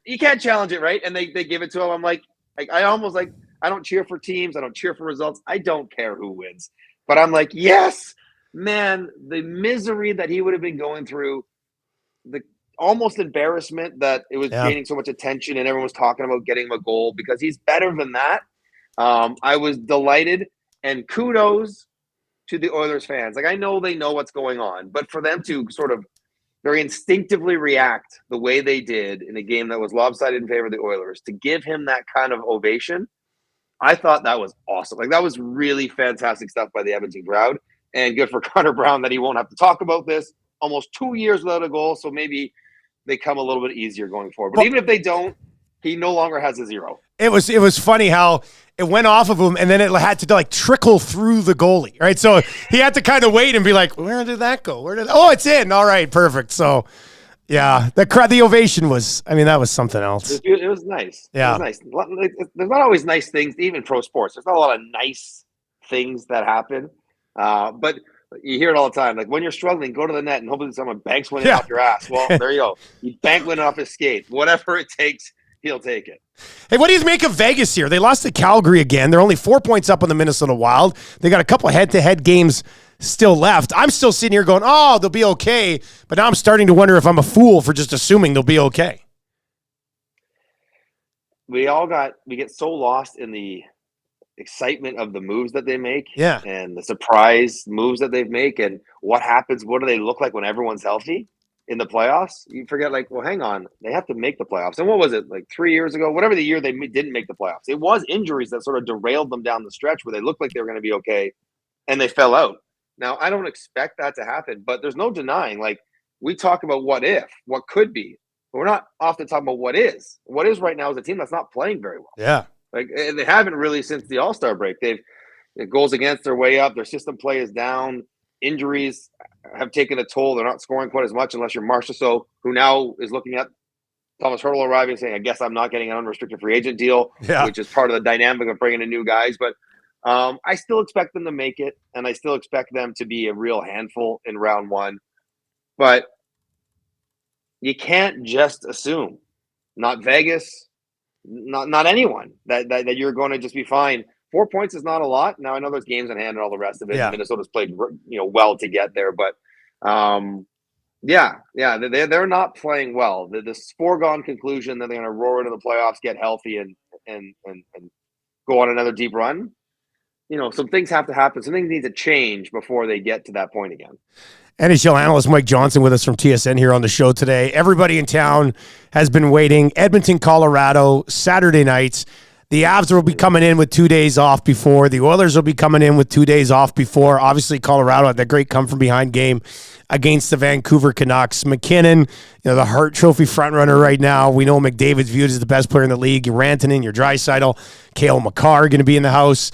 You can't challenge it, right? And they give it to him. I'm like, I almost like, I don't cheer for teams. I don't cheer for results. I don't care who wins. But I'm like, yes, man, the misery that he would have been going through, the almost embarrassment that it was gaining so much attention and everyone was talking about getting him a goal because he's better than that. I was delighted, and kudos to the Oilers fans. Like, I know they know what's going on, but for them to sort of very instinctively react the way they did in a game that was lopsided in favor of the Oilers, to give him that kind of ovation, I thought that was awesome. Like, that was really fantastic stuff by the Edmonton crowd, and good for Conor Brown that he won't have to talk about this. Almost 2 years without a goal, so maybe they come a little bit easier going forward. But even if they don't, he no longer has a 0. It was funny how it went off of him, and then it had to trickle through the goalie, right? So he had to kind of wait and be like, "Where did that go? It's in. All right, perfect." So, yeah, the ovation was. I mean, that was something else. It was nice. Yeah, it was nice. There's not always nice things, even pro sports. There's not a lot of nice things that happen, but you hear it all the time. Like, when you're struggling, go to the net and hopefully someone banks one off your ass. Well, there you go. You bank one off his skate. Whatever it takes, he'll take it. Hey, what do you make of Vegas here? They lost to Calgary again. They're only 4 points up on the Minnesota Wild. They got a couple head-to-head games still left. I'm still sitting here going, oh, they'll be okay. But now I'm starting to wonder if I'm a fool for just assuming they'll be okay. We get so lost in the excitement of the moves that they make, and the surprise moves that they make, and what happens, what do they look like when everyone's healthy in the playoffs. You forget, like, well, hang on, they have to make the playoffs. And what was it, like 3 years ago, whatever the year they didn't make the playoffs, it was injuries that sort of derailed them down the stretch where they looked like they were going to be okay and they fell out. Now, I don't expect that to happen, but there's no denying, like, we talk about what if, what could be, but we're not often talking about what is. What is right now is a team that's not playing very well. Yeah. Like, they haven't really since the All-Star break. Goals against their way up. Their system play is down. Injuries have taken a toll. They're not scoring quite as much unless you're Marchessault, who now is looking at Thomas Hertl arriving and saying, I guess I'm not getting an unrestricted free agent deal, which is part of the dynamic of bringing in new guys. But I still expect them to make it, and I still expect them to be a real handful in round one. But you can't just assume, not Vegas, not anyone, that you're going to just be fine. 4 points is not a lot. Now, I know there's games in hand and all the rest of it. Yeah. Minnesota's played, well to get there, but they're not playing well. This foregone conclusion that they're going to roar into the playoffs, get healthy, and go on another deep run. Some things have to happen. Some things need to change before they get to that point again. NHL analyst Mike Johnson with us from TSN here on the show today. Everybody in town has been waiting. Edmonton, Colorado, Saturday nights. The Avs will be coming in with 2 days off before. The Oilers will be coming in with 2 days off before. Obviously, Colorado had that great come-from-behind game against the Vancouver Canucks. McKinnon, the Hart Trophy frontrunner right now. We know McDavid's viewed as the best player in the league. Your Rantanen, your Draisaitl, Cale Makar are going to be in the house.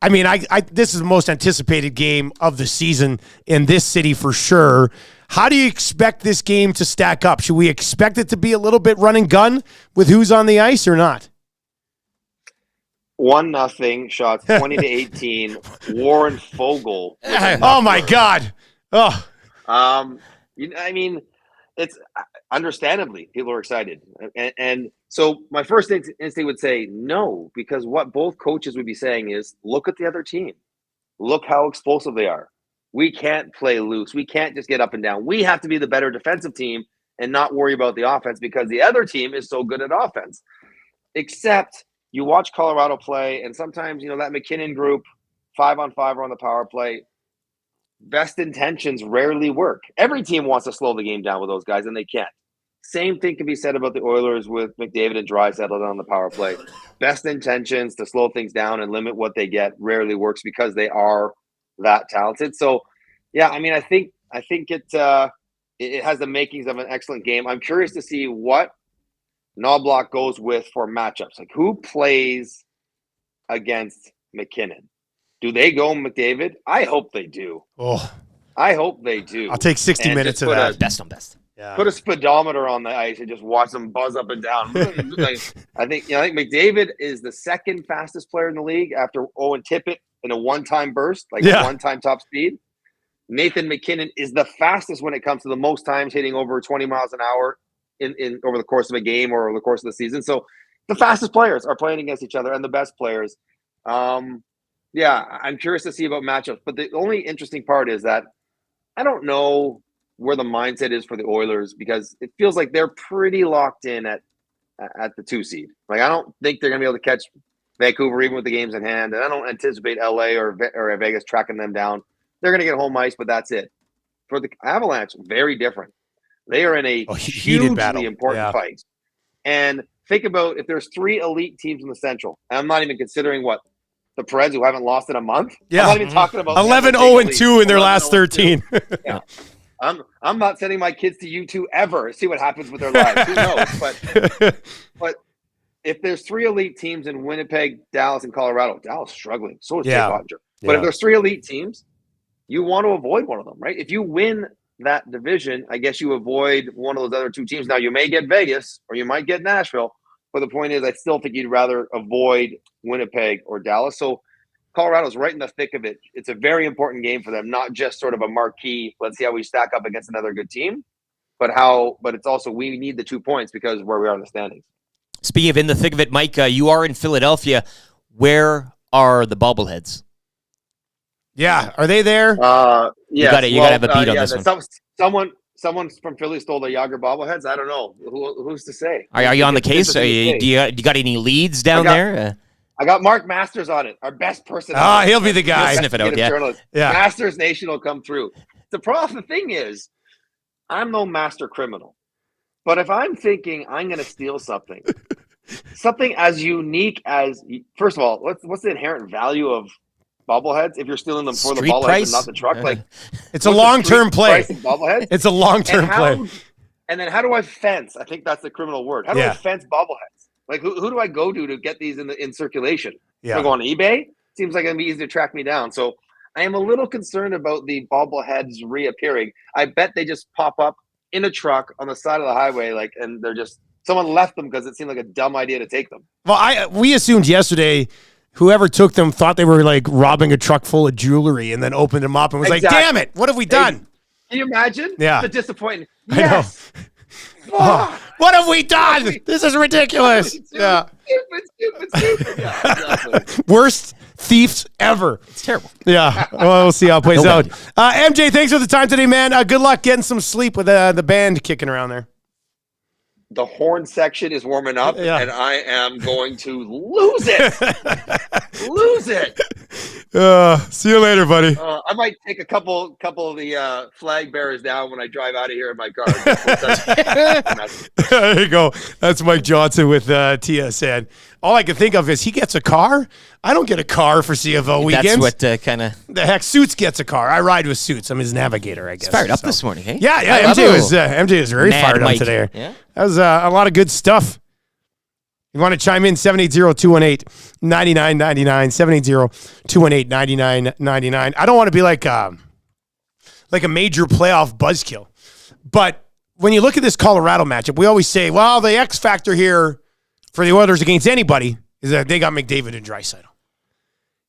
I mean, this is the most anticipated game of the season in this city for sure. How do you expect this game to stack up? Should we expect it to be a little bit run and gun with who's on the ice or not? 1-0 shots, 20-18. Warren Fogle. Oh my God! Oh, I mean, it's understandably people are excited, and so my first instinct would say no, because what both coaches would be saying is, look at the other team, look how explosive they are. We can't play loose. We can't just get up and down. We have to be the better defensive team and not worry about the offense because the other team is so good at offense. Except you watch Colorado play, and sometimes, that McKinnon group, 5-on-5 or on the power play, best intentions rarely work. Every team wants to slow the game down with those guys, and they can't. Same thing can be said about the Oilers with McDavid and Draisaitl on the power play. Best intentions to slow things down and limit what they get rarely works because they are that talented. So, yeah, I mean, I think it has the makings of an excellent game. I'm curious to see what Knobloch goes with for matchups. Like, who plays against McKinnon? Do they go McDavid? I hope they do. Oh, I hope they do. I'll take 60 minutes of that. Best on best. Yeah. Put a speedometer on the ice and just watch them buzz up and down. I think McDavid is the second fastest player in the league after Owen Tippett in a one-time burst, one-time top speed. Nathan McKinnon is the fastest when it comes to the most times hitting over 20 miles an hour in over the course of a game or over the course of the season. So the fastest players are playing against each other and the best players. I'm curious to see about matchups. But the only interesting part is that I don't know where the mindset is for the Oilers because it feels like they're pretty locked in at the 2 seed. Like, I don't think they're going to be able to catch Vancouver even with the games in hand, and I don't anticipate LA or Vegas tracking them down. They're going to get home ice, but that's it. For the Avalanche, very different. They are in a heated battle. hugely important fight. And think about if there's 3 elite teams in the Central. And I'm not even considering the Preds who haven't lost in a month. Yeah. I'm not even talking about 11-0-2 in their last 13. Yeah. I'm not sending my kids to U2 ever. See what happens with their lives. Who knows? But if there's 3 elite teams in Winnipeg, Dallas, and Colorado, Dallas struggling. So is Jake Ottinger. But if there's 3 elite teams, you want to avoid one of them, right? If you win that division, I guess you avoid one of those other 2 teams. Now, you may get Vegas or you might get Nashville. But the point is, I still think you'd rather avoid Winnipeg or Dallas. So Colorado's right in the thick of it. It's a very important game for them, not just sort of a marquee, let's see how we stack up against another good team, but it's also we need the 2 points because of where we are in the standings. Speaking of in the thick of it, Mike, you are in Philadelphia. Where are the bobbleheads? Yeah, are they there? Yeah, you got to have a beat on this one. Someone from Philly stole the Yager bobbleheads. I don't know. Who's to say? Are you on the case? Do you got any leads down there? I got Mark Masters on it, our best person. He'll be the guy. He'll sniff it out, yeah. Masters Nation will come through. The thing is, I'm no master criminal. But if I'm thinking I'm going to steal something as unique as, first of all, what's the inherent value of bobbleheads if you're stealing them for the bobbleheads and not the truck? Like, it's a long-term play. It's a long-term play. And then how do I fence? I think that's the criminal word. How do I fence bobbleheads? Like, who do I go to get these in circulation? Do I go on eBay? Seems like it'd be easy to track me down. So I am a little concerned about the bobbleheads reappearing. I bet they just pop up in a truck on the side of the highway, and they're just someone left them because it seemed like a dumb idea to take them. Well, we assumed yesterday whoever took them thought they were like robbing a truck full of jewelry and then opened them up and was like, damn it, what have we done? Can you imagine? Yeah. The disappointment. Yes. I know. What have we done? This is ridiculous. Stupid. Yeah, exactly. Worst thieves ever. It's terrible. Yeah. Well, we'll see how it plays out. MJ, thanks for the time today, man. Good luck getting some sleep with the band kicking around there. The horn section is warming up, and I am going to lose it. See you later, buddy. I might take a couple of the flag bearers down when I drive out of here in my car. There you go. That's Mike Johnson with TSN. All I can think of is he gets a car. I don't get a car for CFO weekends. That's what kind of... The heck, Suits gets a car. I ride with Suits. I'm his navigator, I guess. He's fired up this morning, hey? Yeah. MJ was very fired up today. Yeah? That was a lot of good stuff. You want to chime in, 780-218-9999, 780-218-9999. I don't want to be like a major playoff buzzkill. But when you look at this Colorado matchup, we always say, well, the X factor here for the Oilers against anybody is that they got McDavid and Draisaitl.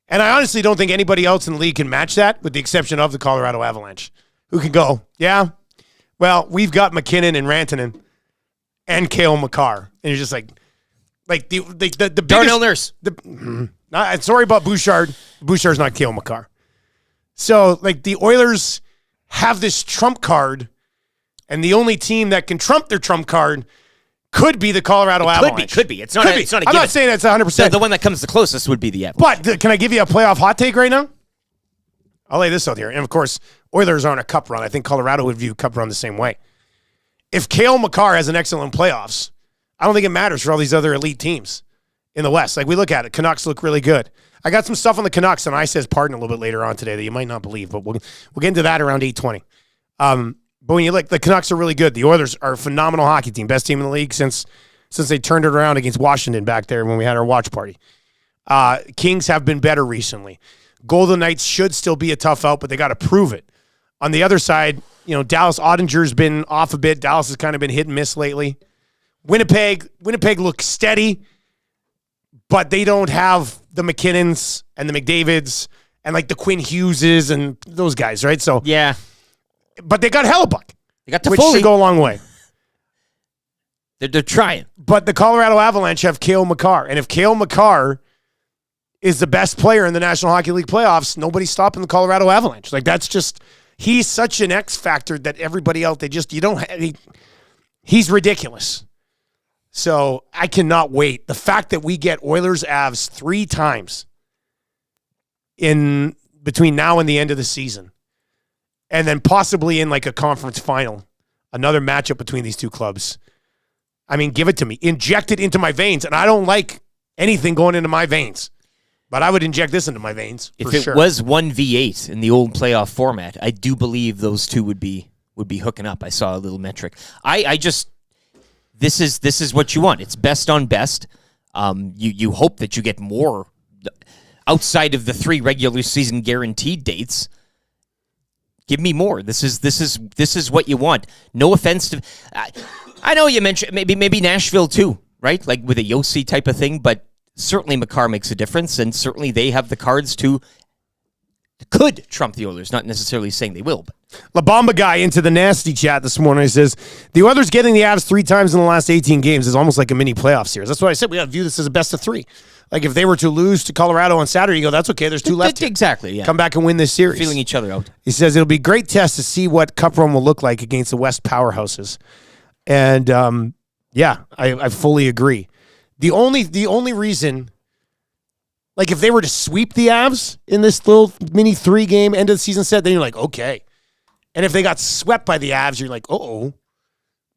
And I honestly don't think anybody else in the league can match that, with the exception of the Colorado Avalanche, who can go, well, we've got McKinnon and Rantanen and Cale Makar. And you're just like the biggest... Darnell Nurse. Sorry about Bouchard. Bouchard's not Cale Makar. So, the Oilers have this trump card, and the only team that can trump their trump card could be the Colorado Avalanche. Could be. It's not a given. I'm not saying that's 100%. The one that comes the closest would be the Avalanche. But can I give you a playoff hot take right now? I'll lay this out here. And, of course, Oilers aren't a cup run. I think Colorado would view cup run the same way. If Cale Makar has an excellent playoffs, I don't think it matters for all these other elite teams in the West. We look at it. Canucks look really good. I got some stuff on the Canucks, and I says pardon a little bit later on today that you might not believe, but we'll get into that around 8:20. But when you look, the Canucks are really good. The Oilers are a phenomenal hockey team, best team in the league since they turned it around against Washington back there when we had our watch party. Kings have been better recently. Golden Knights should still be a tough out, but they got to prove it. On the other side, Dallas Ottinger's been off a bit. Dallas has kind of been hit and miss lately. Winnipeg looks steady, but they don't have the McKinnons and the McDavids and the Quinn Hugheses and those guys, right? So yeah, but they got Hellebuck. They got Toffoli. Which should go a long way. They're trying. But the Colorado Avalanche have Cale Makar, and if Cale Makar is the best player in the National Hockey League playoffs, nobody's stopping the Colorado Avalanche. That's just, he's such an X factor that everybody else, he's ridiculous. So I cannot wait. The fact that we get Oilers Avs 3 times in between now and the end of the season, and then possibly in a conference final another matchup between these two clubs. I mean, give it to me. Inject it into my veins. And I don't like anything going into my veins. But I would inject this into my veins. If it was 1v8 in the old playoff format, I do believe those two would be hooking up. I saw a little metric. I just this is what you want. It's best on best. You hope that you get more outside of the 3 regular season guaranteed dates. Give me more. This is what you want. No offense to. I know you mentioned maybe Nashville too, right? Like with a Yossi type of thing, but certainly Makar makes a difference, and certainly they have the cards could trump the Oilers. Not necessarily saying they will, but. La Bamba guy into the nasty chat this morning. He says, the Oilers getting the Avs 3 times in the last 18 games is almost like a mini playoff series. That's what I said. We got to view this as a best of 3. Like if they were to lose to Colorado on Saturday, you go, that's okay. There's 2 left. Exactly, yeah. Come back and win this series. Feeling each other out. He says, it'll be a great test to see what Cup run will look like against the West powerhouses. And, I fully agree. The only reason... Like, if they were to sweep the Avs in this little mini 3-game end of the season set, then you're like, okay. And if they got swept by the Avs, you're like, uh-oh.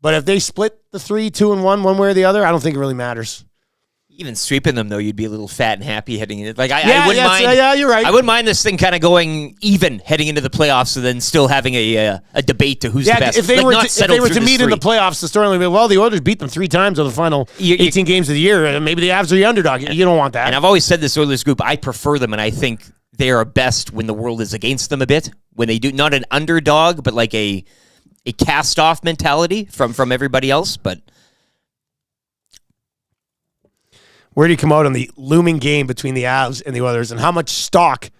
But if they split the 3, 2, and 1 way or the other, I don't think it really matters. Even sweeping them, though, you'd be a little fat and happy heading in. Like, I wouldn't mind. Yeah, you're right. I wouldn't mind this thing kind of going even heading into the playoffs and then still having a debate to who's the best. If they were to meet in the playoffs, the story would be, well, the Oilers beat them 3 times in the final 18 games of the year, and maybe the Avs are the underdog. You don't want that. And I've always said this Oilers group, I prefer them, and I think they are best when the world is against them a bit. When they do, not an underdog, but like a cast-off mentality from everybody else, but... Where do you come out on the looming game between the Avs and the Oilers, and how much stock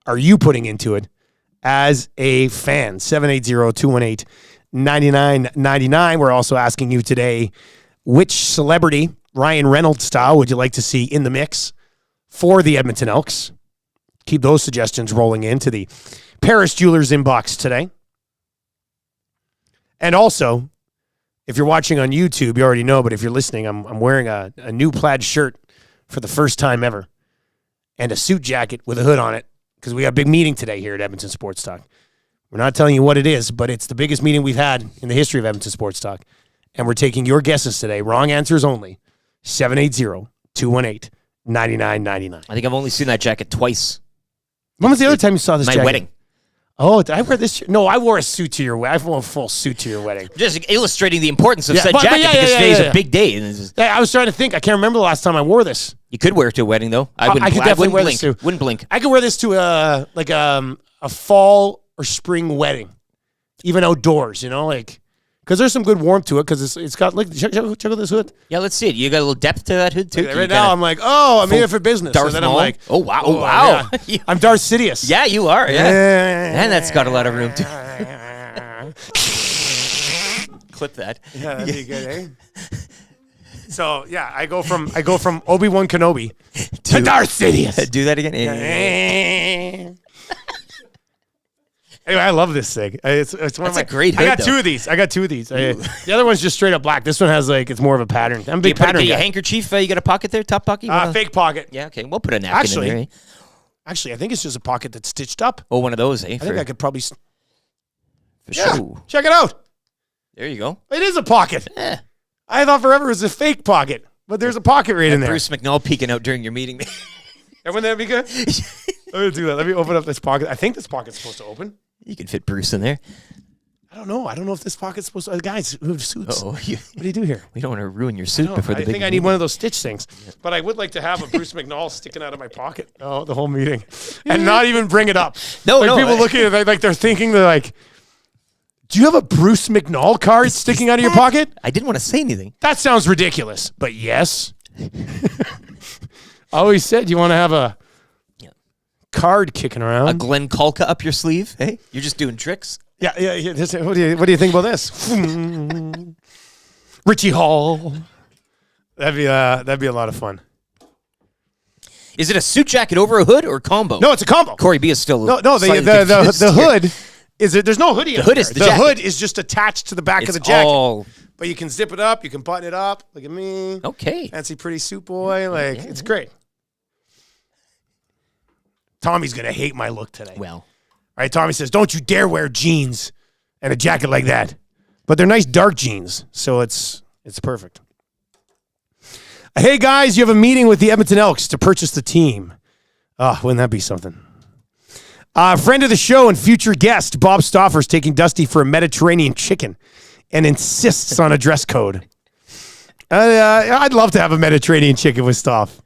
are you putting into it as a fan? 780-218-9999. We're also asking you today, which celebrity, Ryan Reynolds style, would you like to see in the mix for the Edmonton Elks? Keep those suggestions rolling into the Paris Jewelers inbox today. And also, if you're watching on YouTube, you already know, but if you're listening, I'm wearing a new plaid shirt for the first time ever, and a suit jacket with a hood on it, because we got a big meeting today here at Edmonton Sports Talk. We're not telling you what it is, but it's the biggest meeting we've had in the history of Edmonton Sports Talk, and we're taking your guesses today. Wrong answers only. 780-218-9999. I think I've only seen that jacket twice. When was the other time you saw this jacket? My wedding. Oh, did I wear this? No, I wore a suit to your wedding. I wore a full suit to your wedding. Just illustrating the importance of said jacket because today's a big day. I was trying to think. I can't remember the last time I wore this. You could wear it to a wedding, though. I could definitely wear this too. Wouldn't blink. I could wear this to a fall or spring wedding, even outdoors. You know, like because there's some good warmth to it because it's got like check out this hood. Yeah, let's see it. You got a little depth to that hood too. Right now, I'm like, oh, I'm here for business. Darth and then Maul? I'm like, oh wow. Yeah. I'm Darth Sidious. Yeah, you are. Yeah, and that's got a lot of room too. Clip that. Yeah, that'd be good, eh? So yeah, I go from Obi-Wan Kenobi to Darth Sidious. Do that again. Anyway, I love this thing. It's one That's of my a great hood, I got 2 of these. The other one's just straight up black. This one has it's more of a pattern. I'm a big pattern guy. A handkerchief? You got a pocket there? Top pocket? Fake pocket. Yeah, okay. We'll put a napkin in there. Actually, I think it's just a pocket that's stitched up. Oh, one of those, eh? I think I could probably... For sure. Check it out. There you go. It is a pocket. Yeah. I thought forever it was a fake pocket, but there's a pocket right in there. Bruce McNall peeking out during your meeting. Wouldn't that be good? Let me do that. Let me open up this pocket. I think this pocket's supposed to open. You can fit Bruce in there. I don't know. I don't know if this pocket's supposed to... Guys who have suits. What do you do here? We don't want to ruin your suit before the big I think I need one of those stitch things. Yeah. But I would like to have a Bruce McNall sticking out of my pocket the whole meeting. And not even bring it up. No. People looking at it like they're thinking, they're like, do you have a Bruce McNall card sticking out of your pocket? I didn't want to say anything. That sounds ridiculous. But yes. I always said you want to have a card kicking around. A Glenn Kalka up your sleeve. Hey, you're just doing tricks. Yeah. What do you think about this? Richie Hall. That'd be a lot of fun. Is it a suit jacket over a hood or a combo? No, it's a combo. Corey B is still no. The hood is it? There's no hoodie. The hood is the jacket. Hood is just attached to the back of the jacket. But you can zip it up. You can button it up. Look at me. Okay. Fancy pretty suit boy. It's great. Tommy's going to hate my look today. Well. All right, Tommy says, don't you dare wear jeans and a jacket like that. But they're nice dark jeans, so it's perfect. Hey, guys, you have a meeting with the Edmonton Elks to purchase the team. Oh, wouldn't that be something? Friend of the show and future guest, Bob Stoffer, is taking Dusty for a Mediterranean chicken and insists on a dress code. I'd love to have a Mediterranean chicken with Stoff.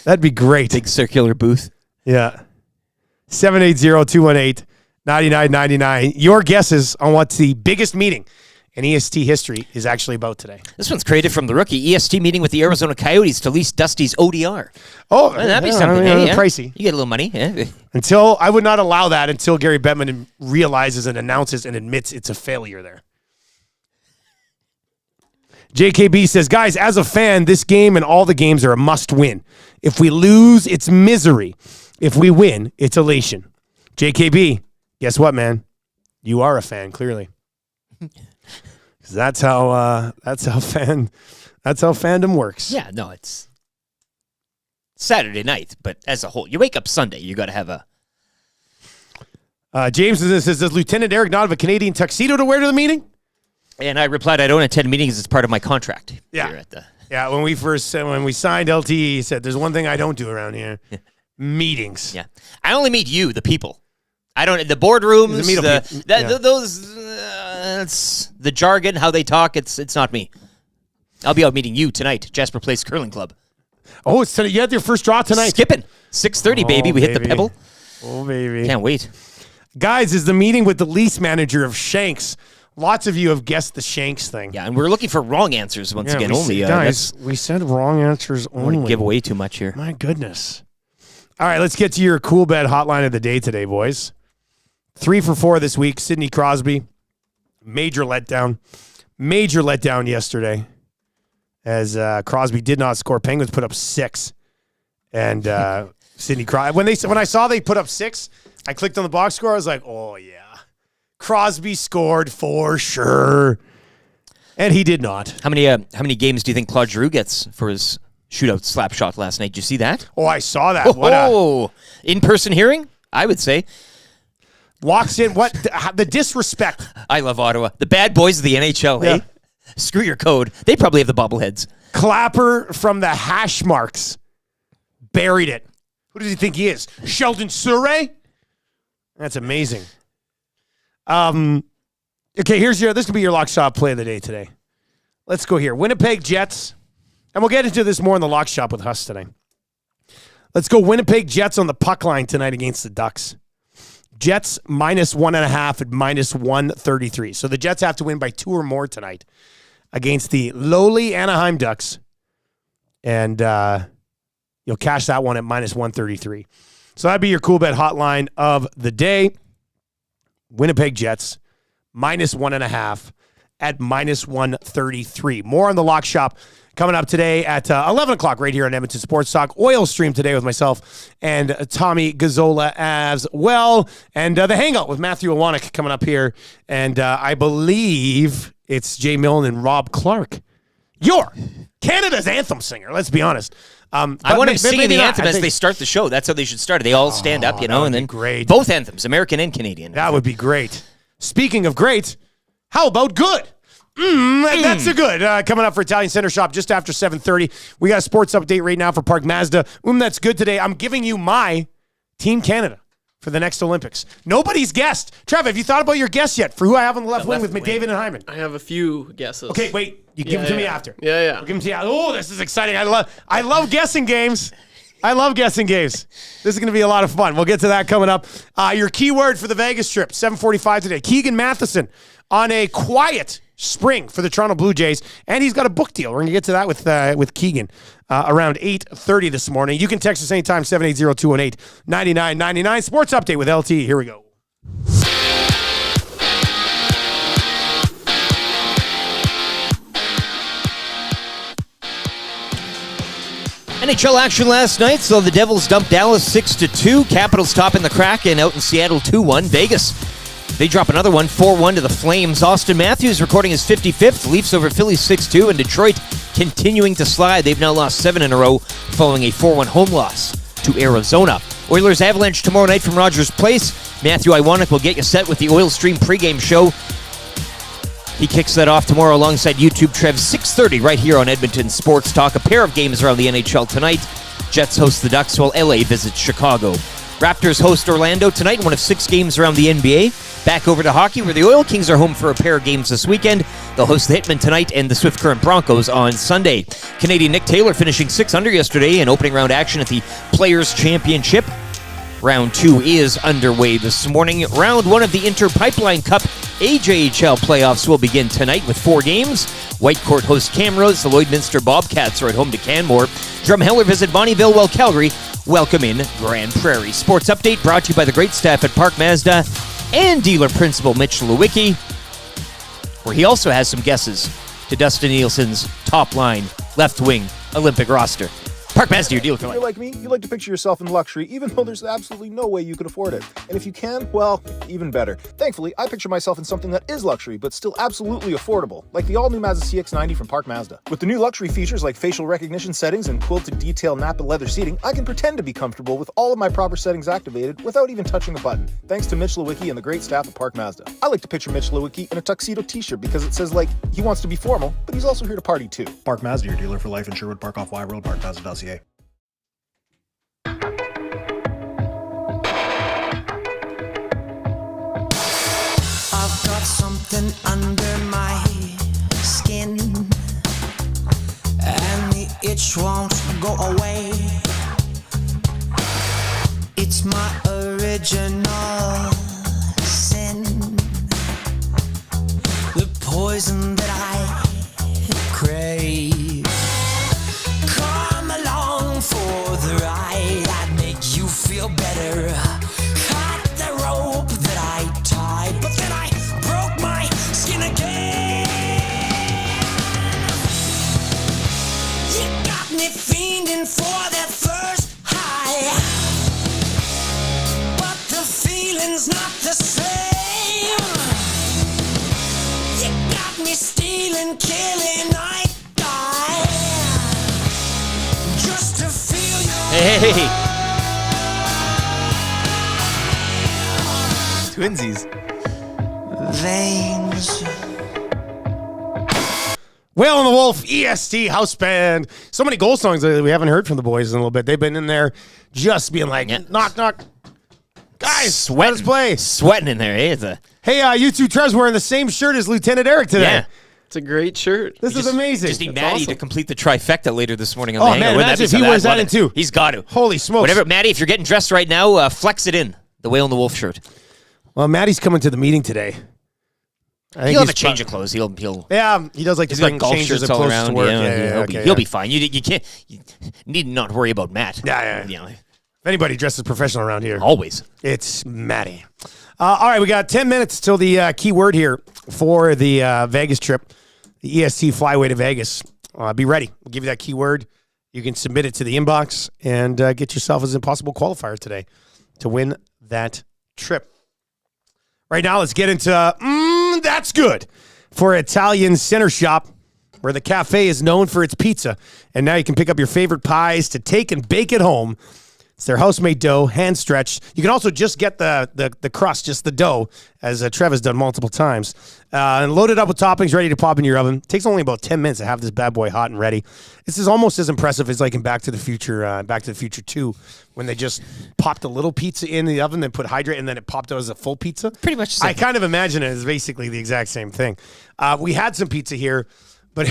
That'd be great. Big circular booth. Yeah. 780-218-9999. Your guesses on what the biggest meeting in EST history is actually about today. This one's created from the Rookie. EST meeting with the Arizona Coyotes to lease Dusty's ODR. Oh, that'd be something. Pricey. You get a little money. Yeah. I would not allow that until Gary Bettman realizes and announces and admits it's a failure there. JKB says, guys, as a fan, this game and all the games are a must win. If we lose, it's misery. If we win, it's elation. JKB, guess what, man? You are a fan, clearly. That's how fandom works. Yeah, no, it's Saturday night, but as a whole, you wake up Sunday, you got to have a. James says, does Lieutenant Eric not have a Canadian tuxedo to wear to the meeting? And I replied, I don't attend meetings as part of my contract. Yeah, here at the... yeah. When we signed LT, he said, "There's one thing I don't do around here: meetings." Yeah, I only meet you, the people. I don't the boardrooms, the jargon, how they talk. It's not me. I'll be out meeting you tonight, Jasper Place Curling Club. Oh, it's you had your first draw tonight. Skipping 6:30, baby. We hit the Pebble. Oh, baby! Can't wait, guys. Is the meeting with the lease manager of Shanks? Lots of you have guessed the Shanks thing. Yeah, and we're looking for wrong answers once again. Guys, we said wrong answers only. I don't want to give away too much here. My goodness. All right, let's get to your cool bed hotline of the day today, boys. 3 for 4 this week. Sidney Crosby, major letdown yesterday as Crosby did not score. Penguins put up 6, and Sidney Crosby. When I saw they put up 6, I clicked on the box score. I was like, oh yeah, Crosby scored for sure, and he did not. How many games do you think Claude Giroux gets for his shootout slap shot last night? Did you see that? Oh, I saw that. In-person hearing, I would say. Walks in, the disrespect. I love Ottawa. The bad boys of the NHL, Yeah. Screw your code. They probably have the bobbleheads. Clapper from the hash marks. Buried it. Who does he think he is? Sheldon Surrey? That's amazing. Okay, this will be your lock shop play of the day today. Let's go here. Winnipeg Jets. And we'll get into this more in the lock shop with Huss today. Let's go Winnipeg Jets on the puck line tonight against the Ducks. Jets -1.5 at -133. So the Jets have to win by 2 or more tonight against the lowly Anaheim Ducks. And you'll cash that one at -133. So that'd be your cool bet hotline of the day. Winnipeg Jets -1.5 at -133. More on the lock shop coming up today at 11 o'clock right here on Edmonton Sports Talk. Oil Stream today with myself and Tommy Gazzola as well. And the Hangout with Matthew Iwanek coming up here. And I believe it's Jay Milne and Rob Clark. You're Canada's anthem singer, let's be honest. I want him singing the anthem as they start the show. That's how they should start. They all stand up, and then great. Both anthems, American and Canadian. That would be great. Speaking of great, how about good? That's a good. Coming up for Italian Center Shop just after 7:30. We got a sports update right now for Park Mazda. That's good today. I'm giving you my Team Canada for the next Olympics. Nobody's guessed. Trev, have you thought about your guess yet for who I have on the left wing with McDavid and Hyman? I have a few guesses. Okay, wait. You give them to me after. Yeah. We'll give them to you. Oh, this is exciting. I love guessing games. This is going to be a lot of fun. We'll get to that coming up. Your keyword for the Vegas trip, 7:45 today. Keegan Matheson on a quiet spring for the Toronto Blue Jays, and he's got a book deal. We're going to get to that with Keegan around 8:30 this morning. You can text us anytime, 780-218-9999. Sports Update with LT. Here we go. NHL action last night, so the Devils dumped Dallas 6-2. Capitals topping the Kraken out in Seattle 2-1. Vegas, they drop another one, 4-1 to the Flames. Austin Matthews recording his 55th. Leafs over Philly 6-2. And Detroit continuing to slide. They've now lost 7 in a row following a 4-1 home loss to Arizona. Oilers Avalanche tomorrow night from Rogers Place. Matthew Iwanek will get you set with the Oil Stream pregame show. He kicks that off tomorrow alongside YouTube Trev, 6:30 right here on Edmonton Sports Talk. A pair of games around the NHL tonight. Jets host the Ducks while LA visits Chicago. Raptors host Orlando tonight, one of 6 games around the NBA. Back over to hockey, where the Oil Kings are home for a pair of games this weekend. They'll host the Hitmen tonight and the Swift Current Broncos on Sunday. Canadian Nick Taylor finishing 6 under yesterday in opening round action at the Players' Championship. Round 2 is underway this morning. Round 1 of the Inter Pipeline Cup AJHL playoffs will begin tonight with 4 games. Whitecourt hosts Camrose. The Lloydminster Bobcats are at home to Canmore. Drumheller visit Bonnieville, while Calgary welcome in Grand Prairie. Sports update brought to you by the great staff at Park Mazda and dealer principal Mitch Lewicki, where he also has some guesses to Dustin Nielson's top line left wing Olympic roster. Park Mazda, your dealer for If life. you're like me, you like to picture yourself in luxury, even though there's absolutely no way you could afford it. And if you can, well, even better. Thankfully, I picture myself in something that is luxury, but still absolutely affordable, like the all-new Mazda CX-90 from Park Mazda. With the new luxury features like facial recognition settings and quilted detail Napa leather seating, I can pretend to be comfortable with all of my proper settings activated without even touching a button, thanks to Mitch Lewicki and the great staff at Park Mazda. I like to picture Mitch Lewicki in a tuxedo t-shirt because it says, like, he wants to be formal, but he's also here to party too. Park Mazda, your dealer for life in Sherwood Park off Y Road, parkmazda.ca. I've got something under my skin, and the itch won't go away. It's my original sin, the poison that I crave. Come along for the ride, I'd make you feel better. Cut the rope that I tied, but then I broke my skin again. You got me fiending for that first high, but the feeling's not the same. You got me stealing, killing, I die just to feel your Hey. Twinsies. veins. Whale and the Wolf, EST House Band. So many goal songs that we haven't heard from the boys in a little bit. They've been in there just being like, knock, knock. Guys, let us play. Sweating in there, eh? Hey, you two Trev's wearing the same shirt as Lieutenant Eric today. Yeah. It's a great shirt. This is amazing. Just need That's Maddie awesome. to complete the trifecta later this morning on Oh, the hangover. man, Wouldn't imagine be if he something? wears I'd that love in it. too. He's got to. Holy smokes. Whatever, Maddie, if you're getting dressed right now, flex it in. The Whale and the Wolf shirt. Well, Maddie's coming to the meeting today. I think He'll have a he's change of clothes. He'll Yeah, he does like to he's got bring golf changes shirts of all clothes around. to work. He'll be fine. You can't. You need not worry about Matt. Yeah. You know, If anybody dresses professional around here, always. it's Maddie. All right, we got 10 minutes till the key word here for the Vegas trip, the EST Flyway to Vegas. Be ready. We'll give you that key word. You can submit it to the inbox and get yourself as a possible qualifier today to win that trip. Right now, let's get into That's Good for Italian Center Shop, where the cafe is known for its pizza. And now you can pick up your favorite pies to take and bake at home. It's their house-made dough, hand-stretched. You can also just get the crust, just the dough, as Trev has done multiple times. And load it up with toppings, ready to pop in your oven. It takes only about 10 minutes to have this bad boy hot and ready. This is almost as impressive as like in Back to the Future 2, when they just popped a little pizza in the oven, then put hydrate, and then it popped out as a full pizza. Pretty much the same. I kind of imagine it as basically the exact same thing. We had some pizza here, but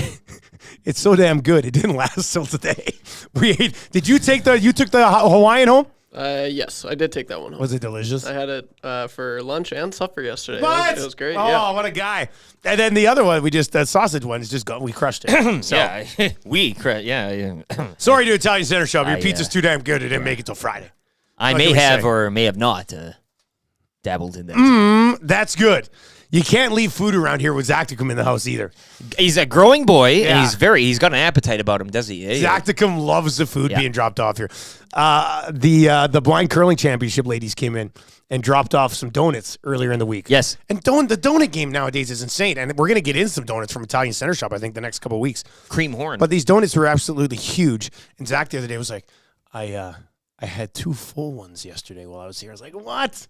it's so damn good. It didn't last till today. We ate. Did you took the Hawaiian home? Yes, I did take that one home. Was it delicious? I had it for lunch and supper yesterday. What? It was great. Oh, yeah. what a guy! And then the other one, that sausage one, is just gone. We crushed it. So, Yeah, yeah. sorry to Italian Center Shop. Your I, pizza's too damn good. It didn't make it till Friday. I What may can we have say? or may have not dabbled in that. That's good. You can't leave food around here with Zacticum in the house either. He's a growing boy, Yeah. and he's got an appetite about him, does he? Zacticum loves the food Yeah. being dropped off here. The blind curling championship ladies came in and dropped off some donuts earlier in the week. Yes. And the donut game nowadays is insane. And we're going to get in some donuts from Italian Center Shop, I think, the next couple of weeks. Cream horn. But these donuts were absolutely huge. And Zach the other day was like, I had 2 full ones yesterday while I was here. I was like, what?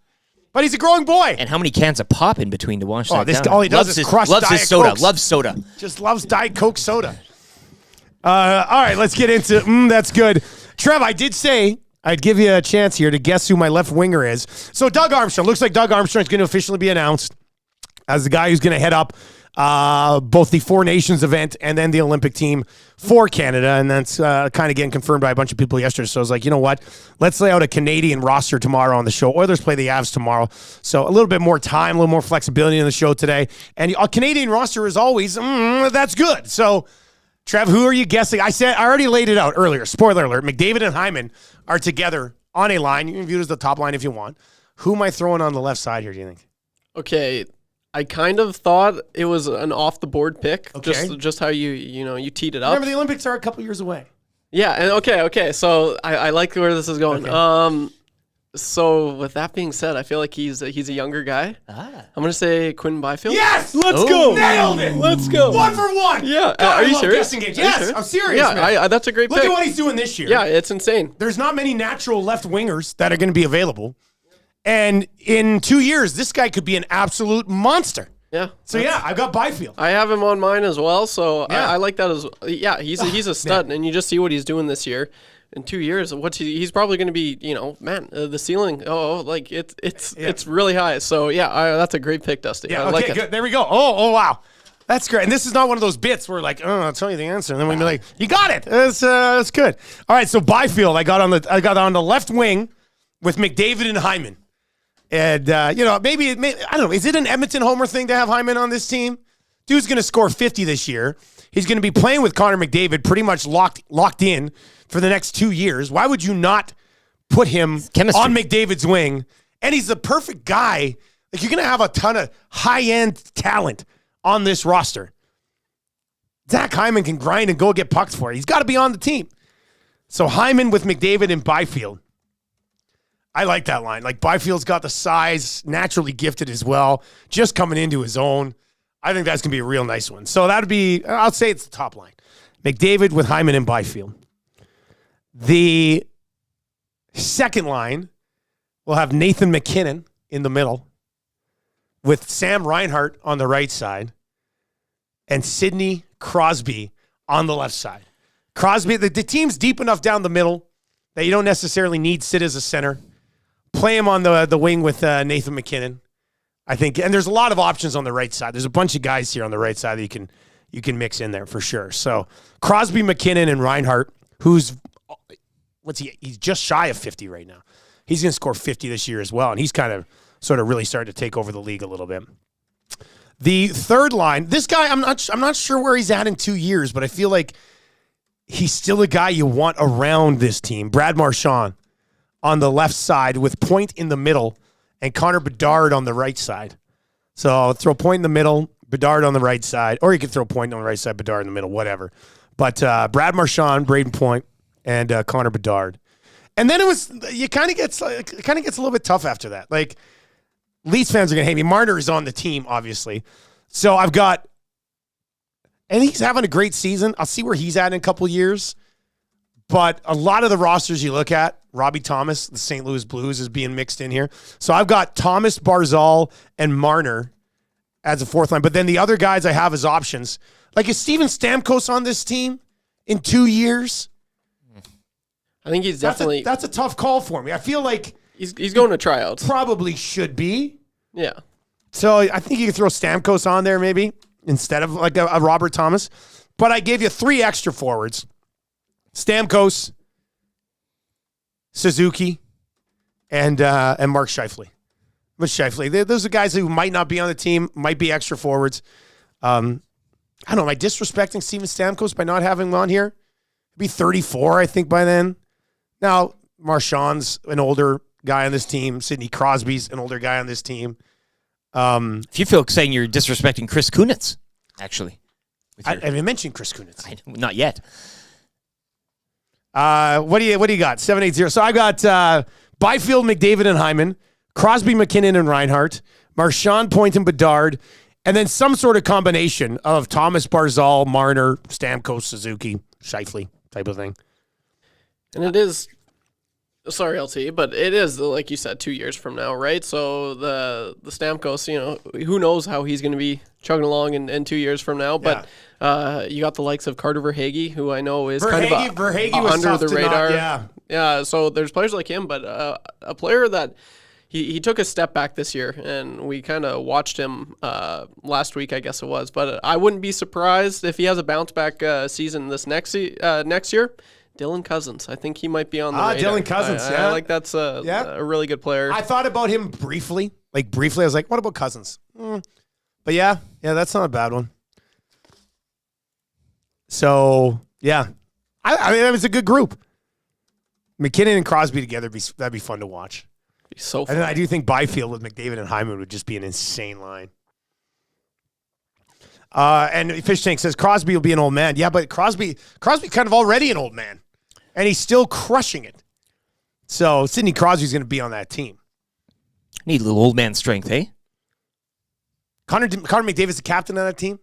But he's a growing boy. And how many cans of pop in between to wash that down? All he does Loves is crush loves Diet his soda. Cokes. Loves soda. Just loves Diet Coke soda. All right, let's get into that's good. Trev, I did say I'd give you a chance here to guess who my left winger is. So Doug Armstrong. Looks like Doug Armstrong is going to officially be announced as the guy who's going to head up both the Four Nations event and then the Olympic team for Canada. And that's kind of getting confirmed by a bunch of people yesterday. So I was like, you know what? Let's lay out a Canadian roster tomorrow on the show. Oilers play the Avs tomorrow. So a little bit more time, a little more flexibility in the show today. And a Canadian roster is always, that's good. So, Trev, who are you guessing? I already laid it out earlier. Spoiler alert. McDavid and Hyman are together on a line. You can view it as the top line if you want. Who am I throwing on the left side here, do you think? Okay, I kind of thought it was an off-the-board pick. Okay. Just how you teed it up. Remember, the Olympics are a couple years away. Yeah, and okay. So I like where this is going. Okay. So with that being said, I feel like he's a younger guy. I'm gonna say Quinn Byfield. Yes! Let's go! Nailed it! Let's go! 1 for 1! Yeah, God, are you I love serious? guessing games. Are you Yes, serious? I'm serious, Yeah, man. that's a great Look pick. at what he's doing this year. Yeah, it's insane. There's not many natural left wingers that are going to be available. And in 2 years, this guy could be an absolute monster. Yeah. So, I've got Byfield. I have him on mine as well, so Yeah. I like that as well. Yeah, he's a stud, and you just see what he's doing this year. In 2 years, he's probably going to be, the ceiling. It's really high. So that's a great pick, Dusty. Yeah, I okay, like it. good. There we go. Oh, wow. That's great. And this is not one of those bits where I'll tell you the answer. And then we'll be like, you got it. That's good. All right, so Byfield, I got on the left wing with McDavid and Hyman. And, maybe I don't know. Is it an Edmonton homer thing to have Hyman on this team? Dude's going to score 50 this year. He's going to be playing with Connor McDavid pretty much locked in for the next 2 years. Why would you not put him on McDavid's wing? And he's the perfect guy. Like, you're going to have a ton of high-end talent on this roster. Zach Hyman can grind and go get pucks for it. He's got to be on the team. So Hyman with McDavid and Byfield. I like that line. Like, Byfield's got the size, naturally gifted as well, just coming into his own. I think that's going to be a real nice one. So that would be, I'll say it's the top line. McDavid with Hyman and Byfield. The second line will have Nathan McKinnon in the middle with Sam Reinhart on the right side and Sidney Crosby on the left side. Crosby, the team's deep enough down the middle that you don't necessarily need Sid as a center. Play him on the wing with Nathan McKinnon, I think. And there's a lot of options on the right side. There's a bunch of guys here on the right side that you can mix in there for sure. So Crosby, McKinnon, and Reinhart, who's he's just shy of 50 right now. He's going to score 50 this year as well, and he's kind of sort of really started to take over the league a little bit. The third line, this guy, I'm not sure where he's at in 2 years, but I feel like he's still a guy you want around this team. Brad Marchand on the left side with Point in the middle and Connor Bedard on the right side. So I'll throw Point in the middle, Bedard on the right side, or you could throw Point on the right side, Bedard in the middle, whatever. But Brad Marchand, Braden Point, and Connor Bedard. And then it kind of gets a little bit tough after that. Like, Leafs fans are going to hate me. Marner is on the team, obviously. So I've got, and he's having a great season. I'll see where he's at in a couple years. But a lot of the rosters you look at, Robbie Thomas, the St. Louis Blues, is being mixed in here. So I've got Thomas, Barzal, and Marner as a fourth line. But then the other guys I have as options. Like, is Steven Stamkos on this team in 2 years? I think he's definitely... That's a tough call for me. I feel like... He's going to tryouts. Probably should be. Yeah. So I think you could throw Stamkos on there maybe instead of like a Robert Thomas. But I gave you 3 extra forwards. Stamkos, Suzuki, and Mark Scheifele. Those are guys who might not be on the team, might be extra forwards. I don't know. Am I disrespecting Steven Stamkos by not having him on here? He'll be 34, I think, by then. Now, Marchand's an older guy on this team. Sidney Crosby's an older guy on this team. If you feel saying you're disrespecting Chris Kunitz, actually. I haven't mentioned Chris Kunitz. Not yet. What do you got? 780. So I got Byfield, McDavid, and Hyman, Crosby, McKinnon, and Reinhart, Marchand, Point, and Bedard, and then some sort of combination of Thomas, Barzal, Marner, Stamkos, Suzuki, Scheifele type of thing. And it is Sorry, LT, but it is, like you said, 2 years from now, right? So the Stamkos, who knows how he's going to be chugging along in 2 years from now. But you got the likes of Carter Verhaeghe, who I know is kind of under the radar. Yeah, so there's players like him, but a player that he took a step back this year, and we kind of watched him last week, I guess it was. But I wouldn't be surprised if he has a bounce-back season this next year. Dylan Cousins. I think he might be on the radar. Dylan Cousins, I like that's a really good player. I thought about him briefly. I was like, what about Cousins? But yeah, that's not a bad one. So, yeah. I mean, it was a good group. McKinnon and Crosby together, that'd be fun to watch. So fun. And then I do think Byfield with McDavid and Hyman would just be an insane line. And Fish Tank says Crosby will be an old man. Yeah, but Crosby kind of already an old man, and he's still crushing it. So Sidney Crosby's going to be on that team. Need a little old man strength, eh? Connor McDavid's the captain of that team?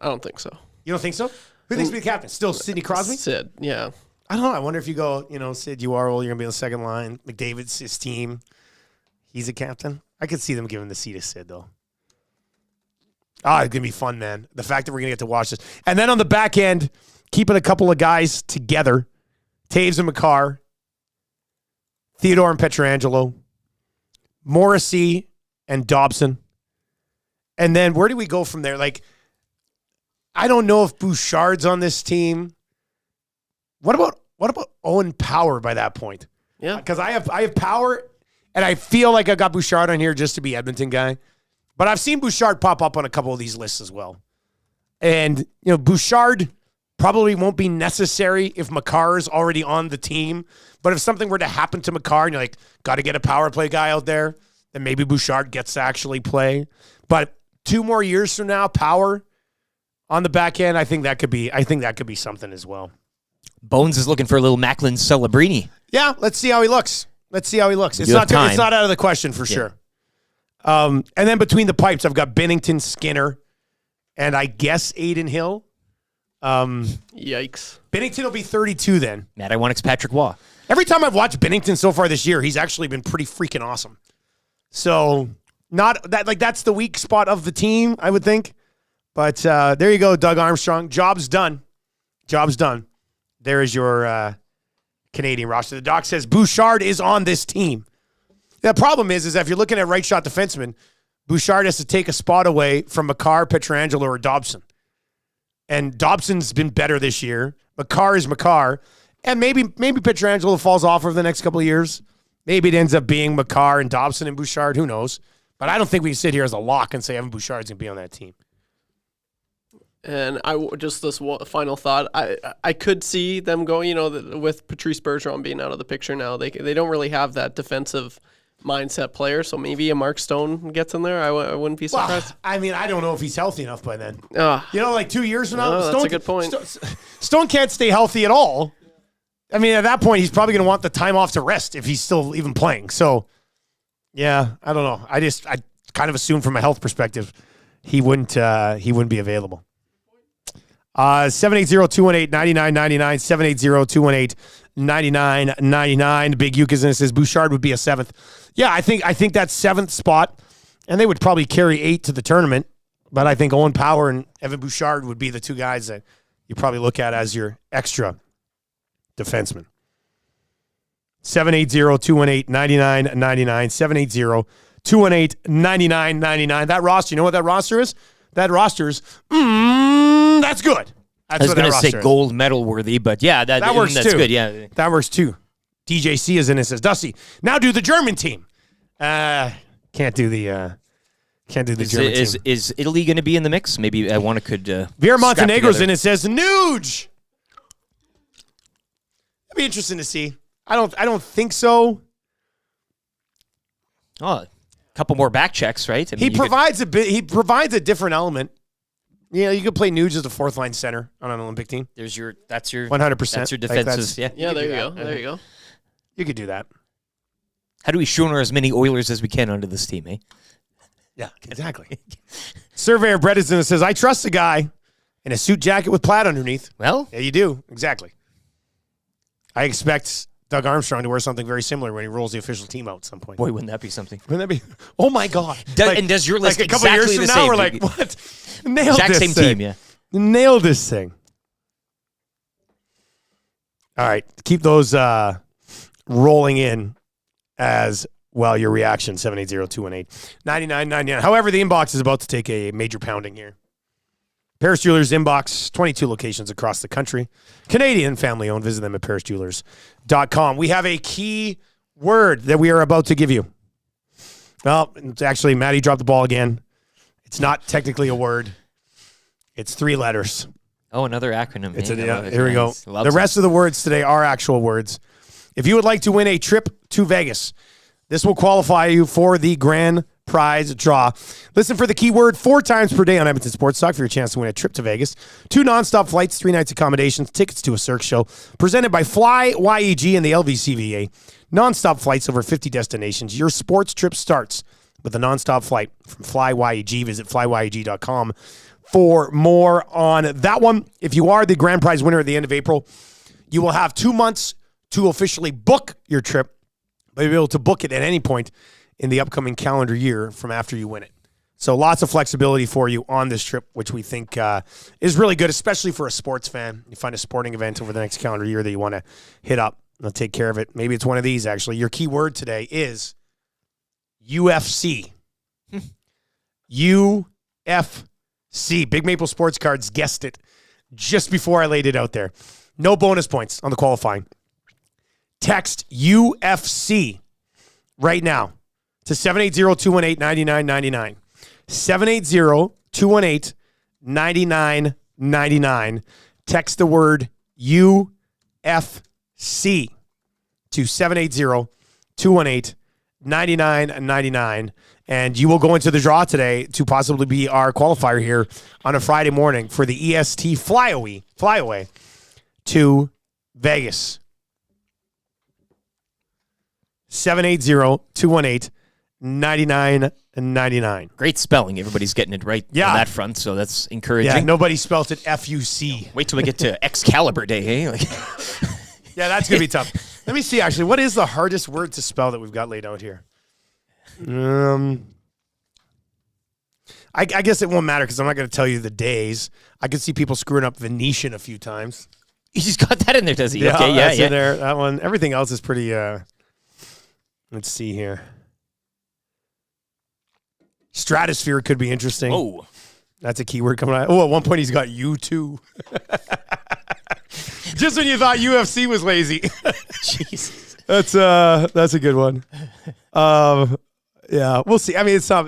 I don't think so. You don't think so? Who thinks to be the captain? Still Sidney Crosby? Sid, yeah. I don't know. I wonder if you go, Sid, you are old. You're going to be on the second line. McDavid's his team. He's a captain. I could see them giving the seat to Sid, though. It's going to be fun, man. The fact that we're going to get to watch this. And then on the back end, keeping a couple of guys together, Taves and Makar, Theodore and Pietrangelo, Morrissey and Dobson. And then where do we go from there? Like, I don't know if Bouchard's on this team. What about Owen Power by that point? Yeah. Because I have Power, and I feel like I got Bouchard on here just to be Edmonton guy. But I've seen Bouchard pop up on a couple of these lists as well. And, Bouchard probably won't be necessary if Makar's already on the team. But if something were to happen to Makar and you're like, got to get a power play guy out there, then maybe Bouchard gets to actually play. But 2 more years from now, Power on the back end, I think that could be something as well. Bones is looking for a little Macklin Celebrini. Yeah, let's see how he looks. It's not out of the question for sure. And then between the pipes, I've got Binnington, Skinner, and I guess Aiden Hill. Yikes. Binnington will be 32 then. Matt, I want Patrick Waugh. Every time I've watched Binnington so far this year, he's actually been pretty freaking awesome. So that's the weak spot of the team, I would think. But there you go, Doug Armstrong. Job's done. There is your Canadian roster. The doc says Bouchard is on this team. The problem is that if you're looking at right shot defenseman, Bouchard has to take a spot away from Makar, Pietrangelo, or Dobson. And Dobson's been better this year. Makar is Makar. And maybe Pietrangelo falls off over the next couple of years. Maybe it ends up being Makar and Dobson and Bouchard. Who knows? But I don't think we can sit here as a lock and say Evan Bouchard's going to be on that team. And this final thought, I could see them going, with Patrice Bergeron being out of the picture now. They don't really have that defensive mindset player, so maybe a Mark Stone gets in there. I wouldn't be surprised. Well, I mean, I don't know if he's healthy enough by then. 2 years from now, that's a good point. Stone can't stay healthy at all. I mean, at that point, he's probably going to want the time off to rest if he's still even playing. So, yeah, I don't know. I kind of assumed from a health perspective he wouldn't be available. 780-218-9999, 780-218-9999. Big Yucazin says Bouchard would be a 7th. Yeah, I think that 7th spot, and they would probably carry 8 to the tournament, but I think Owen Power and Evan Bouchard would be the 2 guys that you probably look at as your extra defenseman. 780-218-9999, 780-218-9999. That roster, you know what that roster is? That roster's, that's good. I was going to say gold medal worthy, but yeah, that works that's too. Good. Yeah, that works too. DJC is in and says, Dusty, now do the German team. Can't do the German team. Is Italy going to be in the mix? Maybe I could. Vera Montenegro's in and says, Nuge. It'd be interesting to see. I don't think so. Oh, a couple more back checks, right? I mean, he provides He provides a different element. Yeah, you could play Nuge as a 4th line center on an Olympic team. That's your 100%. That's your defensive. Yeah, there you go. There you go. You could do that. How do we schooner as many Oilers as we can onto this team, eh? Yeah, exactly. Surveyor Bredesen says, I trust a guy in a suit jacket with plaid underneath. Well, yeah, you do. Exactly. I expect Doug Armstrong to wear something very similar when he rolls the official team out at some point. Boy, wouldn't that be something? Wouldn't that be? Oh my God! And does your list like a couple exactly years the from now? same? We're like, what? Nailed Exact this same thing. team, yeah. Nailed this thing. All right, keep those rolling in as well. Your reaction 780-218-9999. However, the inbox is about to take a major pounding here. Paris Jewelers inbox, 22 locations across the country. Canadian family owned. Visit them at parisjewelers.com. We have a key word that we are about to give you. Well, it's actually, Maddie dropped the ball again. It's not technically a word. It's 3 letters. Oh, another acronym. Here we go. The rest of the words today are actual words. If you would like to win a trip to Vegas, this will qualify you for the grand prize draw. Listen for the keyword 4 times per day on Edmonton Sports Talk for your chance to win a trip to Vegas. 2 nonstop flights, 3 nights accommodations, tickets to a Cirque show, presented by Fly YEG and the LVCVA. Nonstop flights over 50 destinations. Your sports trip starts with a nonstop flight from Fly YEG. Visit flyyeg.com for more on that one. If you are the grand prize winner at the end of April, you will have 2 months to officially book your trip, but you'll be able to book it at any point in the upcoming calendar year from after you win it. So lots of flexibility for you on this trip, which we think is really good, especially for a sports fan. You find a sporting event over the next calendar year that you want to hit up. They'll take care of it. Maybe it's one of these, actually. Your key word today is UFC. UFC. Big Maple Sports Cards guessed it just before I laid it out there. No bonus points on the qualifying. Text UFC right now to 780-218-9999. 780-218-9999. Text the word UFC to 780-218-9999. And you will go into the draw today to possibly be our qualifier here on a Friday morning for the EST flyaway to Vegas. 780-218-9999. Great spelling. Everybody's getting it right on that front, so that's encouraging. Yeah, nobody spelt it F-U-C. Wait till we get to Excalibur Day, hey? Like yeah, that's going to be tough. Let me see, actually. What is the hardest word to spell that we've got laid out here? I guess it won't matter because I'm not going to tell you the days. I could see people screwing up Venetian a few times. He's got that in there, does he? Yeah, okay, that's in there. That one. Everything else is pretty... let's see here. Stratosphere could be interesting. Oh. That's a keyword coming out. Oh, at one point he's got U2. Just when you thought UFC was lazy. Jesus. That's a good one. Yeah, we'll see. I mean, it's not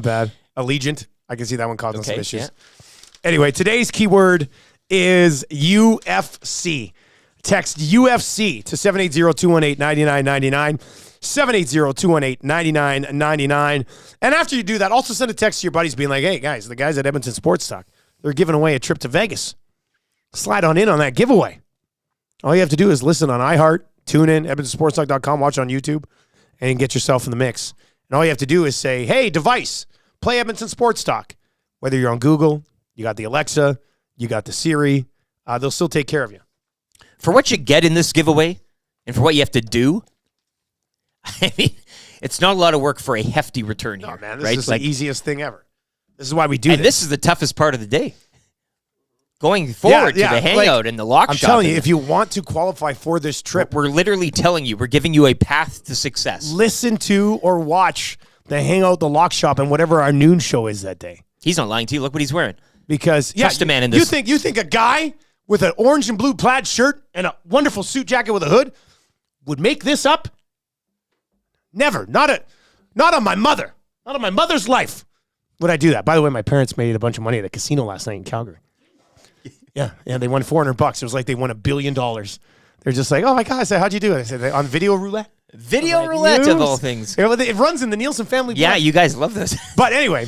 bad. Allegiant. I can see that one causing some issues. Yeah. Anyway, today's keyword is UFC. Text UFC to 780-218-9999. 780-218-9999. And after you do that, also send a text to your buddies being like, hey, guys, the guys at Edmonton Sports Talk, they're giving away a trip to Vegas. Slide on in on that giveaway. All you have to do is listen on iHeart, tune in, EdmontonSportsTalk.com, watch on YouTube, and get yourself in the mix. And all you have to do is say, hey, device, play Edmonton Sports Talk. Whether you're on Google, you got the Alexa, you got the Siri, they'll still take care of you. For what you get in this giveaway and for what you have to do, I mean, it's not a lot of work for a hefty return here. No, man, this right? is the easiest thing ever. This is why we do this. And this is the toughest part of the day. Going forward to the hangout and the lock I'm shop. telling you, if you want to qualify for this trip, we're literally telling you, we're giving you a path to success. Listen to or watch the hangout, the lock shop, and whatever our noon show is that day. He's not lying to you. Look what he's wearing. Because Trust a man in this. You think a guy with an orange and blue plaid shirt and a wonderful suit jacket with a hood would make this up? Never. Not on my mother. Not on my mother's life would I do that. By the way, my parents made a bunch of money at a casino last night in Calgary. Yeah, they won $400. It was like they won $1 billion. They're just like, oh my God. I said, how'd you do it? I said, on video roulette. Video roulette of all things. It runs in the Nielsen family. Yeah, blood. you guys love this. But anyway,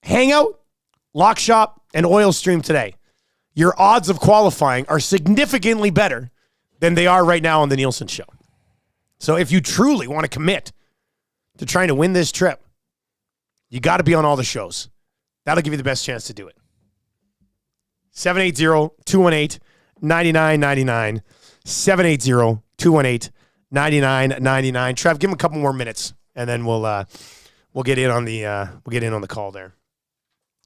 hangout, lock shop, and oil stream today. Your odds of qualifying are significantly better than they are right now on the Nielsen show. So if you truly want to commit to trying to win this trip, you got to be on all the shows. That'll give you the best chance to do it. 780-218-9999. 780-218-9999. 780-218-9999. Trev, give him a couple more minutes, and then we'll get in on the call there.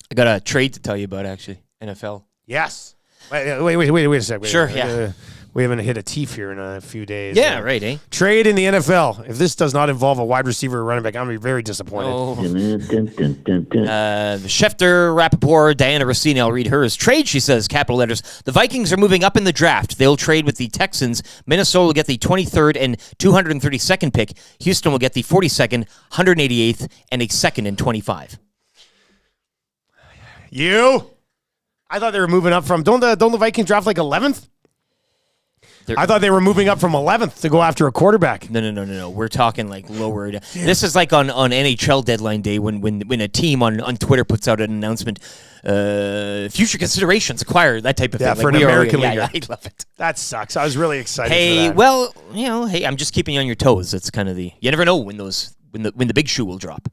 I got a trade to tell you about, actually. NFL. Yes. Wait a sec. Sure, yeah. We haven't hit a teeth here in a few days. Yeah, right, eh? Trade in the NFL. If this does not involve a wide receiver or running back, I'm going to be very disappointed. Schefter, Rappaport, Diana Rossini, I'll read hers. Trade, she says, capital letters. The Vikings are moving up in the draft. They'll trade with the Texans. Minnesota will get the 23rd and 232nd pick. Houston will get the 42nd, 188th, and a second and 25. I thought they were moving up from, don't the Vikings draft like 11th? I thought they were moving up from 11th to go after a quarterback. No. We're talking like lower. This is like on NHL deadline day when a team on Twitter puts out an announcement, future considerations acquired, that type of thing. For an American league. Yeah, I love it. That sucks. I was really excited Hey, for that. I'm just keeping you on your toes. That's kind of you never know when the big shoe will drop.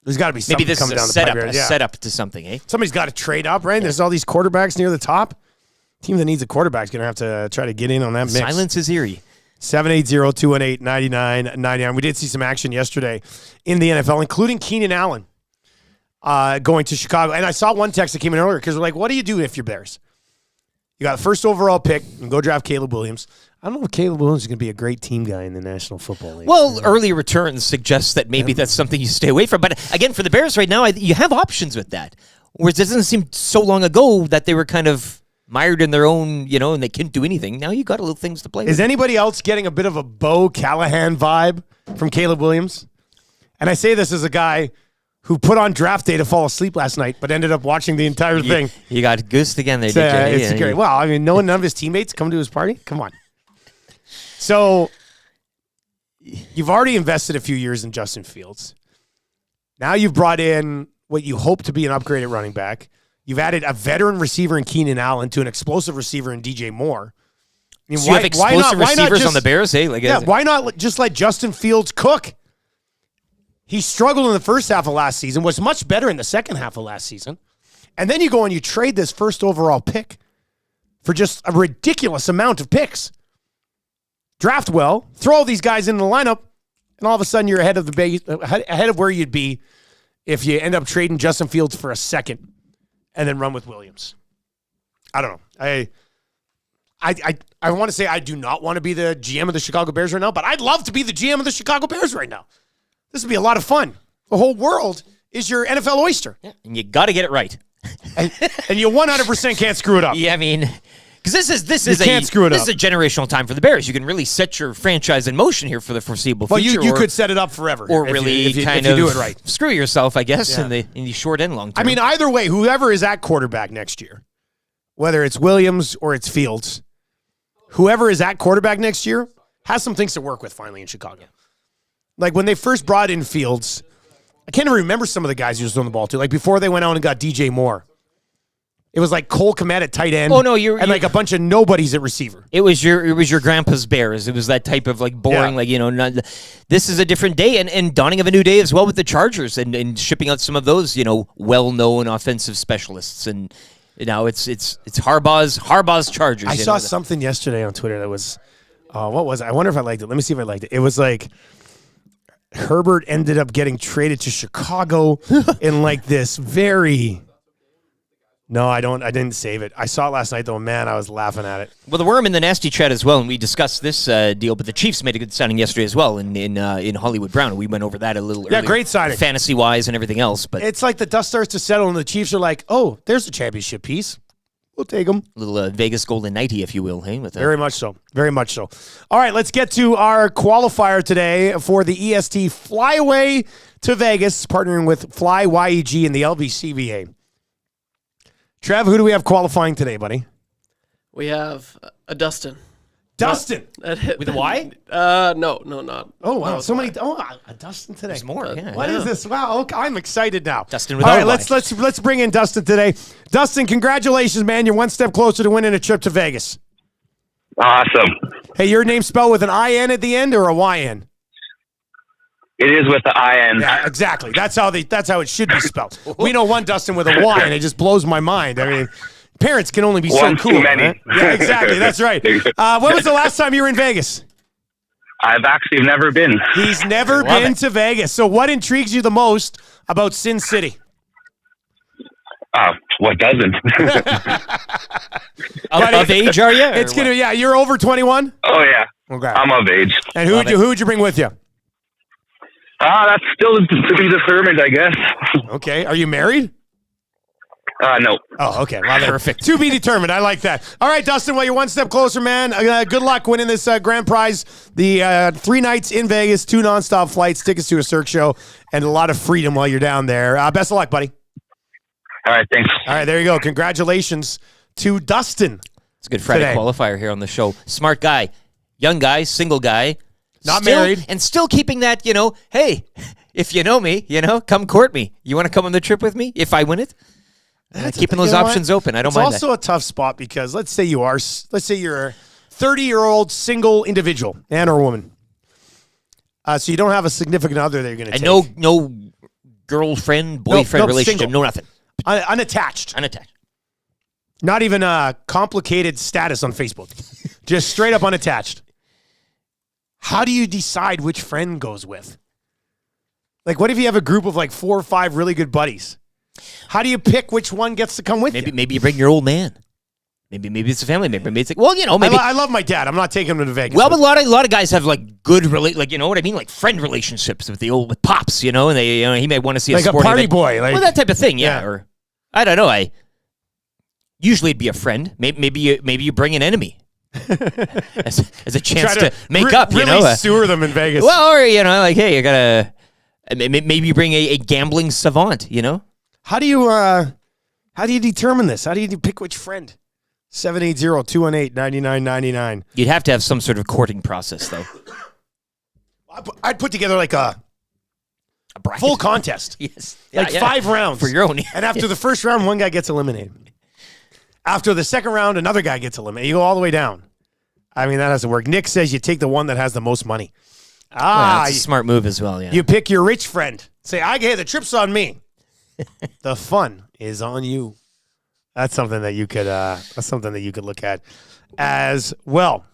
There's got to be something Maybe this coming is down the pipe. a setup to something, eh? Somebody's got to trade up, right? Yeah. There's all these quarterbacks near the top. Team that needs a quarterback is going to have to try to get in on that mix. Silence is eerie. 780-218-9999. We did see some action yesterday in the NFL, including Keenan Allen going to Chicago. And I saw one text that came in earlier because we're like, what do you do if you're Bears? You got the first overall pick and go draft Caleb Williams. I don't know if Caleb Williams is going to be a great team guy in the National Football League. Well, early returns suggest that maybe that's something you stay away from. But again, for the Bears right now, you have options with that. Whereas it doesn't seem so long ago that they were kind of mired in their own, and they couldn't do anything. Now you got a little things to play with. Is anybody else getting a bit of a Bo Callahan vibe from Caleb Williams? And I say this as a guy who put on draft day to fall asleep last night, but ended up watching the entire thing. You got goosed again there, It's great. Well, I mean, none of his teammates come to his party? Come on. So, you've already invested a few years in Justin Fields. Now you've brought in what you hope to be an upgrade at running back. You've added a veteran receiver in Keenan Allen to an explosive receiver in DJ Moore. I mean, so you have explosive receivers on the Bears, eh? Why not just let Justin Fields cook? He struggled in the first half of last season, was much better in the second half of last season. And then you go and you trade this first overall pick for just a ridiculous amount of picks. Draft well, throw all these guys in the lineup, and all of a sudden you're ahead of where you'd be if you end up trading Justin Fields for a second and then run with Williams. I don't know. I want to say I do not want to be the GM of the Chicago Bears right now, but I'd love to be the GM of the Chicago Bears right now. This would be a lot of fun. The whole world is your NFL oyster. Yeah, and you got to get it right. and you 100% can't screw it up. Yeah, I mean, because this is this is a generational time for the Bears. You can really set your franchise in motion here for the foreseeable future. Well, you could set it up forever, or really if you do it right. Screw yourself, I guess, Yeah. in the short and long term. I mean, either way, whoever is at quarterback next year, whether it's Williams or it's Fields, whoever is at quarterback next year has some things to work with finally in Chicago. Like when they first brought in Fields, I can't even remember some of the guys he was throwing the ball to. Like before they went out and got DJ Moore. It was like Cole Kmet at tight end. Oh no, and like a bunch of nobodies at receiver. It was your grandpa's Bears. It was that type of like boring, this is a different day and dawning of a new day as well with the Chargers and shipping out some of those, well-known offensive specialists. And now it's Harbaugh's Chargers. I saw something yesterday on Twitter that was what was it? I wonder if I liked it. Let me see if I liked it. It was like Herbert ended up getting traded to Chicago in like this very... No, I didn't save it. I saw it last night, though. Man, I was laughing at it. Well, the worm in the nasty chat as well, and we discussed this deal, but the Chiefs made a good signing yesterday as well in Hollywood Brown. We went over that a little earlier. Yeah, great signing. Fantasy-wise and everything else. But it's like the dust starts to settle, and the Chiefs are like, oh, there's a championship piece. We'll take them. A little Vegas Golden Nighty, if you will. Hey, with that. Very much so. Very much so. All right, let's get to our qualifier today for the EST Flyaway to Vegas, partnering with Fly YEG and the LVCVA. Trev, who do we have qualifying today, buddy? We have a Dustin. Dustin! With a Y? No, not. Oh, wow. not So many. Oh, a Dustin today. There's more, yeah. What is this? Wow, okay, I'm excited now. Dustin with All a right, Y. let's bring in Dustin today. Dustin, congratulations, man. You're one step closer to winning a trip to Vegas. Awesome. Hey, your name spelled with an IN at the end or a YN? It is with the IN. Yeah, exactly. That's how it should be spelled. We know one Dustin with a Y, and it just blows my mind. I mean, Parents can only be One so cool. too many. Right? Yeah, exactly. That's right. When was the last time you were in Vegas? I've actually never been. He's never been to Vegas. So what intrigues you the most about Sin City? What doesn't? Of age, are you? It's gonna. Yeah, you're over 21. Oh yeah. Okay. I'm of age. And who would you bring with you? That's still to be determined, I guess. Okay. Are you married? No. Oh, okay. Well, perfect. To be determined. I like that. All right, Dustin. Well, you're one step closer, man. Good luck winning this grand prize. The 3 nights in Vegas, 2 nonstop flights, tickets to a Cirque show, and a lot of freedom while you're down there. Best of luck, buddy. All right, thanks. All right, there you go. Congratulations to Dustin. It's a good Friday qualifier here on the show. Smart guy, young guy, single guy, not married, and still keeping that. Hey, if you know me, come court me. You want to come on the trip with me if I win it? Keeping those options open. I don't mind that. It's also a tough spot because let's say you're a 30-year-old single individual, man or woman. So you don't have a significant other that you're going to take. And no girlfriend, boyfriend relationship, single. no nothing. Unattached. Unattached. Not even a complicated status on Facebook. Just straight up unattached. How do you decide which friend goes with? Like, what if you have a group of like 4 or 5 really good buddies? How do you pick which one gets to come with you? Maybe you bring your old man. Maybe it's a family member. Maybe it's like, maybe I love my dad. I'm not taking him to Vegas. Well, but a lot of guys have like good you know what I mean, like friend relationships with pops, and they he may want to see like a sporting party event. boy, like that type of thing, yeah. Or I don't know. Usually it'd be a friend. Maybe you bring an enemy as a chance to make up. Really sewer them in Vegas. Well, or hey, you gotta maybe you bring a gambling savant. How do you determine this? How do you pick which friend? 780-218-9999. You'd have to have some sort of courting process, though. I'd put together like a full contest. Yes. 5 rounds. For your own. And after the first round, one guy gets eliminated. After the second round, another guy gets eliminated. You go all the way down. I mean, that doesn't work. Nick says you take the one that has the most money. That's a smart move as well, yeah. You pick your rich friend. Say, hey, the trip's on me. The fun is on you. That's something that you could look at as well.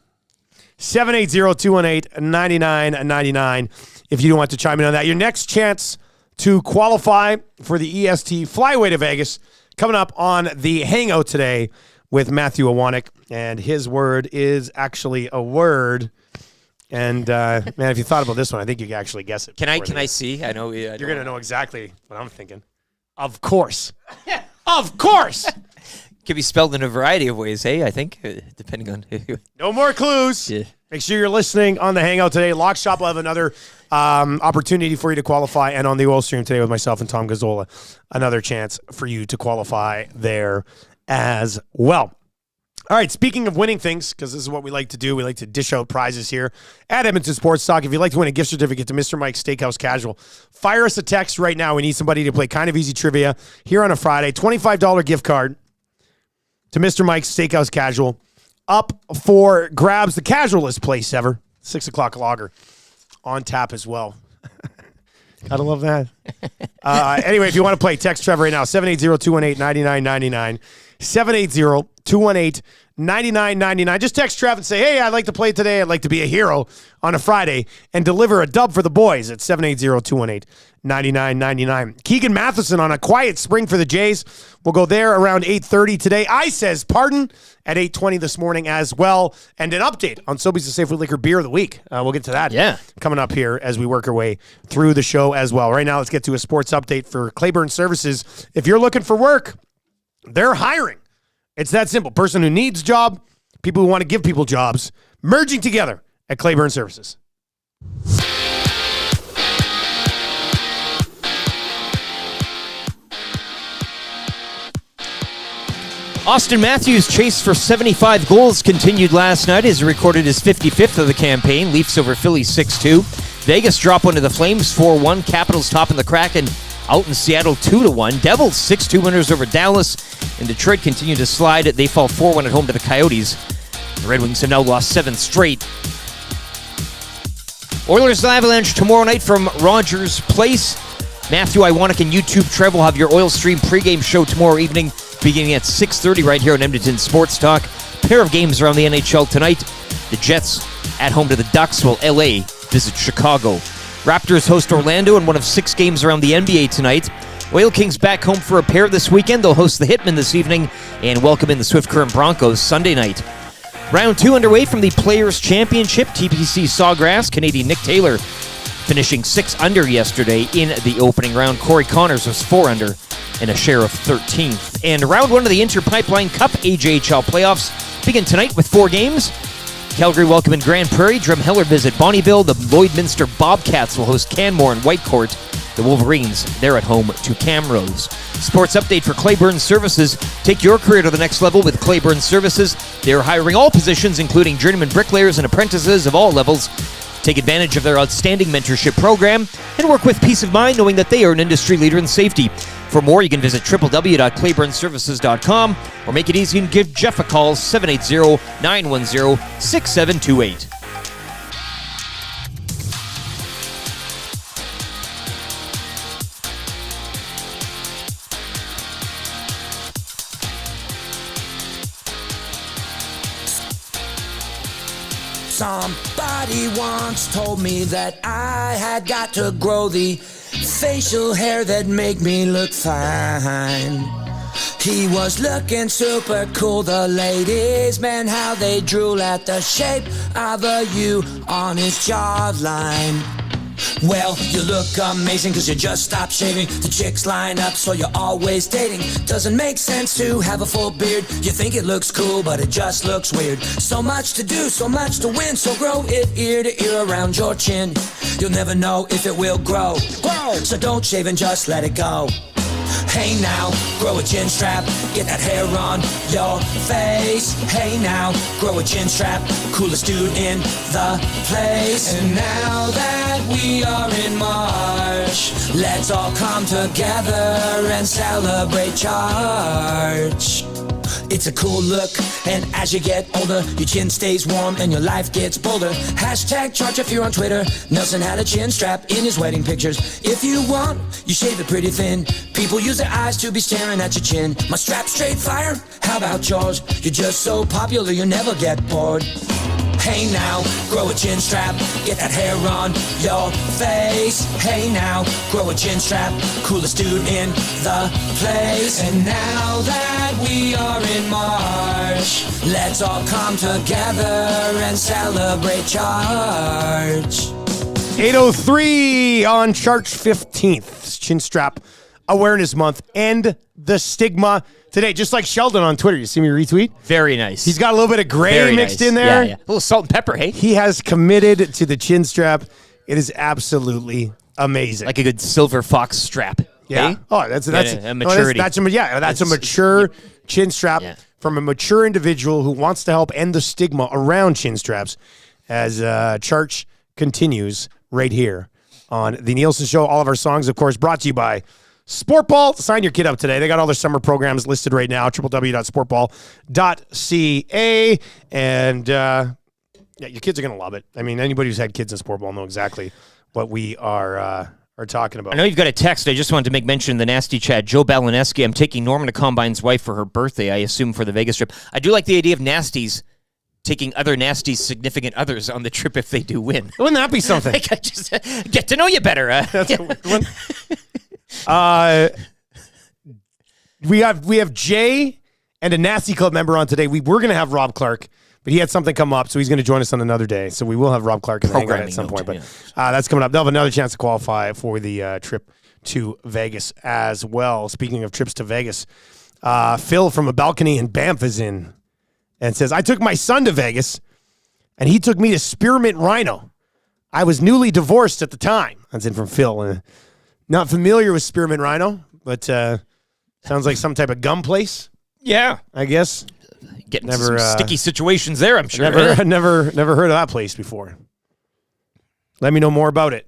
780-218-9999 if you don't want to chime in on that. Your next chance to qualify for the EST Flyway to Vegas coming up on the Hangout today with Matthew Awanek, and his word is actually a word. And man, if you thought about this one, I think you can actually guess it. Can I see? I know you're going to know exactly what I'm thinking. Of course. Of course. Can be spelled in a variety of ways, hey, I think, depending on who. No more clues. Yeah. Make sure you're listening on the Hangout today. Lock Shop will have another opportunity for you to qualify. And on the Oil Stream today with myself and Tom Gazzola, another chance for you to qualify there as well. All right, speaking of winning things, because this is what we like to do, we like to dish out prizes here at Edmonton Sports Talk. If you'd like to win a gift certificate to Mr. Mike's Steakhouse Casual, fire us a text right now. We need somebody to play Kind of Easy Trivia here on a Friday. $25 gift card to Mr. Mike's Steakhouse Casual. Up for grabs, the casualest place ever. 6 o'clock lager on tap as well. Gotta love that. Anyway, if you want to play, text Trevor right now, 780-218-9999. 780-218-9999. Just text Trev and say, hey, I'd like to play today. I'd like to be a hero on a Friday and deliver a dub for the boys at 780-218-9999. Keegan Matheson on a quiet spring for the Jays. We'll go there around 8:30 today. I says pardon at 8:20 this morning as well. And an update on Sobeys the Safe Food Liquor Beer of the Week. We'll get to that coming up here as we work our way through the show as well. Right now, let's get to a sports update for Clayburn Services. If you're looking for work, they're hiring. It's that simple. Person who needs a job, people who want to give people jobs, merging together at Clayburn Services. Austin Matthews' chase for 75 goals continued last night as he recorded his 55th of the campaign. Leafs over Philly 6-2. Vegas drop one to the Flames 4-1. Capitals topping the Kraken out in Seattle 2-1. Devils 6-2 winners over Dallas. And Detroit continue to slide. They fall 4-1 at home to the Coyotes. The Red Wings have now lost 7 straight. Oilers and Avalanche tomorrow night from Rogers Place. Matthew Iwanek and YouTube Trev will have your Oil Stream pregame show tomorrow evening beginning at 6:30 right here on Edmonton Sports Talk. Pair of games around the NHL tonight. The Jets at home to the Ducks, while LA visit Chicago. Raptors host Orlando in one of 6 games around the NBA tonight. Oil Kings back home for a pair this weekend. They'll host the Hitmen this evening and welcome in the Swift Current Broncos Sunday night. Round 2 underway from the Players' Championship. TPC Sawgrass, Canadian Nick Taylor finishing 6 under yesterday in the opening round. Corey Connors was 4 under and a share of 13th. And round 1 of the Inter-Pipeline Cup AJHL playoffs begin tonight with 4 games. Calgary welcome in Grand Prairie. Drumheller visit Bonnyville. The Lloydminster Bobcats will host Canmore and Whitecourt. The Wolverines, they're at home to Camrose. Sports update for Clayburn Services. Take your career to the next level with Clayburn Services. They're hiring all positions, including journeyman bricklayers and apprentices of all levels. Take advantage of their outstanding mentorship program and work with peace of mind knowing that they are an industry leader in safety. For more, you can visit www.clayburnservices.com or make it easy and give Jeff a call, 780-910-6728. Somebody once told me that I had got to grow the facial hair that make me look fine. He was looking super cool. The ladies, man, how they drool at the shape of a U on his jawline. Well, you look amazing cause you just stopped shaving. The chicks line up so you're always dating. Doesn't make sense to have a full beard. You think it looks cool but it just looks weird. So much to do, so much to win. So grow it ear to ear around your chin. You'll never know if it will grow. So don't shave and just let it go. Hey now, grow a chin strap. Get that hair on your face. Hey now, grow a chin strap. Coolest dude in the place. And now that we are in March, let's all come together and celebrate Charge. It's a cool look, and as you get older, your chin stays warm and your life gets bolder. Hashtag Charge if you're on Twitter. Nelson had a chin strap in his wedding pictures. If you want, you shave it pretty thin. People use their eyes to be staring at your chin. My strap straight fire? How about yours? You're just so popular you never get bored. Hey now, grow a chin strap. Get that hair on your face. Hey now, grow a chin strap. Coolest dude in the place. And now that we are in March, let's all come together and celebrate Charge. 8:03 on Charge 15th. Chin Strap Awareness Month. End the stigma today, just like Sheldon on Twitter. You see me retweet? Very nice. He's got a little bit of gray mixed in there. Yeah. A little salt and pepper, hey? He has committed to the chin strap. It is absolutely amazing. Like a good silver fox strap. Yeah. Hey? Oh, that's a maturity. That's a mature chin strap from a mature individual who wants to help end the stigma around chin straps as Church continues right here on The Nielsen Show. All of our songs, of course, brought to you by Sportball. Sign your kid up today. They got all their summer programs listed right now, www.sportball.ca. And your kids are going to love it. I mean, anybody who's had kids in Sportball know exactly what we are talking about. I know you've got a text. I just wanted to make mention of the nasty chat. Joe Balaneski, I'm taking Norman to Combine's wife for her birthday, I assume for the Vegas trip. I do like the idea of nasties taking other nasties' significant others on the trip if they do win. Wouldn't that be something? Like, I just get to know you better. That's a weird one. We have Jay and a Nasty Club member on today. We were going to have Rob Clark, but he had something come up, so he's going to join us on another day. So we will have Rob Clark hang on at some point. But that's coming up. They'll have another chance to qualify for the trip to Vegas as well. Speaking of trips to Vegas, Phil from a balcony in Banff is in and says, I took my son to Vegas, and he took me to Spearmint Rhino. I was newly divorced at the time. That's in from Phil. Not familiar with Spearmint Rhino, but sounds like some type of gum place. Yeah. I guess. Getting some sticky situations there, I'm sure. Never heard of that place before. Let me know more about it.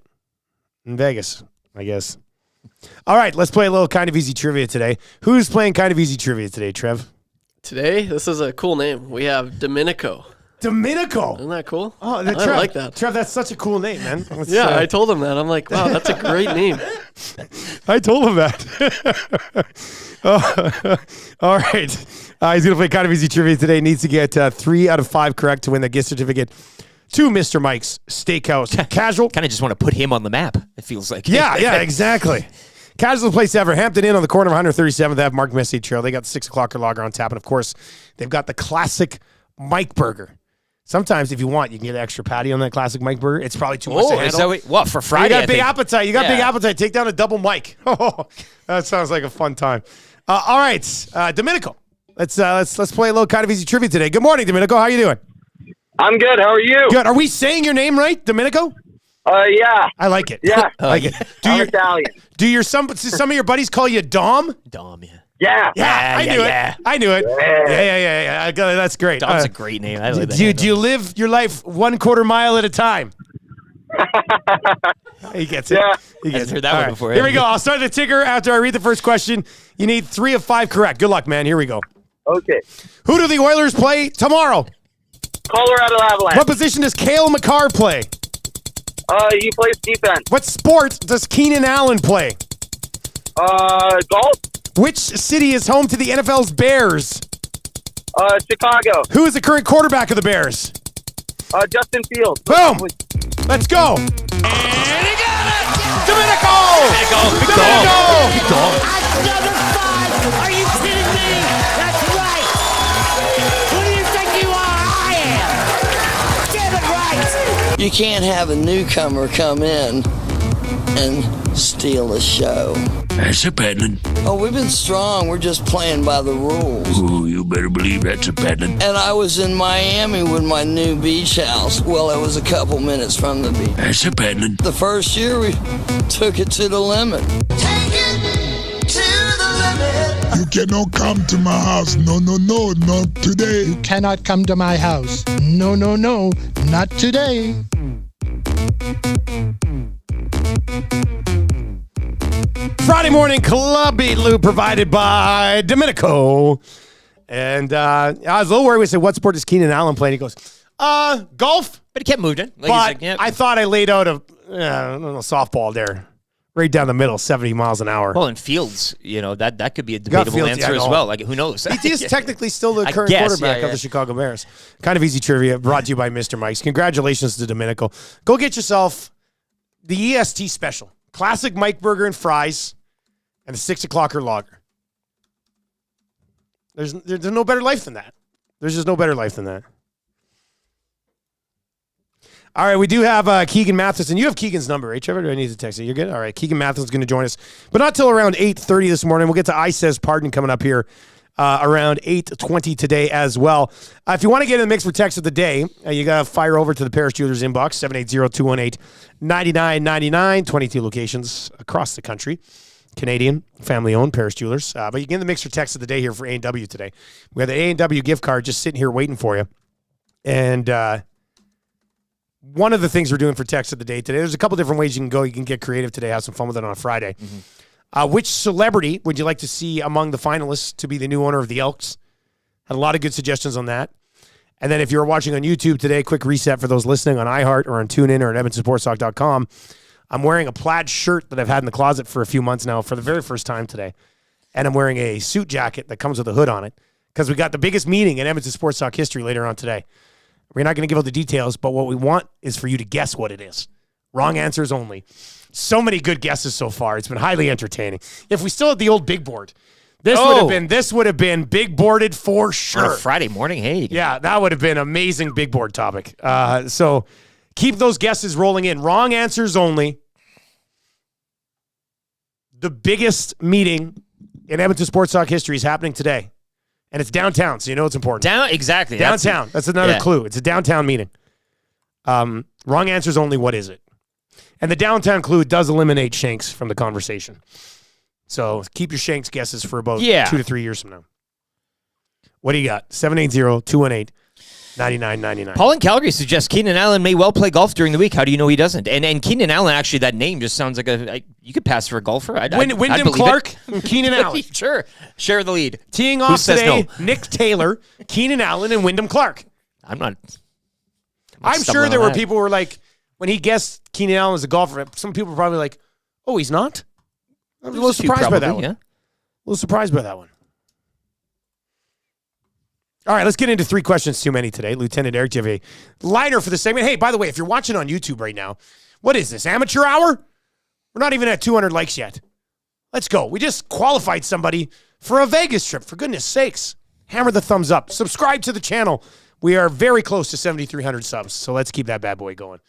In Vegas, I guess. All right, let's play a little Kind of Easy trivia today. Who's playing Kind of Easy trivia today, Trev? Today, this is a cool name. We have Domenico. Domenico. Isn't that cool? Oh, I Trev, like that. Trev, that's such a cool name, man. I told him that. I'm like, wow, that's a great name. I told him that. All right. He's going to play kind of easy trivia today. Needs to get 3 out of 5 correct to win the gift certificate to Mr. Mike's Steakhouse. Casual. Kind of just want to put him on the map, it feels like. Yeah, exactly. Casual place ever. Hampton Inn on the corner of 137th Ave, Mark Messier Trail. They got the 6 o'clock lager on tap. And, of course, they've got the classic Mike Burger. Sometimes, if you want, you can get an extra patty on that classic Mike Burger. It's probably too much to handle. What, for Friday? You got big appetite. You got big appetite. Take down a double Mike. Oh, that sounds like a fun time. All right, Domenico. Let's play a little kind of easy trivia today. Good morning, Domenico. How you doing? I'm good. How are you? Good. Are we saying your name right, Domenico? Yeah. I like it. Yeah. I like it. I'm Italian. Do some of your buddies call you Dom? Dom, yeah. Yeah. I knew it. Yeah. That's great. Dom's a great name. I like that. Do you live your life 1/4 mile at a time? He gets it. Yeah. He gets I've heard it. that All one right. before. Here we go. I'll start the ticker after I read the first question. You need 3 of 5 correct. Good luck, man. Here we go. Okay. Who do the Oilers play tomorrow? Colorado Avalanche. What position does Cale McCarr play? He plays defense. What sport does Keenan Allen play? Golf. Which city is home to the NFL's Bears? Chicago. Who is the current quarterback of the Bears? Justin Fields. Boom. Let's go. And he got it. Domenico. Another 5. Are you kidding me? That's right. Who do you think you are? I am. Get it right. You can't have a newcomer come in and steal the show. That's happening. Oh, we've been strong. We're just playing by the rules. Ooh, you better believe that's happening. And I was in Miami with my new beach house. Well, it was a couple minutes from the beach. That's happening. The first year, we took it to the limit. Take it to the limit. You cannot come to my house. No, not today. You cannot come to my house. No, not today. Friday morning club beat Lou provided by Domenico. And I was a little worried. We said, what sport does Keenan Allen play? And he goes, golf. But he kept moving. But I thought I laid out a softball there. Right down the middle, 70 miles an hour. Well, in Fields, that could be a debatable answer as well. Like, who knows? He is technically still the current quarterback of the Chicago Bears. Kind of easy trivia brought to you by Mr. Mike's. Congratulations to Domenico. Go get yourself the EST special. Classic Mike Burger and fries and a 6 o'clocker lager. There's no better life than that. There's just no better life than that. All right, we do have Keegan Matheson. You have Keegan's number, right, Trevor? Do I need to text you? You're good? All right, Keegan Matheson's going to join us, but not till around 8:30 this morning. We'll get to I Says Pardon coming up here around 8:20 today as well. If you want to get in the mix for text of the day, you got to fire over to the Paris Jewelers inbox, 780-218-9999, 22 locations across the country. Canadian, family-owned Paris Jewelers. But you get in the mix for text of the day here for A&W today. We have the A&W gift card just sitting here waiting for you. And one of the things we're doing for text of the day today, there's a couple different ways you can go. You can get creative today, have some fun with it on a Friday. Mm-hmm. Which celebrity would you like to see among the finalists to be the new owner of the Elks? Had a lot of good suggestions on that. And then if you're watching on YouTube today, quick reset for those listening on iHeart or on TuneIn or at EdmontonSportsTalk.com. I'm wearing a plaid shirt that I've had in the closet for a few months now for the very first time today. And I'm wearing a suit jacket that comes with a hood on it because we got the biggest meeting in Edmonton Sports Talk history later on today. We're not going to give out the details, but what we want is for you to guess what it is. Wrong answers only. So many good guesses so far. It's been highly entertaining. If we still had the old big board, this would have been big boarded for sure. On a Friday morning, hey. Yeah, that would have been amazing big board topic. So keep those guesses rolling in. Wrong answers only. The biggest meeting in Edmonton Sports Talk history is happening today. And it's downtown, so you know it's important. Exactly. Downtown. That's another clue. It's a downtown meeting. Wrong answers only. What is it? And the downtown clue does eliminate Shanks from the conversation. So keep your Shanks guesses for about 2 to 3 years from now. What do you got? 780-218-9999. Paul in Calgary suggests Keenan Allen may well play golf during the week. How do you know he doesn't? And Keenan Allen, actually, that name just sounds like you could pass for a golfer. Wyndham Clark and Keenan Allen. Sure. Share the lead. Teeing off today, Nick Taylor, Keenan Allen, and Wyndham Clark. I'm not I'm sure there were people who were like, when he guessed Keenan Allen as a golfer, some people were probably like, oh, he's not? I was a little surprised by that one. Yeah. A little surprised by that one. All right, let's get into 3 questions too many today. Lieutenant Eric, do you have a liner for the segment? Hey, by the way, if you're watching on YouTube right now, what is this, amateur hour? We're not even at 200 likes yet. Let's go. We just qualified somebody for a Vegas trip. For goodness sakes, hammer the thumbs up. Subscribe to the channel. We are very close to 7,300 subs, so let's keep that bad boy going.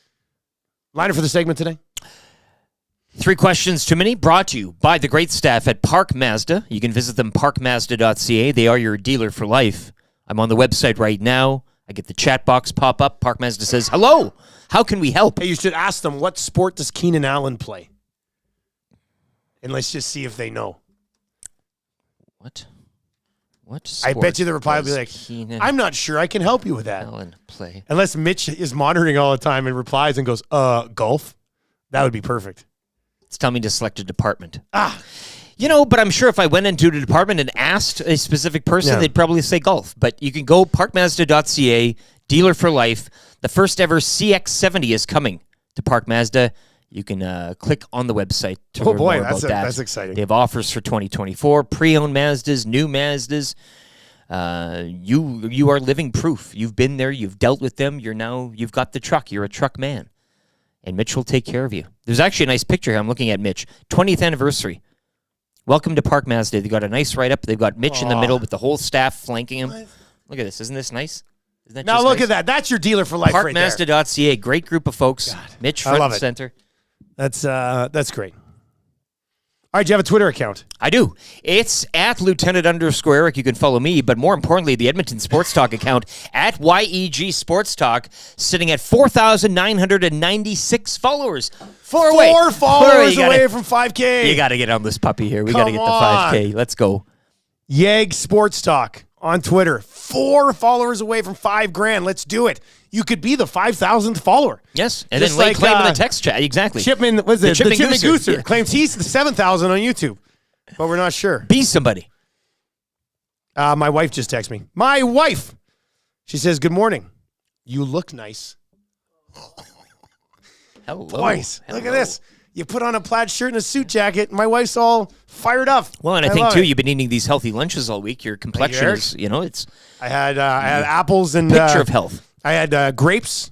Liner for the segment today? 3 questions too many, brought to you by the great staff at Park Mazda. You can visit them, parkmazda.ca. They are your dealer for life. I'm on the website right now. I get the chat box pop up. Park Mazda says, hello, how can we help? Hey, you should ask them, what sport does Keenan Allen play? And let's just see if they know. What I bet you the reply will be like, I'm not sure I can help you with that. Allen play. Unless Mitch is monitoring all the time and replies and goes, golf? That would be perfect. It's telling me to select a department. But I'm sure if I went into the department and asked a specific person, they'd probably say golf. But you can go parkmazda.ca, dealer for life. The first ever CX-70 is coming to Park Mazda. You can click on the website to learn more about that. That's exciting. They have offers for 2024, pre-owned Mazdas, new Mazdas. You are living proof. You've been there. You've dealt with them. You've got the truck. You're a truck man. And Mitch will take care of you. There's actually a nice picture here. I'm looking at Mitch. 20th anniversary. Welcome to Park Mazda. They got a nice write-up. They've got Mitch in the middle with the whole staff flanking him. Look at this. Isn't this nice? Isn't that now look at that. That's your dealer for life right there. Parkmazda.ca. Great group of folks. Mitch front and center. That's great. All right, do you have a Twitter account? I do. It's at Lieutenant_Eric. You can follow me, but more importantly, the Edmonton Sports Talk account at YEG Sports Talk, sitting at 4,996 followers. Four followers away from 5K. You got to get on this puppy here. We got to get the 5K. Let's go. YEG Sports Talk on Twitter. 4 followers away from $5,000. Let's do it. You could be the 5,000th follower. Yes, and just then claim in the text chat. Exactly. Chipman, was it? The Chipman Gooser yeah. claims he's the 7,000 on YouTube, but we're not sure. Be somebody. My wife just texted me. My wife. She says, good morning. You look nice. Hello. Boys, look at this. You put on a plaid shirt and a suit jacket. My wife's all fired up. Well, and I think, too, you've been eating these healthy lunches all week. Your complexion is, it's... I had apples and... Picture of health. I had grapes.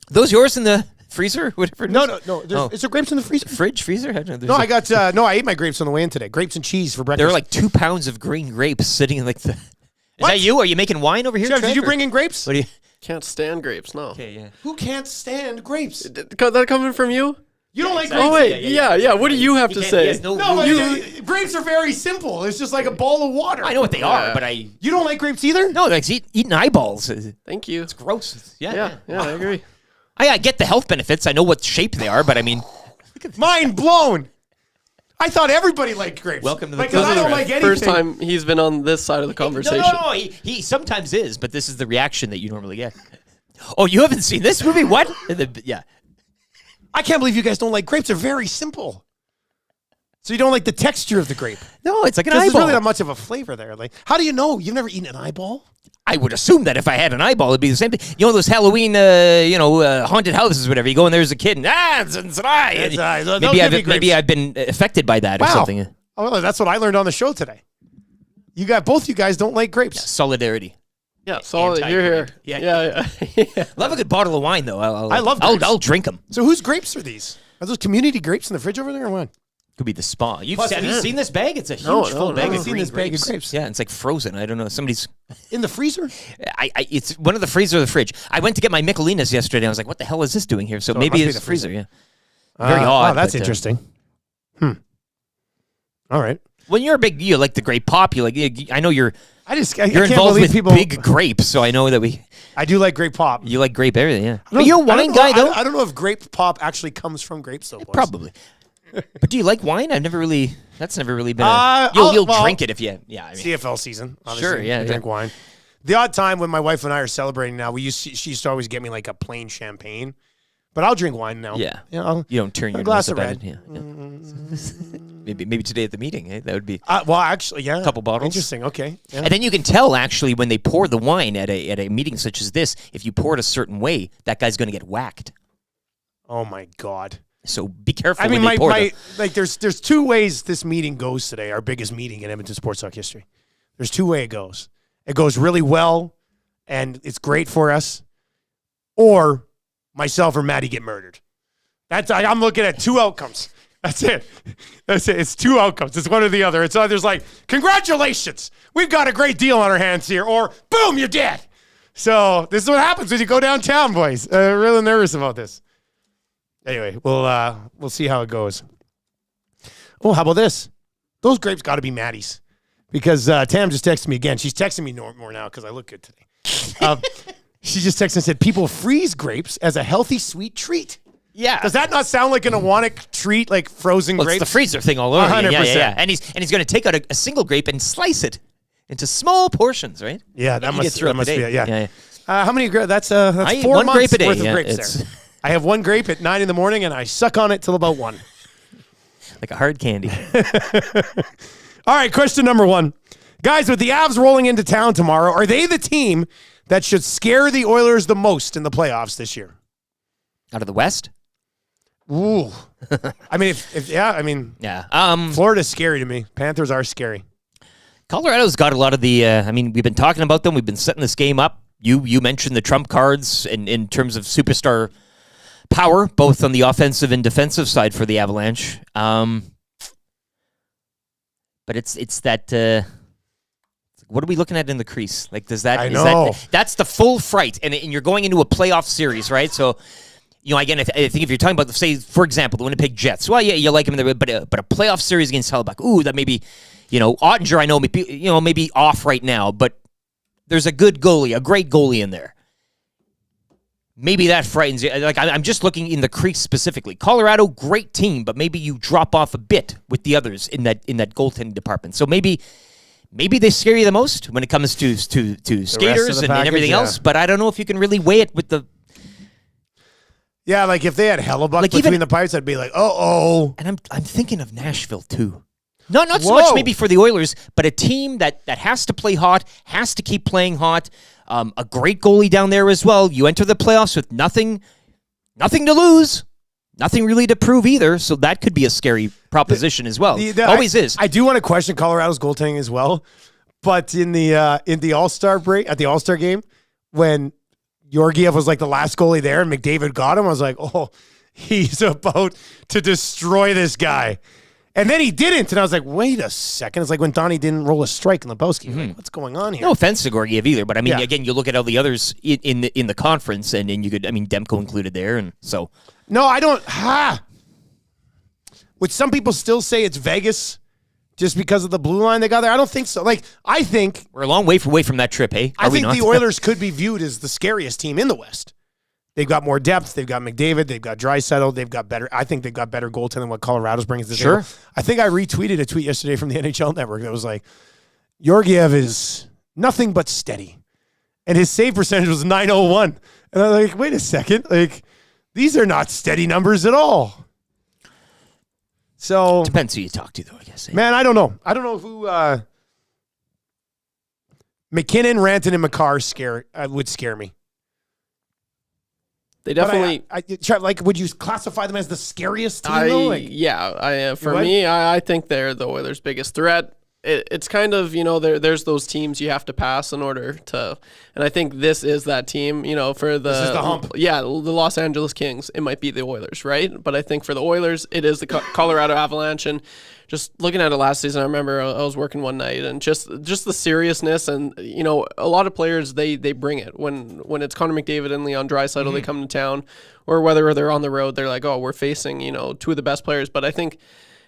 Those yours in the freezer? Whatever it is? No. Is there grapes in the freezer? Freezer? I ate my grapes on the way in today. Grapes and cheese for breakfast. There are like 2 pounds of green grapes sitting in like the... Is that you? Are you making wine over here, Jeff, did you bring in grapes? What do you... Can't stand grapes, no. Okay, yeah. Who can't stand grapes? That coming from you? You don't like grapes? Oh, wait. Yeah. What do you have to say? Grapes are very simple. It's just like a bowl of water. I know what they are, but You don't like grapes either? No, like eating eyeballs. Thank you. It's gross. Yeah, I agree. I get the health benefits. I know what shape they are, but I mean... Mind blown. I thought everybody liked grapes. Welcome to the I don't like anything. First time he's been on this side of the conversation. No, he sometimes is, but this is the reaction that you normally get. Oh, you haven't seen this movie? What? Yeah. I can't believe you guys don't like grapes. They're very simple. So you don't like the texture of the grape? No, it's like an eyeball. There's really not much of a flavor there. Like, how do you know? You've never eaten an eyeball? I would assume that if I had an eyeball, it'd be the same thing. You know those Halloween, haunted houses, whatever. You go in there as a kid, and it's an eye. Maybe I've been affected by that or something. Oh, well, that's what I learned on the show today. Both you guys don't like grapes. Yeah, solidarity. Yeah, solid. You're here. Yeah. Love a good bottle of wine, though. I love grapes. I'll drink them. So whose grapes are these? Are those community grapes in the fridge over there or what? Could be the spa. Have you seen this bag? It's a huge full bag of green grapes. Yeah, it's like frozen. I don't know. Somebody's in the freezer. It's one of the freezer or the fridge. I went to get my Michelinas yesterday. I was like, "What the hell is this doing here?" So maybe it's the freezer. Yeah, very odd. Oh, that's interesting. All right. When you're you like the grape pop. You like. I know you're. You're involved with big grapes, so I know that I do like grape pop. You like grape everything, yeah. Are you a wine guy, though? I don't know if grape pop actually comes from grapes, though. Probably. But do you like wine? That's never really been you'll drink it if you, CFL season, obviously. Sure, yeah. I drink wine. The odd time when my wife and I are celebrating now, she used to always get me like a plain champagne. But I'll drink wine now. Yeah. You don't turn your glass nose of up red. At it. Yeah. Maybe today at the meeting. That would be well, actually, yeah, a couple bottles. Interesting. Okay, yeah. And then you can tell actually when they pour the wine at a meeting such as this, if you pour it a certain way, that guy's going to get whacked. Oh my God. So be careful. I mean, when they pour there's two ways this meeting goes today. Our biggest meeting in Edmonton Sports Talk history. There's two ways it goes. It goes really well, and it's great for us, or myself or Maddie get murdered. I'm looking at two outcomes. That's it. It's two outcomes. It's one or the other. It's either like, congratulations, we've got a great deal on our hands here, or boom, you're dead. So this is what happens when you go downtown, boys. Really nervous about this. Anyway, we'll see how it goes. Oh, how about this? Those grapes got to be Maddie's, because Tam just texted me again. She's texting me more now because I look good today. She just texted and said, people freeze grapes as a healthy, sweet treat. Yeah. Does that not sound like an Awanic treat, like frozen grapes? It's the freezer thing all over. 100%. Yeah. And he's going to take out a single grape and slice it into small portions, right? Yeah, that must be it. Yeah. How many grapes? That's 4 one months grape a day. worth of grapes there. I have one grape at 9 a.m, and I suck on it till about 1. Like a hard candy. All right, question number 1. Guys, with the Avs rolling into town tomorrow, are they the team that should scare the Oilers the most in the playoffs this year? Out of the West? Ooh. I mean, Florida's scary to me. Panthers are scary. Colorado's got a lot of the, we've been talking about them. We've been setting this game up. You mentioned the trump cards in terms of superstar power, both on the offensive and defensive side for the Avalanche. But it's that, what are we looking at in the crease? Like, that's the full fright. And you're going into a playoff series, right? So, again, I think if you're talking about, say, for example, the Winnipeg Jets, well, yeah, you like them, but a playoff series against Hellebuyck, ooh, that maybe, Ottinger, I know, maybe off right now, but there's a good goalie, a great goalie in there. Maybe that frightens you. Like, I'm just looking in the crease specifically. Colorado, great team, but maybe you drop off a bit with the others in that goaltending department. So maybe they scare you the most when it comes to skaters and everything else, but I don't know if you can really weigh it with the. Yeah, like if they had Hellebuyck between the pipes, I'd be like, oh. And I'm thinking of Nashville too. Not so much maybe for the Oilers, but a team that has to play hot, has to keep playing hot. A great goalie down there as well. You enter the playoffs with nothing to lose, nothing really to prove either. So that could be a scary proposition as well. Always is. I do want to question Colorado's goaltending as well, but in the All-Star break at the All-Star game when Georgiev was like the last goalie there and McDavid got him, I was like, oh, he's about to destroy this guy. And then he didn't, and I was like, wait a second. It's like when Donnie didn't roll a strike in Lebowski. Mm-hmm. Like, what's going on here? No offense to Georgiev either, but again, you look at all the others in the conference, and you could, Demko included there, and so. No, I don't. Would some people still say it's Vegas just because of the blue line they got there? I don't think so. Like, I think we're a long way away from that trip, hey? I think the Oilers could be viewed as the scariest team in the West. They've got more depth. They've got McDavid. They've got Draisaitl. They've got better. I think they've got better goaltending than what Colorado's bringing to the table. I think I retweeted a tweet yesterday from the NHL Network that was like, Georgiev is nothing but steady, and his save percentage was .901. And I'm like, wait a second, like these are not steady numbers at all. So depends who you talk to, though. I guess. Man, I don't know. I don't know who McKinnon, Rantanen, and Makar would scare me. They definitely. Would you classify them as the scariest team? Though? I think they're the Oilers' biggest threat. It's kind of, there's those teams you have to pass in order to, and I think this is that team. For this is the hump. Yeah, the Los Angeles Kings. It might be the Oilers, right? But I think for the Oilers, it is the Colorado Avalanche. And just looking at it last season, I remember I was working one night, and just the seriousness, and a lot of players they bring it when it's Connor McDavid and Leon Draisaitl, they come to town, or whether they're on the road, they're like, oh, we're facing two of the best players. But I think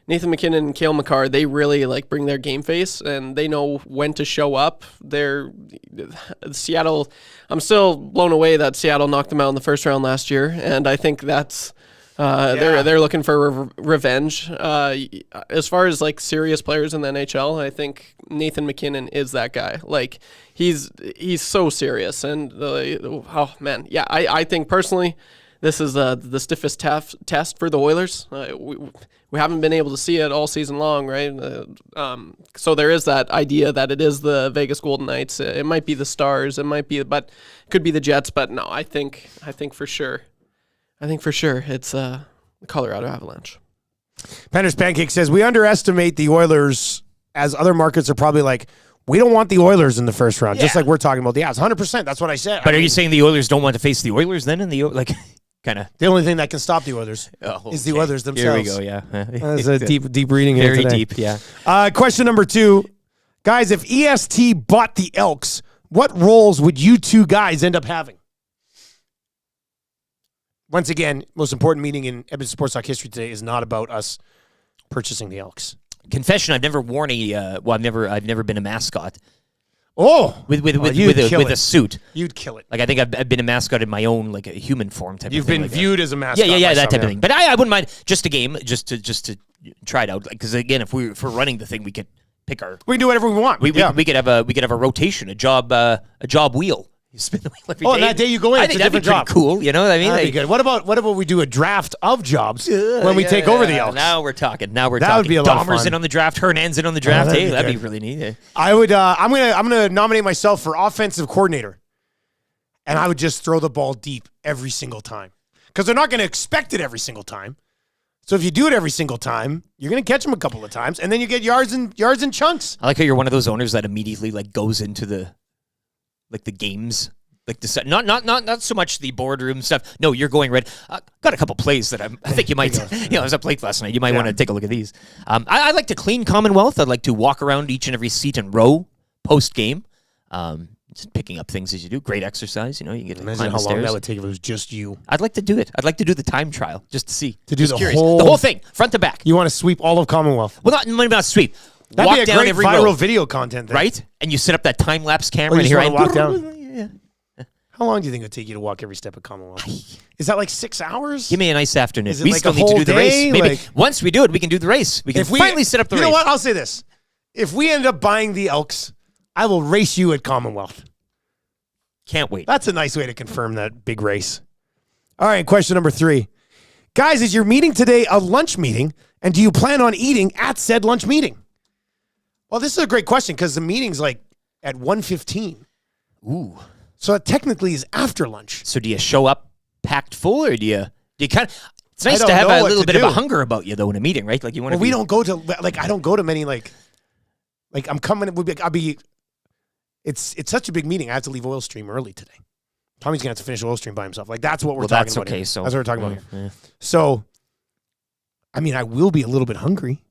Nathan McKinnon and Cale Makar, they really bring their game face, and they know when to show up. Seattle, I'm still blown away that Seattle knocked them out in the first round last year, and I think that's. They're looking for revenge. As far as serious players in the NHL, I think Nathan McKinnon is that guy. He's so serious, and I think personally this is the stiffest test for the Oilers. We haven't been able to see it all season long, right? So there is that idea that it is the Vegas Golden Knights. It might be the Stars. It might be, but it could be the Jets. But no, I think for sure it's the Colorado Avalanche. Penner's Pancake says, we underestimate the Oilers as other markets are probably like, we don't want the Oilers in the first round, just like we're talking about the Avs. 100%. That's what I said. But are you saying the Oilers don't want to face the Oilers then? In the kind of the only thing that can stop the Oilers is the Oilers themselves. Here we go. Yeah, that's a deep reading. Very here today. deep. Yeah. Question number 2, guys. If EST bought the Elks, what roles would you two guys end up having? Once again, most important meeting in Edmonton Sports Talk history today is not about us purchasing the Elks. Confession: I've never worn a. I've never been a mascot. Oh, with a suit. You'd kill it. Like I think I've been a mascot in my own like a human form type. You've of thing. been viewed as a mascot. Yeah, that type of thing. But I wouldn't mind just a game, just to try it out. Because again, if we're running the thing, we could pick our. We can do whatever we want. We could have a rotation, a job wheel. You spin the wheel every day. And that day you go in, it's a different job. Cool, you know what I mean? That'd be good. What about we do a draft of jobs when we take over the Elks? Now we're talking. That would be a lot of Dahmer's fun. in on the draft. Hernan's in on the draft. That'd be really neat. I would. I'm gonna nominate myself for offensive coordinator, and I would just throw the ball deep every single time because they're not going to expect it every single time. So if you do it every single time, you're going to catch them a couple of times, and then you get yards and chunks. I like how you're one of those owners that immediately like goes into the games. Like not so much the boardroom stuff. No, you're going right. Got a couple plays that I think you might. I was up late last night. You might want to take a look at these. I like to clean Commonwealth. I'd like to walk around each and every seat and row post game. Just picking up things as you do. Great exercise. You get to Imagine climb how the stairs. long that would take if it was just you. I'd like to do it. I'd like to do the time trial just to see. To do just the whole thing, front to back. You want to sweep all of Commonwealth? Well, not sweep. That'd walk be a down great every viral row, video content, right? And you set up that time lapse camera, Or and you here just I wanna am. walk down. How long do you think it would take you to walk every step of Commonwealth? Is that like 6 hours? Give me a nice afternoon. Is it We like still a need to whole do the day? race. Maybe Like- once we do it, we can do the race. We can finally set up the race. You know what? I'll say this. If we end up buying the Elks, I will race you at Commonwealth. Can't wait. That's a nice way to confirm that big race. All right, question number 3. Guys, is your meeting today a lunch meeting? And do you plan on eating at said lunch meeting? Well, this is a great question because the meeting's like at 1:15. Ooh. So it technically is after lunch. So do you show up packed full, or do you kind of? It's I nice don't to have know a what little to bit of do. a hunger about you though in a meeting, right? Like you want to. Well, we don't go to I don't go to many like I'm coming. I'll be. It's such a big meeting. I have to leave Oil Stream early today. Tommy's gonna have to finish Oil Stream by himself. Like that's what we're talking that's about. okay. Here. So that's what we're talking about. yeah. Here. So, I mean, I will be a little bit hungry.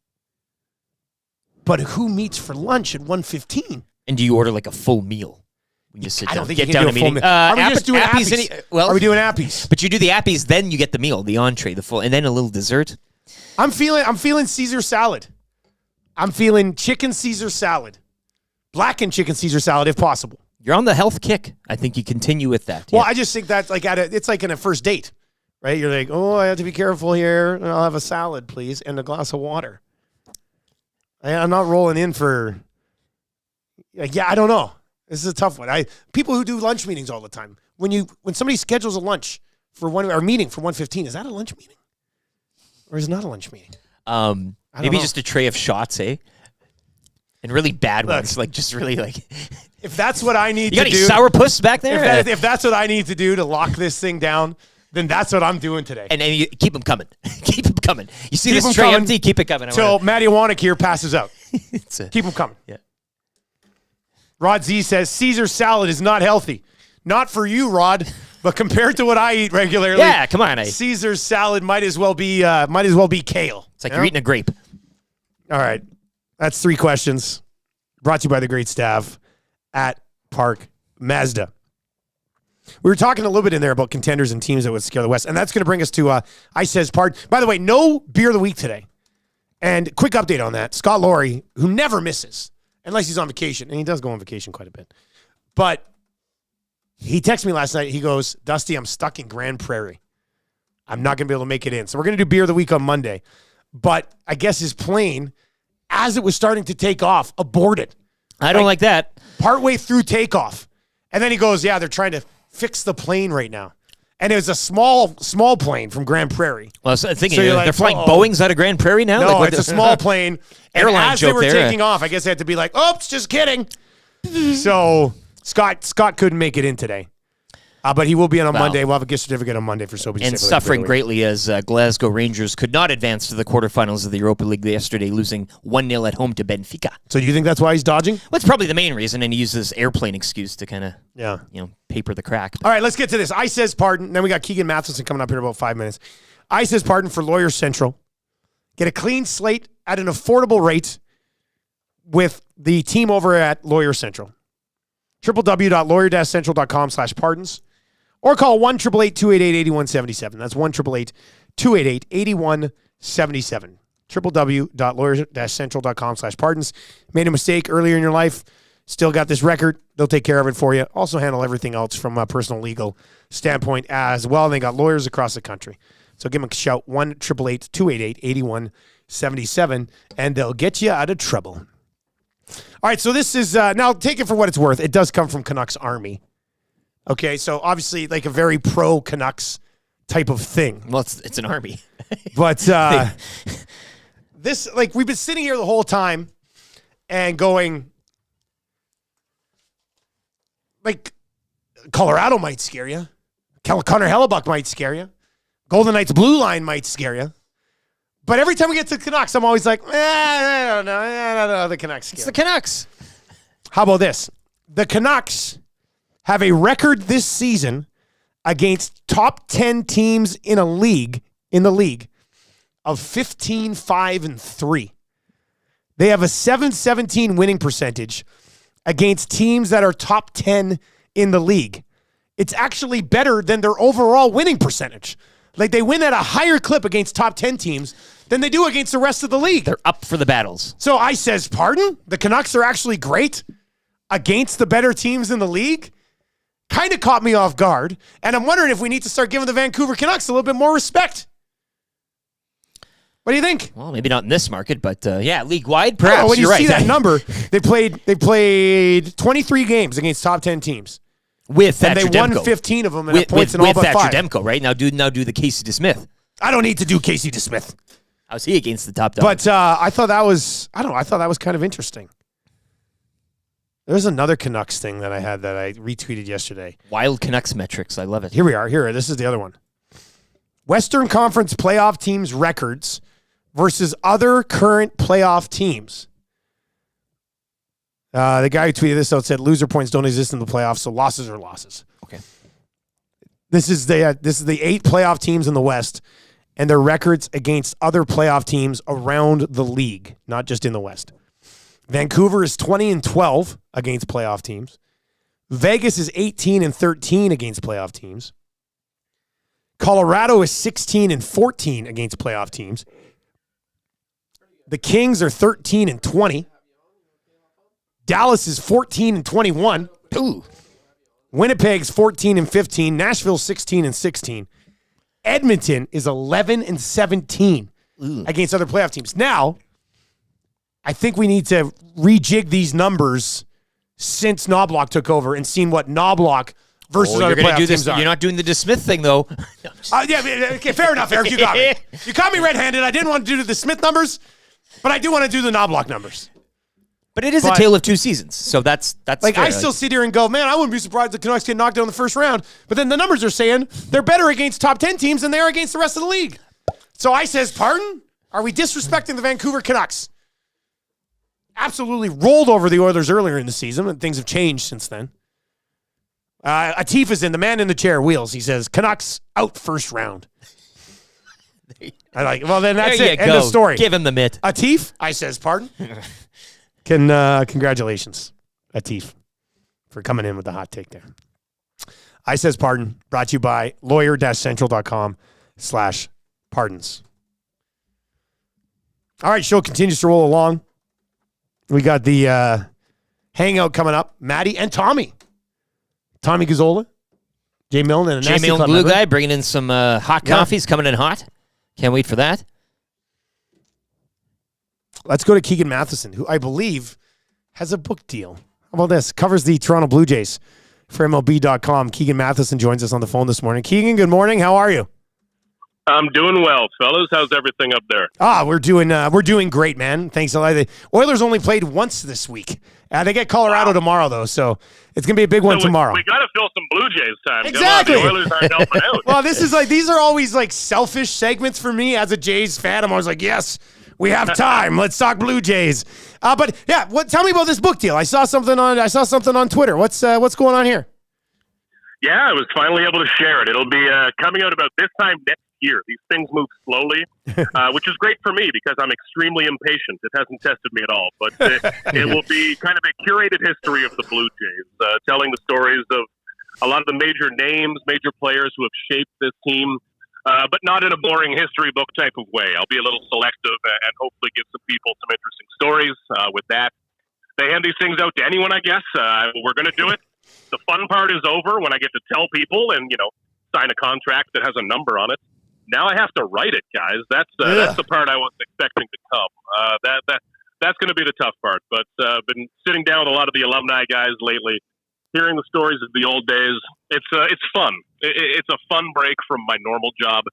But who meets for lunch at 1:15? And do you order like a full meal? When you sit I down, don't think get you can down do a a full meeting. meal. Are we just doing appies? appies? Are we doing appies? But you do the appies, then you get the meal, the entree, the full, and then a little dessert. I'm feeling Caesar salad. I'm feeling chicken Caesar salad, blackened chicken Caesar salad if possible. You're on the health kick. I think you continue with that. Well, yeah. I just think that's like it's like in a first date, right? You're like, oh, I have to be careful here. I'll have a salad, please, and a glass of water. I'm not rolling in for. I don't know. This is a tough one. People who do lunch meetings all the time. When somebody schedules a lunch for meeting for 1:15, is that a lunch meeting, or is it not a lunch meeting? Maybe just a tray of shots, eh? And really bad ones, like just really like. If that's what I need you to got do, any sourpuss back there? If that's what I need to do to lock this thing down, then that's what I'm doing today. And you keep them coming. Keep them coming. You see Keep this 'em tray coming empty? Keep it coming. Till Matty Wanek here passes out. Keep them coming. Yeah. Rod Z says Caesar salad is not healthy. Not for you, Rod, but compared to what I eat regularly. Yeah, come on. Caesar salad might as well be kale. It's like you're eating a grape. All right. That's 3 questions. Brought to you by the great staff at Park Mazda. We were talking a little bit in there about contenders and teams that would scare the West, and that's going to bring us to I Says Part. By the way, no beer of the week today. And quick update on that. Scott Laurie, who never misses, unless he's on vacation, and he does go on vacation quite a bit. But he texted me last night. He goes, Dusty, I'm stuck in Grand Prairie. I'm not going to be able to make it in. So we're going to do beer of the week on Monday. But I guess his plane, as it was starting to take off, aborted. I don't like that. Partway through takeoff. And then he goes, yeah, they're trying to fix the plane right now. And it was a small plane from Grand Prairie. Well, I was thinking So you're they're like, flying uh-oh. Boeings out of Grand Prairie now? No, Like, what it's the- a small plane. And Airline as they joke were there. taking off, I guess they had to be like, oops, just kidding. So Scott couldn't make it in today. But he will be on Wow. Monday. We'll have a gift certificate on Monday for Sobe. And suffering greatly as Glasgow Rangers could not advance to the quarterfinals of the Europa League yesterday, losing 1-0 at home to Benfica. So do you think that's why he's dodging? Well, that's probably the main reason, and he used this airplane excuse to kind of, paper the crack. All right, let's get to this. I says pardon. Then we got Keegan Matheson coming up here in about 5 minutes. I says pardon for Lawyers Central. Get a clean slate at an affordable rate with the team over at Lawyers Central. www.lawyer-central.com/pardons. Or call 1-888-288-8177. That's 1-888-288-8177. www.lawyer-central.com/pardons. Made a mistake earlier in your life. Still got this record. They'll take care of it for you. Also handle everything else from a personal legal standpoint as well. They got lawyers across the country. So give them a shout, 1-888-288-8177, and they'll get you out of trouble. All right, so this is, now take it for what it's worth. It does come from Canucks Army. Okay, so obviously like a very pro Canucks type of thing. Well, it's an army. But this, like, we've been sitting here the whole time and going, like, Colorado might scare you. Connor Hellebuck might scare you. Golden Knights blue line might scare you. But every time we get to the Canucks, I'm always like, I don't know, the Canucks scare. It's the Canucks. How about this? The Canucks have a record this season against top 10 teams in the league of 15-5-3. They have a .717 winning percentage against teams that are top 10 in the league. It's actually better than their overall winning percentage. Like, they win at a higher clip against top 10 teams than they do against the rest of the league. They're up for the battles. So I says, pardon? The Canucks are actually great against the better teams in the league? Kind of caught me off guard. And I'm wondering if we need to start giving the Vancouver Canucks a little bit more respect. What do you think? Well, maybe not in this market, but league-wide, perhaps. When you You're see right. that number, they played 23 games against top 10 teams. With and Thatcher they won Demko. 15 of them and have points in all with but Thatcher 5. Demko, right? Now do the Casey DeSmith. I don't need to do Casey DeSmith. How's he against the top dog? But I thought that was kind of interesting. There's another Canucks thing that I had that I retweeted yesterday. Wild Canucks metrics. I love it. Here we are. This is the other one. Western Conference playoff teams' records versus other current playoff teams. The guy who tweeted this out said loser points don't exist in the playoffs, so losses are losses. Okay. This is the 8 playoff teams in the West and their records against other playoff teams around the league, not just in the West. Vancouver is 20-12 against playoff teams. Vegas is 18-13 against playoff teams. Colorado is 16-14 against playoff teams. The Kings are 13-20. Dallas is 14-21. Ooh. Winnipeg's 14-15. Nashville's 16-16. Edmonton is 11-17 against other playoff teams. Now, I think we need to rejig these numbers since Knobloch took over and seen what Knobloch versus other playoff teams are. You're not doing the DeSmith thing, though. Okay, fair enough, Eric. You got me. You caught me red-handed. I didn't want to do the Smith numbers, but I do want to do the Knobloch numbers. But it is a tale of two seasons, so that's like fair. I still sit here and go, man, I wouldn't be surprised if the Canucks get knocked out in the first round. But then the numbers are saying they're better against top 10 teams than they are against the rest of the league. So I says, pardon? Are we disrespecting the Vancouver Canucks? Absolutely rolled over the Oilers earlier in the season, and things have changed since then. Atif is in, the man in the chair, Wheels. He says, Canucks out first round. I like, well, then that's There it. you End go. of story. Give him the mitt. Atif, I says, pardon? Congratulations, Atif, for coming in with the hot take there. I says pardon, brought to you by lawyer-central.com/pardons. All right, show continues to roll along. We got the hangout coming up. Maddie and Tommy. Tommy Gazzola, Jay Milne, and a Jay Nasty Milne, Club Blue member. Guy, bringing in some hot coffees, coming in hot. Can't wait for that. Let's go to Keegan Matheson, who I believe has a book deal. How about this? Covers the Toronto Blue Jays. for MLB.com. Keegan Matheson joins us on the phone this morning. Keegan, good morning. How are you? I'm doing well, fellas. How's everything up there? We're doing great, man. Thanks a lot. The Oilers only played once this week. They get Colorado tomorrow, though, so it's gonna be a big one tomorrow. We got to fill some Blue Jays time. Exactly. The Oilers aren't helping out. Well, these are always like selfish segments for me as a Jays fan. I'm always like, yes, we have time. Let's talk Blue Jays. But yeah, tell me about this book deal. I saw something on Twitter. What's going on here? Yeah, I was finally able to share it. It'll be coming out about this time next year. These things move slowly, which is great for me because I'm extremely impatient. It hasn't tested me at all, but it will be kind of a curated history of the Blue Jays, telling the stories of a lot of the major names, major players who have shaped this team, but not in a boring history book type of way. I'll be a little selective and hopefully give some people some interesting stories with that. They hand these things out to anyone, I guess. We're going to do it. The fun part is over when I get to tell people and, sign a contract that has a number on it. Now I have to write it, guys. That's the part I wasn't expecting to come. That's going to be the tough part. But been sitting down with a lot of the alumni guys lately, hearing the stories of the old days. It's fun. It's a fun break from my normal job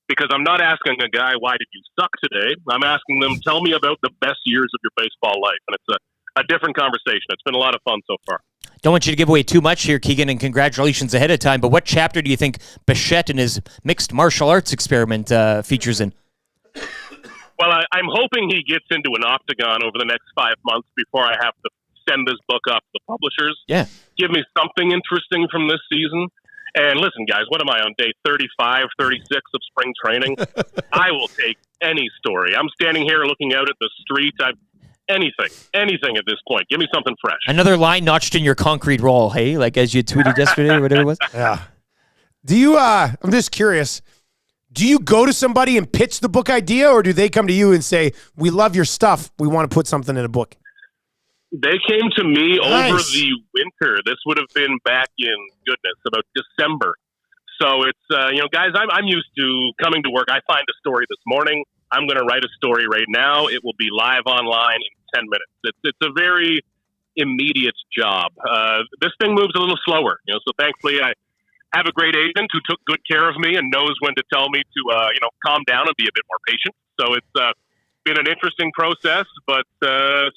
because I'm not asking a guy, why did you suck today? I'm asking them, tell me about the best years of your baseball life. And it's a different conversation. It's been a lot of fun so far. Don't want you to give away too much here, Keegan, and congratulations ahead of time. But what chapter do you think Bichette and his mixed martial arts experiment features in? Well, I'm hoping he gets into an octagon over the next 5 months before I have to send this book off to the publishers. Yeah. Give me something interesting from this season. And listen, guys, what am I on day 35, 36 of spring training? I will take any story. I'm standing here looking out at the street. Anything at this point. Give me something fresh. Another line notched in your concrete wall, hey? Like as you tweeted yesterday or whatever it was? Yeah. Do you, I'm just curious, do you go to somebody and pitch the book idea or do they come to you and say, we love your stuff, we want to put something in a book? They came to me Nice. over the winter. This would have been back in, about December. So it's, guys, I'm used to coming to work. I find a story this morning. I'm going to write a story right now. It will be live online in 10 minutes. It's a very immediate job. This thing moves a little slower, so thankfully I have a great agent who took good care of me and knows when to tell me to, calm down and be a bit more patient. So it's been an interesting process, but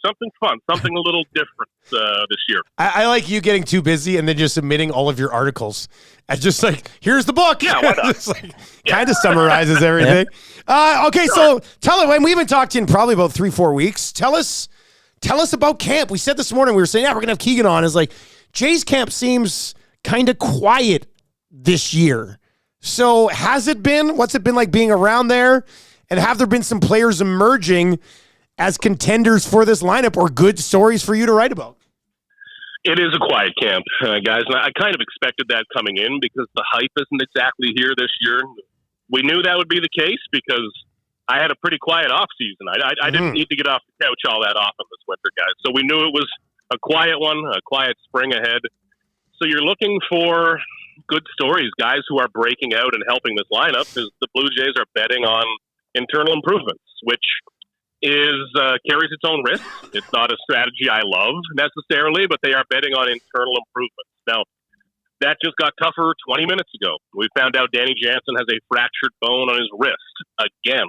something fun, something a little different this year. I like you getting too busy and then just submitting all of your articles as just like, here's the book. Yeah, why not? It's like, kind of summarizes everything. Okay, so tell it, when we haven't talked in probably about 3-4 weeks. Tell us about camp. We said this morning, we were saying, we're going to have Keegan on. It's like, Jay's camp seems kind of quiet this year. So has it been? What's it been like being around there? And have there been some players emerging as contenders for this lineup or good stories for you to write about? It is a quiet camp, guys. And I kind of expected that coming in because the hype isn't exactly here this year. We knew that would be the case because I had a pretty quiet off season. I didn't need to get off the couch all that often this winter, guys. So we knew it was a quiet one, a quiet spring ahead. So you're looking for good stories, guys who are breaking out and helping this lineup because the Blue Jays are betting on internal improvements, which is carries its own risks. It's not a strategy I love necessarily, but they are betting on internal improvements. Now, that just got tougher 20 minutes ago. We found out Danny Jansen has a fractured bone on his wrist again.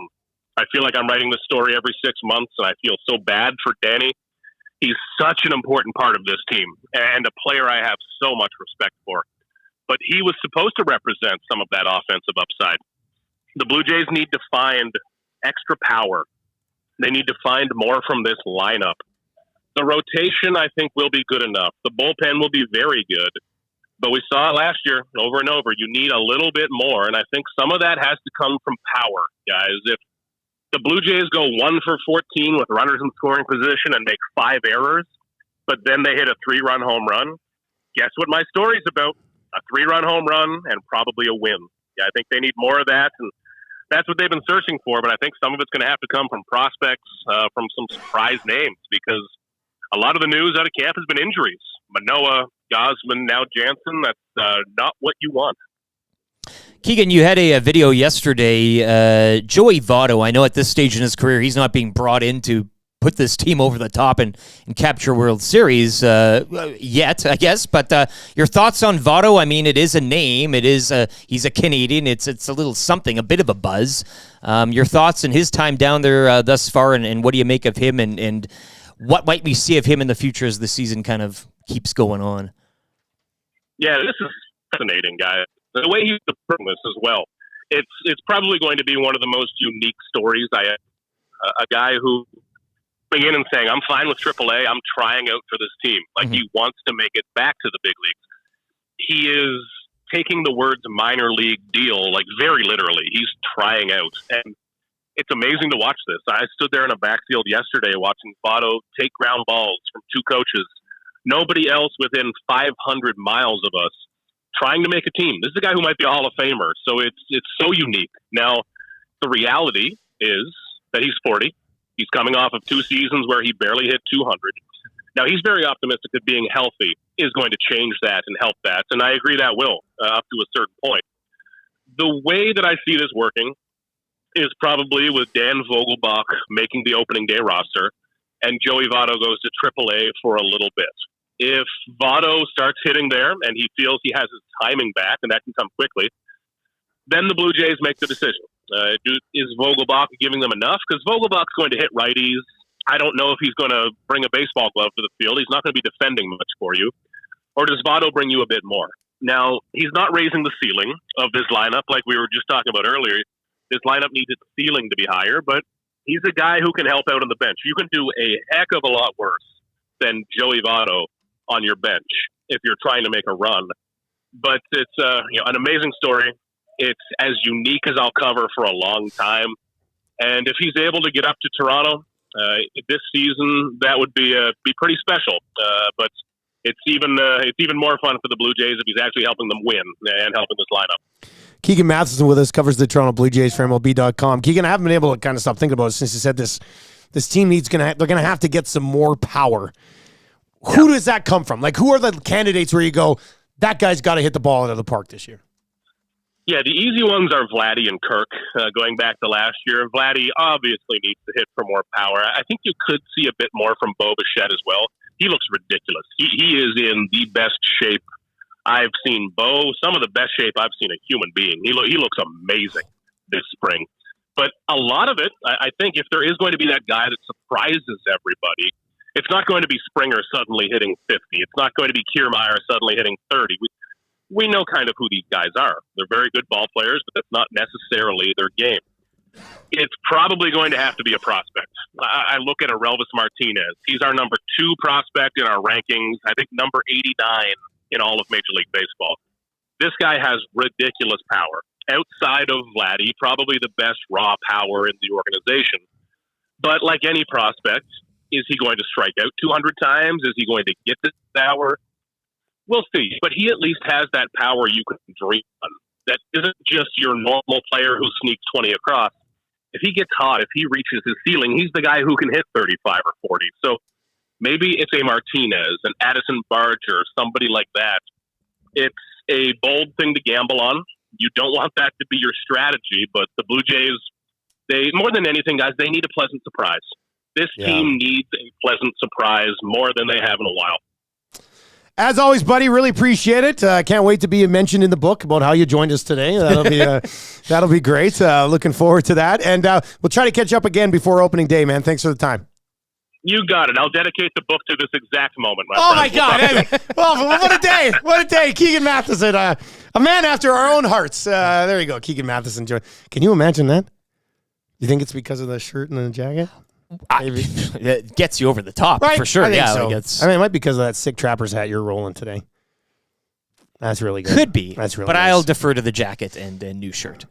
I feel like I'm writing this story every 6 months, and I feel so bad for Danny. He's such an important part of this team and a player I have so much respect for. But he was supposed to represent some of that offensive upside. The Blue Jays need to find extra power. They need to find more from this lineup. The rotation, I think, will be good enough. The bullpen will be very good. But we saw it last year over and over. You need a little bit more, and I think some of that has to come from power, guys. If the Blue Jays go 1 for 14 with runners in scoring position and make 5 errors, but then they hit a 3-run home run, guess what my story's about? A 3-run home run and probably a win. Yeah, I think they need more of that, and that's what they've been searching for, but I think some of it's going to have to come from prospects, from some surprise names, because a lot of the news out of camp has been injuries. Manoah, Gosman, now Jansen. That's not what you want. Keegan, you had a video yesterday. Joey Votto, I know at this stage in his career, he's not being brought in to put this team over the top and capture World Series yet, I guess. But your thoughts on Votto? I mean, it is a name. It is he's a Canadian. It's a little something, a bit of a buzz. Your thoughts on his time down there thus far, and what do you make of him, and what might we see of him in the future as the season kind of keeps going on? Yeah, this is fascinating, guys. The way he's approaching this as well. It's probably going to be one of the most unique stories I have. A guy who coming in and saying, I'm fine with AAA, I'm trying out for this team. Like, he wants to make it back to the big leagues. He is taking the words minor league deal, like, very literally. He's trying out. And it's amazing to watch this. I stood there in a backfield yesterday watching Votto take ground balls from two coaches. Nobody else within 500 miles of us trying to make a team. This is a guy who might be a Hall of Famer. So it's so unique. Now, the reality is that he's 40. He's coming off of 2 seasons where he barely hit 200. Now, he's very optimistic that being healthy is going to change that and help that. And I agree that will, up to a certain point. The way that I see this working is probably with Dan Vogelbach making the opening day roster and Joey Votto goes to AAA for a little bit. If Votto starts hitting there and he feels he has his timing back, and that can come quickly, then the Blue Jays make the decision. Is Vogelbach giving them enough? Because Vogelbach's going to hit righties. I don't know if he's going to bring a baseball glove to the field. He's not going to be defending much for you. Or does Votto bring you a bit more? Now, he's not raising the ceiling of this lineup like we were just talking about earlier. This lineup needs its ceiling to be higher, but he's a guy who can help out on the bench. You can do a heck of a lot worse than Joey Votto on your bench if you're trying to make a run. But it's an amazing story. It's as unique as I'll cover for a long time. And if he's able to get up to Toronto this season, that would be pretty special. But it's even more fun for the Blue Jays if he's actually helping them win and helping this lineup. Keegan Matheson with us, covers the Toronto Blue Jays for MLB.com. Keegan, I haven't been able to kind of stop thinking about it since you said this. This team they're gonna have to get some more power. Who does that come from? Like, who are the candidates where you go, that guy's got to hit the ball out of the park this year? Yeah, the easy ones are Vladdy and Kirk, going back to last year. Vladdy obviously needs to hit for more power. I think you could see a bit more from Bo Bichette as well. He looks ridiculous. He is in the best shape I've seen. Bo, some of the best shape I've seen a human being. He looks amazing this spring. But a lot of it, I think if there is going to be that guy that surprises everybody, it's not going to be Springer suddenly hitting 50. It's not going to be Kiermaier suddenly hitting 30. We know kind of who these guys are. They're very good ball players, but that's not necessarily their game. It's probably going to have to be a prospect. I look at Aurelvis Martinez. He's our number 2 prospect in our rankings. I think number 89 in all of Major League Baseball. This guy has ridiculous power. Outside of Vladdy, probably the best raw power in the organization. But like any prospect, is he going to strike out 200 times? Is he going to get this power? We'll see. But he at least has that power you can dream on. That isn't just your normal player who sneaks 20 across. If he gets hot, if he reaches his ceiling, he's the guy who can hit 35 or 40. So maybe it's a Martinez, an Addison Barger, somebody like that. It's a bold thing to gamble on. You don't want that to be your strategy, but the Blue Jays, they more than anything, guys, they need a pleasant surprise. This team needs a pleasant surprise more than they have in a while. As always, buddy, really appreciate it. Can't wait to be mentioned in the book about how you joined us today. That'll be great. Looking forward to that. And we'll try to catch up again before opening day, man. Thanks for the time. You got it. I'll dedicate the book to this exact moment, my friend. My God. Well, what a day. What a day. Keegan Matheson, a man after our own hearts. There you go. Keegan Matheson. Can you imagine that? You think it's because of the shirt and the jacket? It gets you over the top, right? For sure. I think so. Like it might be because of that sick Trapper's hat you're rolling today. That's really good. Could be. That's really But nice. I'll defer to the jacket and new shirt.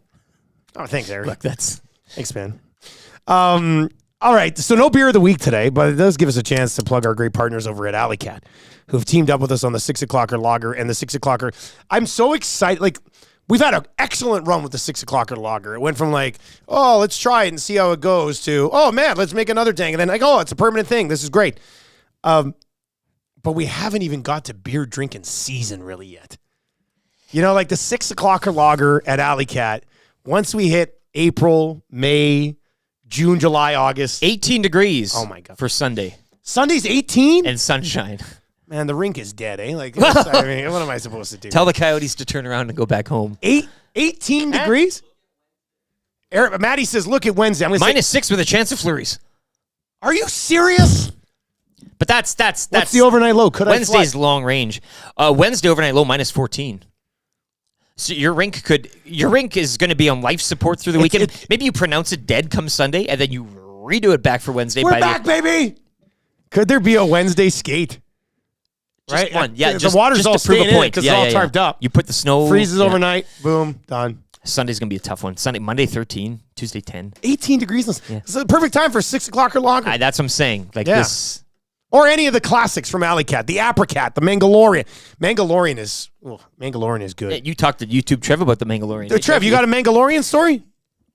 Oh, thanks, Eric. Look, thanks, man. All right, so no beer of the week today, but it does give us a chance to plug our great partners over at Alley Cat, who've teamed up with us on the 6 O'Clocker Lager and the 6 O'Clocker. I'm so excited. Like, we've had an excellent run with the 6 O'Clocker Lager. It went from like, oh, let's try it and see how it goes to, oh, man, let's make another tank. And then like, oh, it's a permanent thing. This is great. But we haven't even got to beer drinking season really yet. You know, like the 6 O'Clocker Lager at Alley Cat, once we hit April, May, June, July, August. 18 degrees. Oh, my God. For Sunday. Sunday's 18? And sunshine. Man, the rink is dead, eh? Like, I mean, what am I supposed to do? Tell the Coyotes to turn around and go back home. 18 degrees? Maddie says, look at Wednesday. I'm gonna say, -6 with a chance of flurries. Are you serious? But that's What's the overnight low? Could Wednesday's I fly? long range. Wednesday overnight low -14. So your rink is going to be on life support through the weekend. Maybe you pronounce it dead come Sunday, and then you redo it back for Wednesday. We're back, baby. Could there be a Wednesday skate? Just right? one. Yeah, the water's just all to prove staying a in point because yeah, it's all tarped up. You put the snow freezes overnight. Boom, done. Sunday's gonna be a tough one. Monday 13, Tuesday 10. 18 degrees. Yeah. It's the perfect time for 6 o'clock or longer. That's what I'm saying. Like this. Or any of the classics from Alley Cat, the Apricot, the Mangalorean. Mangalorean is good. Yeah, you talked to YouTube Trev about the Mangalorean. Trev, you got a Mangalorean story?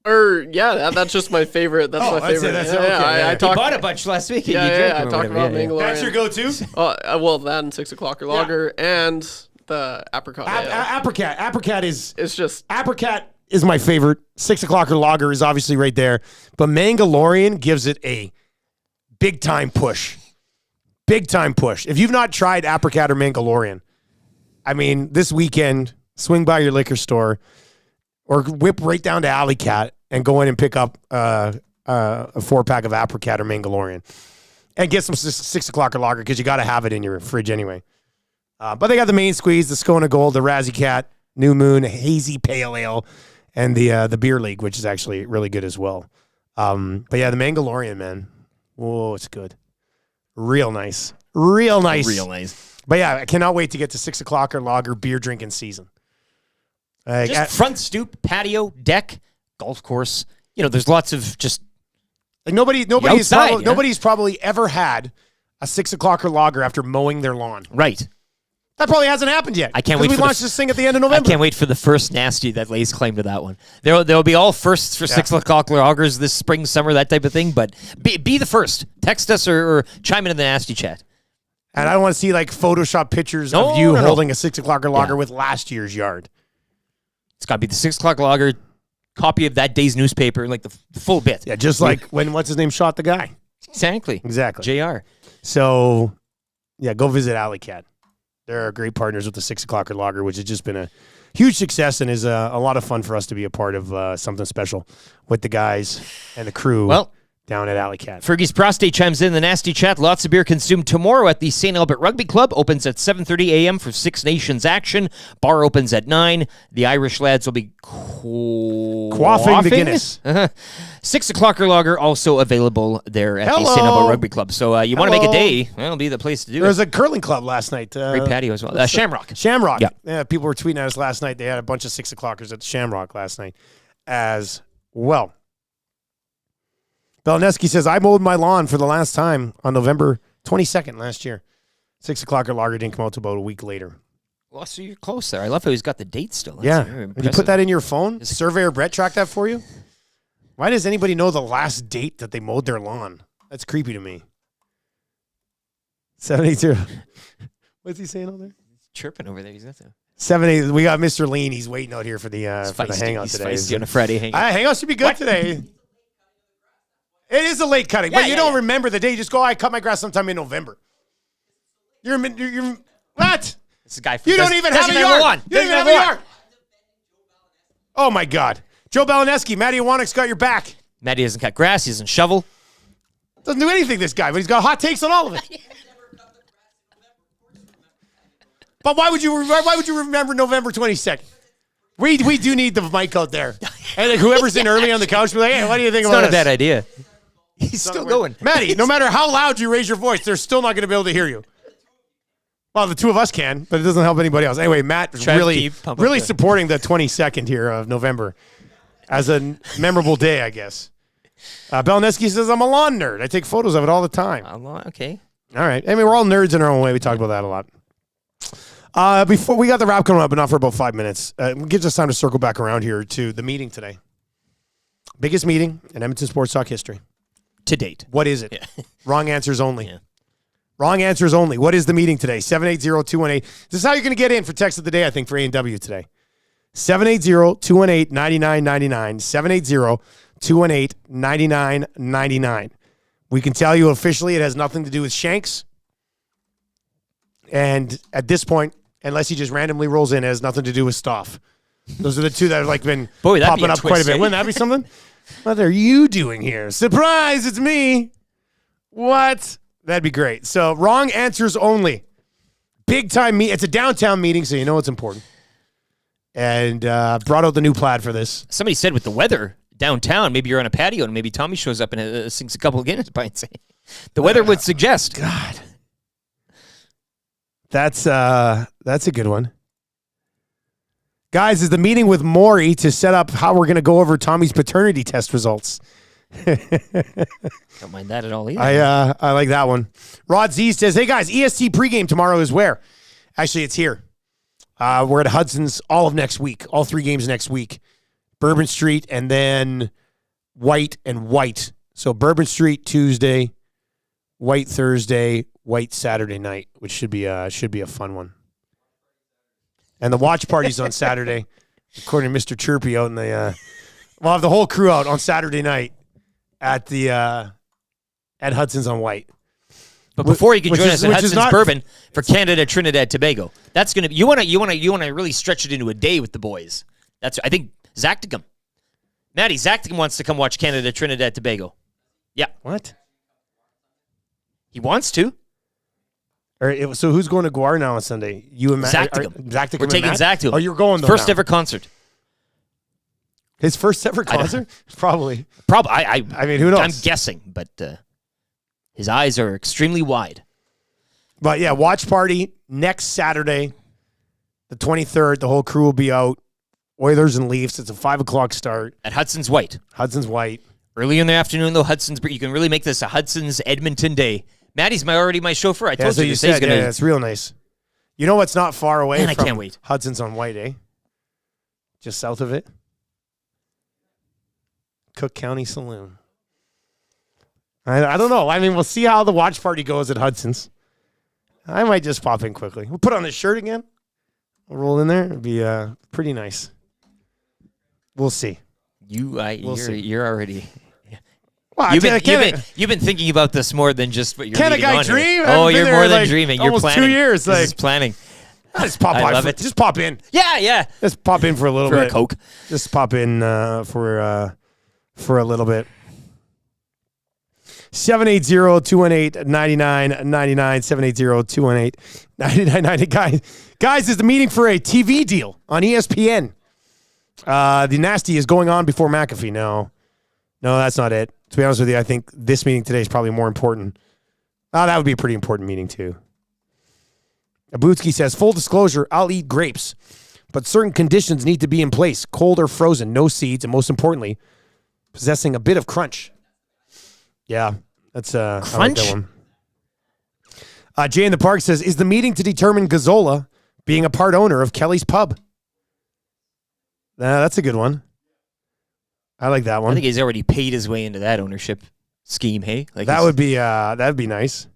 That's just my favorite. That's my favorite. I talked. He bought a bunch last week. And I talked about Mangalorean. That's your go-to? That and 6 o'clock or lager and the apricot. Apricot. Apricot is. It's just Apricot is my favorite. 6 o'clock or lager is obviously right there, but Mangalorean gives it a big time push. Big time push. If you've not tried Apricot or Mangalorean, I mean, this weekend, swing by your liquor store or whip right down to Alley Cat and go in and pick up a 4-pack of Apricot or Mangalorean and get some 6 o'clock or lager because you got to have it in your fridge anyway. But they got the main squeeze, the Skona Gold, the Razzie Cat, New Moon, Hazy Pale Ale, and the Beer League, which is actually really good as well. But yeah, the Mangalorean, man. Whoa, it's good. Real nice. Real nice. Real nice. But yeah, I cannot wait to get to 6 o'clock or lager beer drinking season. Just front stoop, patio, deck, golf course. You know, there's lots of just like nobody's probably ever had a 6 o'clock or lager after mowing their lawn. Right. That probably hasn't happened yet. I can't wait. We launched this thing at the end of November. I can't wait for the first nasty that lays claim to that one. There'll be all firsts for 6 o'clock lagers this spring, summer, that type of thing. But be the first. Text us or chime in the nasty chat. And I don't want to see like Photoshop pictures of you holding a 6 o'clock lager with last year's yard. It's got to be the 6 o'clock lager, copy of that day's newspaper, like the full bit. Yeah, just like when what's his name shot the guy. Exactly. JR. So, yeah, go visit Alley Cat. They're great partners with the 6 o'clock lager, which has just been a huge success and is a lot of fun for us to be a part of something special with the guys and the crew. Well, down at Alley Cat. Fergie's Prostate chimes in the nasty chat. Lots of beer consumed tomorrow at the St. Albert Rugby Club. Opens at 7:30 a.m. for Six Nations action. Bar opens at 9. The Irish lads will be quaffing the Guinness. 6 o'clock lager also available there at the St. Albert Rugby Club. So you want to make a day, that'll be the place to do it. There was a curling club last night. Great patio as well. Shamrock. Shamrock. Yeah, people were tweeting at us last night. They had a bunch of 6 o'clockers at the Shamrock last night as well. Belineski says, I mowed my lawn for the last time on November 22nd last year. 6 o'clock lager didn't come out until about a week later. Well, so you're close there. I love how he's got the date still. That's Did you put that in your phone? Does Surveyor Brett track that for you? Why does anybody know the last date that they mowed their lawn? That's creepy to me. 782. What's he saying over there? He's chirping over there. He's got to. 780. We got Mr. Lean. He's waiting out here for the hangout today. Feisty on a Friday hangout. Hangout should be good today. It is a late cutting, but you don't remember the day. You just go, I cut my grass sometime in November. You're what? This guy you don't even have a yard. You don't even have a yard. Oh, my God. Joe Belineski, Matty Iwanik's got your back. Matty doesn't cut grass. He doesn't shovel. Doesn't do anything, this guy, but he's got hot takes on all of it. But why would you remember November 22nd? We do need the mic out there. And like, whoever's in early on the couch, be like, hey, what do you think about this? It's not a bad idea. He's still going. Matty, no matter how loud you raise your voice, they're still not going to be able to hear you. Well, the two of us can, but it doesn't help anybody else. Anyway, Matt really supporting the 22nd here of November as a memorable day, I guess. Belineski says, I'm a lawn nerd. I take photos of it all the time. Okay. All right. I mean, we're all nerds in our own way. We talk about that a lot. Before we got the wrap coming up, but not for about 5 minutes. It gives us time to circle back around here to the meeting today. Biggest meeting in Edmonton sports talk history. To date. What is it? Wrong answers only. Yeah. Wrong answers only. What is the meeting today? 780-218. This is how you're going to get in for text of the day, I think, for A&W today. 780-218-9999. 218-218-9999. We can tell you officially it has nothing to do with Shanks. And at this point, unless he just randomly rolls in, it has nothing to do with Stoff. Those are the two that have like been popping up quite a bit. Wouldn't that be something? What are you doing here? Surprise, it's me. What? That'd be great. So wrong answers only. Big time meet. It's a downtown meeting, so you know it's important. And brought out the new plaid for this. Somebody said with the weather downtown, maybe you're on a patio and maybe Tommy shows up and sings a couple of Guinness pints. The weather would suggest. God. That's a good one. Guys, is the meeting with Maury to set up how we're going to go over Tommy's paternity test results. Don't mind that at all either. I like that one. Rod Z says, hey guys, EST pregame tomorrow is where? Actually, it's here. We're at Hudson's all of next week, all 3 games next week. Bourbon Street and then White and White. So Bourbon Street Tuesday, White Thursday, White Saturday night, which should be a fun one. And the watch party's on Saturday, according to Mr. Chirpy out in the. We'll have the whole crew out on Saturday night at the at Hudson's on White. But before you can join us at Hudson's Bourbon for Canada, Trinidad, Tobago, that's gonna you want to really stretch it into a day with the boys. That's I think Zacticum, Maddie Zacticum wants to come watch Canada, Trinidad, Tobago. Yeah, what? He wants to. So who's going to Guar now on Sunday? You and Matt? Zacticum. We're taking Zacticum. Oh, you're going though First now. ever concert. His first ever concert? Probably. I mean, who knows? I'm guessing, but his eyes are extremely wide. But yeah, watch party next Saturday, the 23rd. The whole crew will be out. Oilers and Leafs. It's a 5:00 start. At Hudson's White. Hudson's White. Early in the afternoon, though, you can really make this a Hudson's Edmonton day. Maddie's already my chauffeur. I told you to say he's going to. Yeah, it's real nice. You know what's not far away Man, from I can't wait. Hudson's on White, eh? Just south of it. Cook County Saloon. I don't know. I mean, we'll see how the watch party goes at Hudson's. I might just pop in quickly. We'll put on this shirt again. We'll roll in there. It'd be pretty nice. We'll see. You're already... Well, you've been thinking about this more than just what you're Can a reading guy on dream? Here. Oh, you're more than like dreaming. You're almost planning. 2 years. This is planning. Just pop I love it. Just pop in. Yeah. Just pop in for a little For bit. a Coke. Just pop in for a little bit. 780-218-9999. 780-218-9999. Guys, is the meeting for a TV deal on ESPN. The Nasty is going on before McAfee. No, that's not it. To be honest with you, I think this meeting today is probably more important. That would be a pretty important meeting, too. Abutsky says, full disclosure, I'll eat grapes, but certain conditions need to be in place. Cold or frozen, no seeds, and most importantly, possessing a bit of crunch. Yeah, that's crunch. I like that one. Jay in the Park says, is the meeting to determine Gazzola being a part owner of Kelly's Pub? That's a good one. I like that one. I think he's already paid his way into that ownership scheme, hey? Like that'd be nice.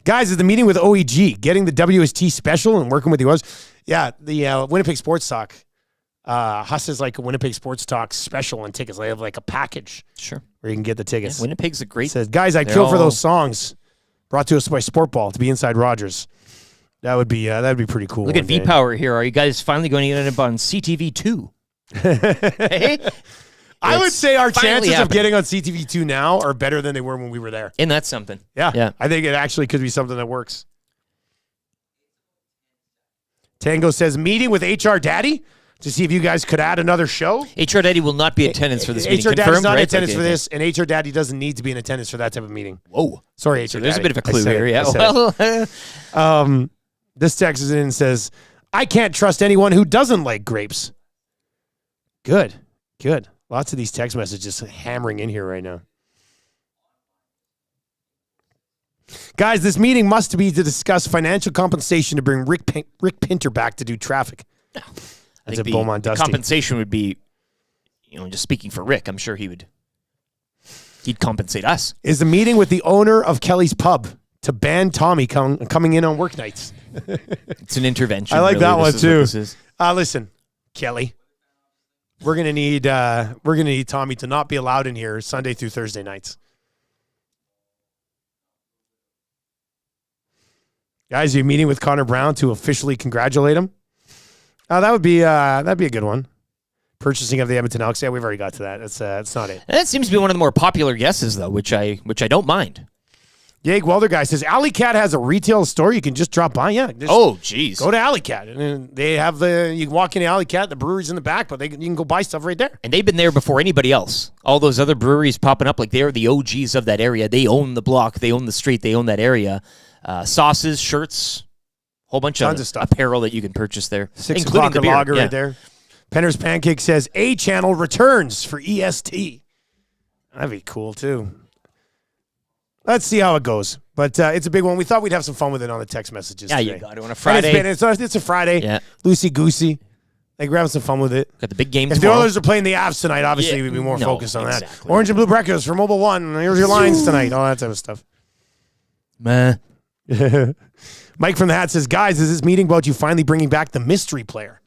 Guys, is the meeting with OEG getting the WST special and working with the Oilers? Yeah, the Winnipeg Sports Talk. Huss is like a Winnipeg Sports Talk special and tickets. They have like a package. Sure. Where you can get the tickets. Yeah, Winnipeg's a great... Says, guys, I'd kill for those songs brought to us by Sportball to be inside Rogers. That'd be pretty cool. Look at V-Power here. Are you guys finally going to get it on CTV2? Hey? I would say our chances of getting on CTV2 now are better than they were when we were there. And that's something. Yeah. I think it actually could be something that works. Tango says, meeting with HR Daddy to see if you guys could add another show. HR Daddy will not be in attendance for this meeting. HR Daddy's not in attendance for this, and HR Daddy doesn't need to be in attendance for that type of meeting. Whoa. Sorry, HR so Daddy. There's a bit of a clue here. Yeah. Well, this text is in and says, I can't trust anyone who doesn't like grapes. Good. Lots of these text messages hammering in here right now. Guys, this meeting must be to discuss financial compensation to bring Rick Pinter back to do traffic. I think the compensation would be, just speaking for Rick, I'm sure he'd compensate us. Is the meeting with the owner of Kelly's Pub to ban Tommy coming in on work nights. It's an intervention. I like really. that one This is what too. this is. Listen, Kelly. we're gonna need Tommy to not be allowed in here Sunday through Thursday nights. Guys, are you meeting with Conor Brown to officially congratulate him? That'd be a good one. Purchasing of the Edmonton Elks. Yeah, we've already got to that. That's not it. That seems to be one of the more popular guesses, though, which I don't mind. Yeg Welder guy says Alley Cat has a retail store. You can just drop by. Yeah. Oh, geez. Go to Alley Cat, and they have you can walk into Alley Cat. The brewery's in the back, but you can go buy stuff right there. And they've been there before anybody else. All those other breweries popping up, like they're the OGs of that area. They own the block. They own the street. They own that area. Sauces, shirts, whole bunch Tons of stuff. Apparel that you can purchase there, 6 including o'clock the beer. lager right there. Penner's Pancake says A Channel returns for EST. That'd be cool too. Let's see how it goes. But it's a big one. We thought we'd have some fun with it on the text messages. Yeah, today. you got it on a Friday. It's a Friday. Yeah. Loosey goosey. Like we're having some fun with it. Got the big game If tomorrow. the Oilers are playing the Avs tonight, obviously we'd be more focused on exactly. that. Orange and Blue Breakfast for Mobile One. Here's your lines tonight. All that type of stuff. Meh. Mike from the Hat says, guys, is this meeting about you finally bringing back the mystery player?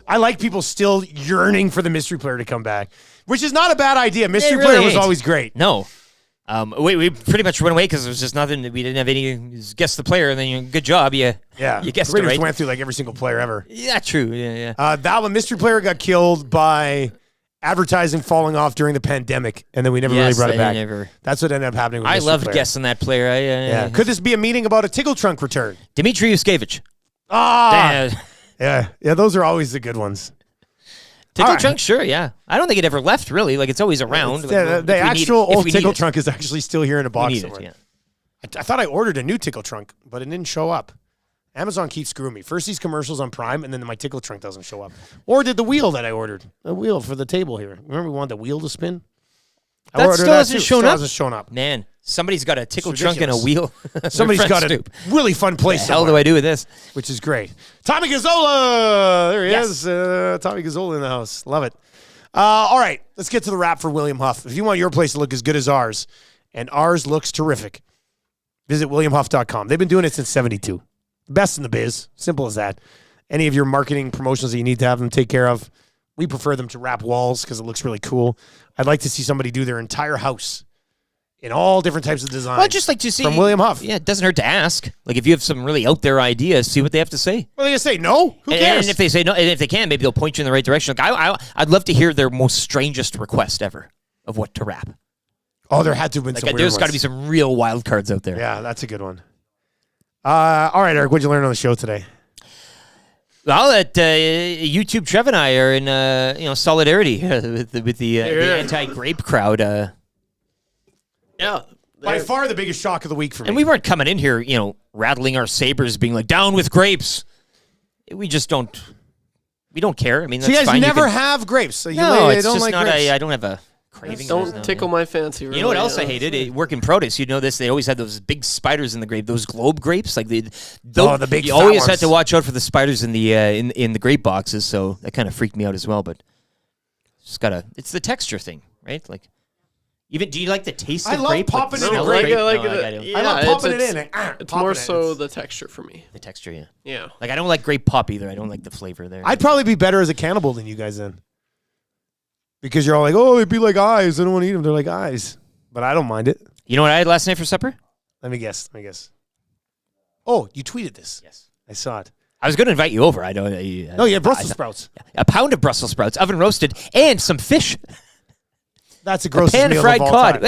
I like people still yearning for the mystery player to come back, which is not a bad idea. Mystery player was always great. No. We pretty much went away because there was just nothing. We didn't have any. Guess the player, and then good job. You guessed it right. Went through like every single player ever. Yeah, true. Yeah. That one, mystery player got killed by advertising falling off during the pandemic, and then we never really brought it back. That's what ended up happening with I mystery loved player. guessing that player. Yeah. Could this be a meeting about a Tickle Trunk return? Dmitry Yuskevich. Yeah. Those are always the good ones. Tickle Trunk, sure, yeah. I don't think it ever left, really. Like, it's always around. The actual old Tickle Trunk is actually still here in a box somewhere. Yeah. I thought I ordered a new Tickle Trunk, but it didn't show up. Amazon keeps screwing me. First these commercials on Prime, and then my Tickle Trunk doesn't show up. Or did the wheel that I ordered. The wheel for the table here. Remember we wanted the wheel to spin? That still hasn't shown up. Man, somebody's got a Tickle Trunk and a wheel. Somebody's got a really fun place. What the hell do I do with this? Which is great. Tommy Gazzola! There he is. Tommy Gazzola in the house. Love it. All right, let's get to the wrap for William Huff. If you want your place to look as good as ours, and ours looks terrific, visit WilliamHuff.com. They've been doing it since 72. Best in the biz. Simple as that. Any of your marketing promotions that you need to have them take care of, we prefer them to wrap walls because it looks really cool. I'd like to see somebody do their entire house in all different types of designs. Well, I'd just like to see. From William Huff. Yeah, it doesn't hurt to ask. Like, if you have some really out there ideas, see what they have to say. Well, they just say no. Who cares? And if they say no, and if they can, maybe they'll point you in the right direction. Like, I'd love to hear their most strangest request ever of what to wrap. Oh, there had to have been some weird There's ones. got to be some real wild cards out there. Yeah, that's a good one. All right, Eric, what'd you learn on the show today? Well, that YouTube Trev and I are in solidarity with the anti-grape crowd. Yeah. By far the biggest shock of the week for me. And we weren't coming in here, rattling our sabers, being like, down with grapes. We just don't. We don't care. I mean, that's so you guys fine. never have grapes. So you it's don't just like not. grapes. I don't have a craving. Don't tickle my fancy. Really. You know what else I hated? Working produce. You know this. They always had those big spiders in the grape. Those globe grapes, like the big. You always had to watch out for the spiders in the in the grape boxes. So that kind of freaked me out as well. But just gotta. It's the texture thing, right? Like. Even do you like the taste of grape? I love popping it in I love popping it in. It's more so the texture for me. The texture, yeah. Yeah. Like I don't like grape pop either. I don't like the flavor there. I'd probably be better as a cannibal than you guys then. Because you're all like, oh, they'd be like eyes. I don't want to eat them. They're like eyes. But I don't mind it. You know what I had last night for supper? Let me guess. Oh, you tweeted this. Yes. I saw it. I was going to invite you over. I don't. Oh, yeah, Brussels sprouts. A pound of Brussels sprouts, oven roasted, and some fish. That's the grossest meal of all time.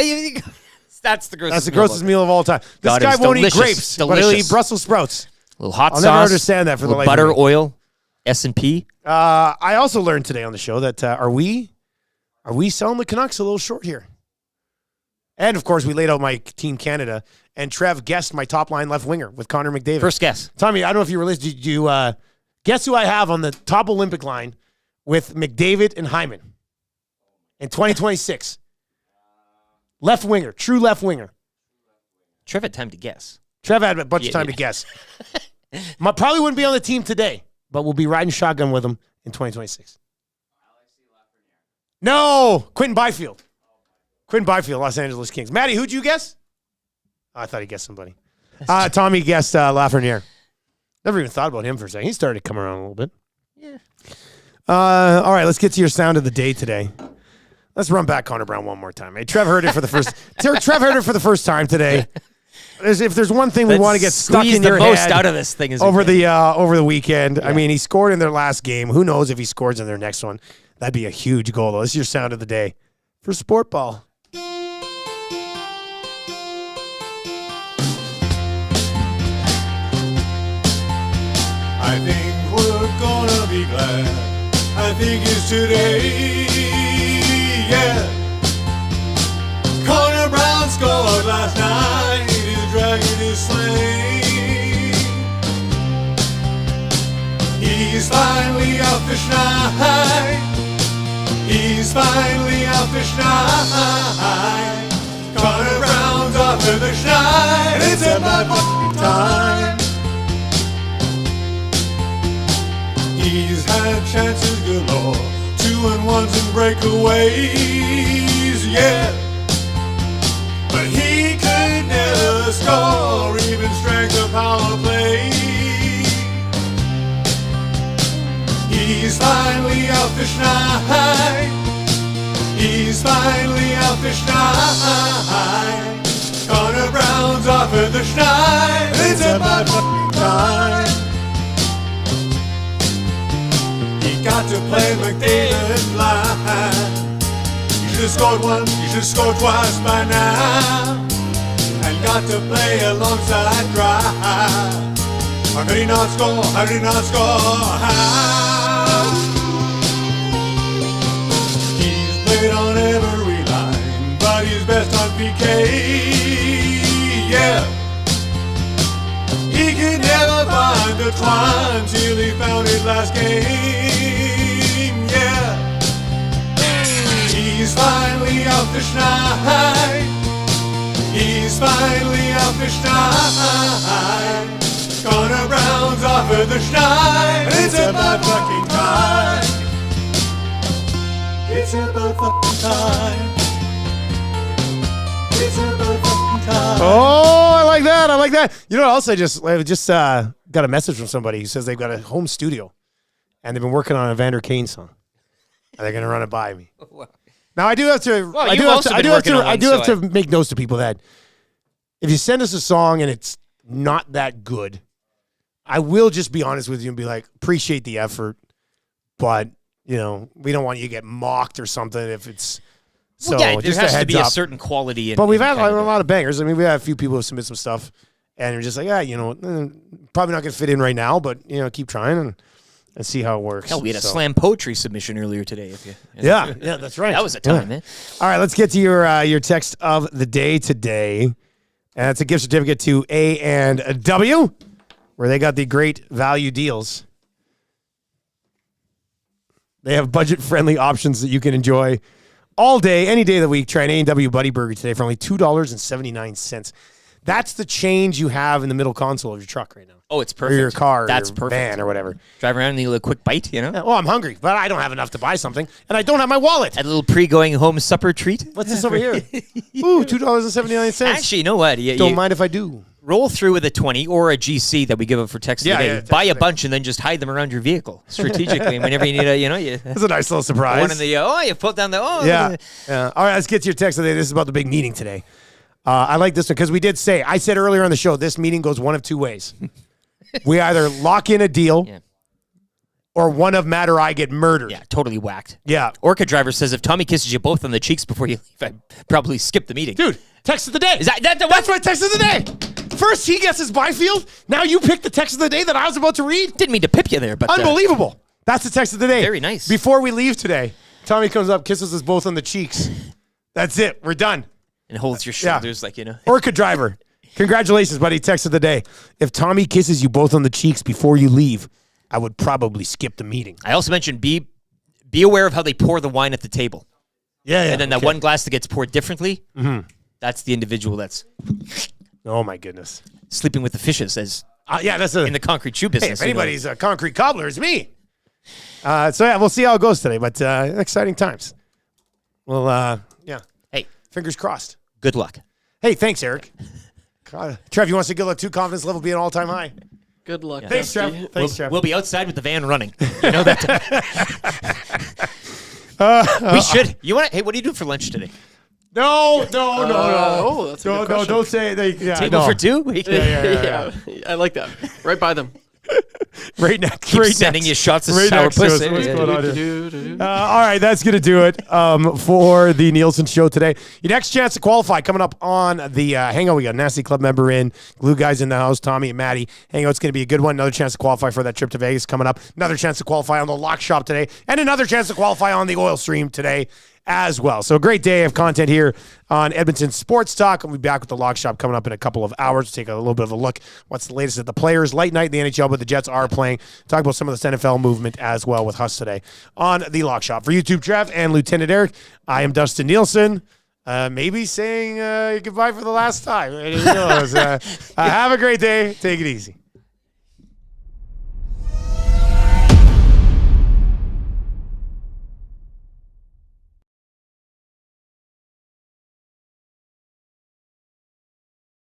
That's the grossest. That's the grossest meal of all time. This guy won't eat grapes, but he'll eat Brussels sprouts. A little hot sauce. I'll never understand that for the life of me. Butter, oil, S&P. I also learned today on the show that are we selling the Canucks a little short here? And of course, we laid out my Team Canada, and Trev guessed my top line left winger with Connor McDavid. First guess. Tommy, I don't know if you were listening. Did you guess who I have on the top Olympic line with McDavid and Hyman? In 2026. Left winger. True left winger. Trev had time to guess. Trev had a bunch of time to guess. Probably wouldn't be on the team today, but we'll be riding shotgun with him in 2026. No! Quentin Byfield. Quentin Byfield, Los Angeles Kings. Maddie, who'd you guess? Oh, I thought he guessed somebody. Tommy guessed Lafreniere. Never even thought about him for a second. He started to come around a little bit. Yeah. All right, let's get to your sound of the day today. Let's run back Conor Brown one more time. Hey, Trev heard it for the first. Trev heard it for the first time today. If there's one thing we want to get stuck in your most head out of this thing over the weekend. Yeah. I mean, he scored in their last game. Who knows if he scores in their next one? That'd be a huge goal, though. This is your sound of the day for Sport Ball. I think we're gonna be glad. I think it's today, yeah. Conor Brown scored last night. His dragon is slain. He's finally out fish night. He's finally out fish night. Conor Brown's off to the shine. It's about fucking time. He's had chances galore, 2-1s and breakaways, yeah. But he could never score, even strike a power play. He's finally out fish night. He's finally out fish night. Conor Brown's off at the schneid. It's about fucking time. Got to play McDavid line. You should have scored once, you should have scored twice by now. And got to play alongside Drive. How could he not score? How did he not score? How? He's played on every line, but he's best on PK. Yeah. He could never find the twine till he found his last game, yeah. He's finally out fish night. He's finally out fish night. Conor Brown's off at the schneid. It's about fucking time. It's about fucking time. It's about fucking time. Oh, I like that. I like that. You know what else? I just got a message from somebody who says they've got a home studio and they've been working on a Vander Kane song. And they're going to run it by me. Now, I do have to make notes to people that if you send us a song and it's not that good, I will just be honest with you and be like, appreciate the effort, but, you know, we don't want you to get mocked or something if it's... So well, yeah, there has to be up. a certain quality. But we've had a lot of bangers. I mean, we had a few people who submit some stuff, and you're just like, yeah, you know, probably not going to fit in right now, but, you know, keep trying and see how it works. Hell, we had a slam poetry submission earlier today. Yeah, that's right. That was a time, man. All right, let's get to your text of the day today. And it's a gift certificate to A&W, where they got the great value deals. They have budget-friendly options that you can enjoy all day, any day of the week. Try an A&W Buddy Burger today for only $2.79. That's the change you have in the middle console of your truck right now. Oh, it's perfect. Or your car, that's or your perfect. van, or whatever. Drive around and need a little quick bite, you know? Yeah, well, I'm hungry, but I don't have enough to buy something, and I don't have my wallet. A little pre-going home supper treat. What's this over here? Ooh, $2.79. Actually, you know what? Don't mind if I do. Roll through with a 20 or a GC that we give up for text today. Buy a bunch and then just hide them around your vehicle strategically. And whenever you need that's a nice little surprise. One in the you put down the yeah. All right, let's get to your text today. This is about the big meeting today. I like this one because I said earlier on the show, this meeting goes one of two ways. We either lock in a deal or one of Matt or I get murdered. Yeah, totally whacked. Yeah. Orca driver says if Tommy kisses you both on the cheeks before you leave, I'd probably skip the meeting. Dude, text of the day. Is that's my text of the day. First he guesses Byfield. Now you pick the text of the day that I was about to read. Didn't mean to pip you there, but unbelievable. That's the text of the day. Very nice. Before we leave today, Tommy comes up, kisses us both on the cheeks. That's it. We're done. And holds your shoulders like, Orca driver. Congratulations, buddy. Text of the day. If Tommy kisses you both on the cheeks before you leave, I would probably skip the meeting. I also mentioned be aware of how they pour the wine at the table. Yeah. And then that one glass that gets poured differently, that's the individual that's... Oh, my goodness. Sleeping with the fishes as that's in the concrete shoe business. Hey, if anybody's a concrete cobbler, it's me. We'll see how it goes today, but exciting times. Well, Hey. Fingers crossed. Good luck. Hey, thanks, Eric. God. Trev, you want to say good luck too? Confidence level being all-time high. Good luck. Thanks, Dusty. Trev. Thanks, Trev. We'll be outside with the van running. You know that. We should. You want to? Hey, what do you do for lunch today? No. Oh, that's a good question. Don't say they. Table for two? Yeah, I like that. Right by them. Right next. Keep right sending next. you shots of Right sour next to us. pussy. What's Yeah. going on here? All right, that's going to do it for the Nielsen Show today. Your next chance to qualify coming up on the Hangout. We got a Nasty Club member in, Glue Guys in the house, Tommy and Maddie. Hangout's going to be a good one. Another chance to qualify for that trip to Vegas coming up. Another chance to qualify on the Lock Shop today. And another chance to qualify on the Oil Stream today as well. So a great day of content here on Edmonton Sports Talk. We'll be back with the Lock Shop coming up in a couple of hours to take a little bit of a look. What's the latest at the Players? Late night in the NHL, but the Jets are playing. Talk about some of this NFL movement as well with Huss today on the Lock Shop. For YouTube, Trev and Lieutenant Eric, I am Dustin Nielsen. Maybe saying goodbye for the last time. Who knows? Have a great day. Take it easy.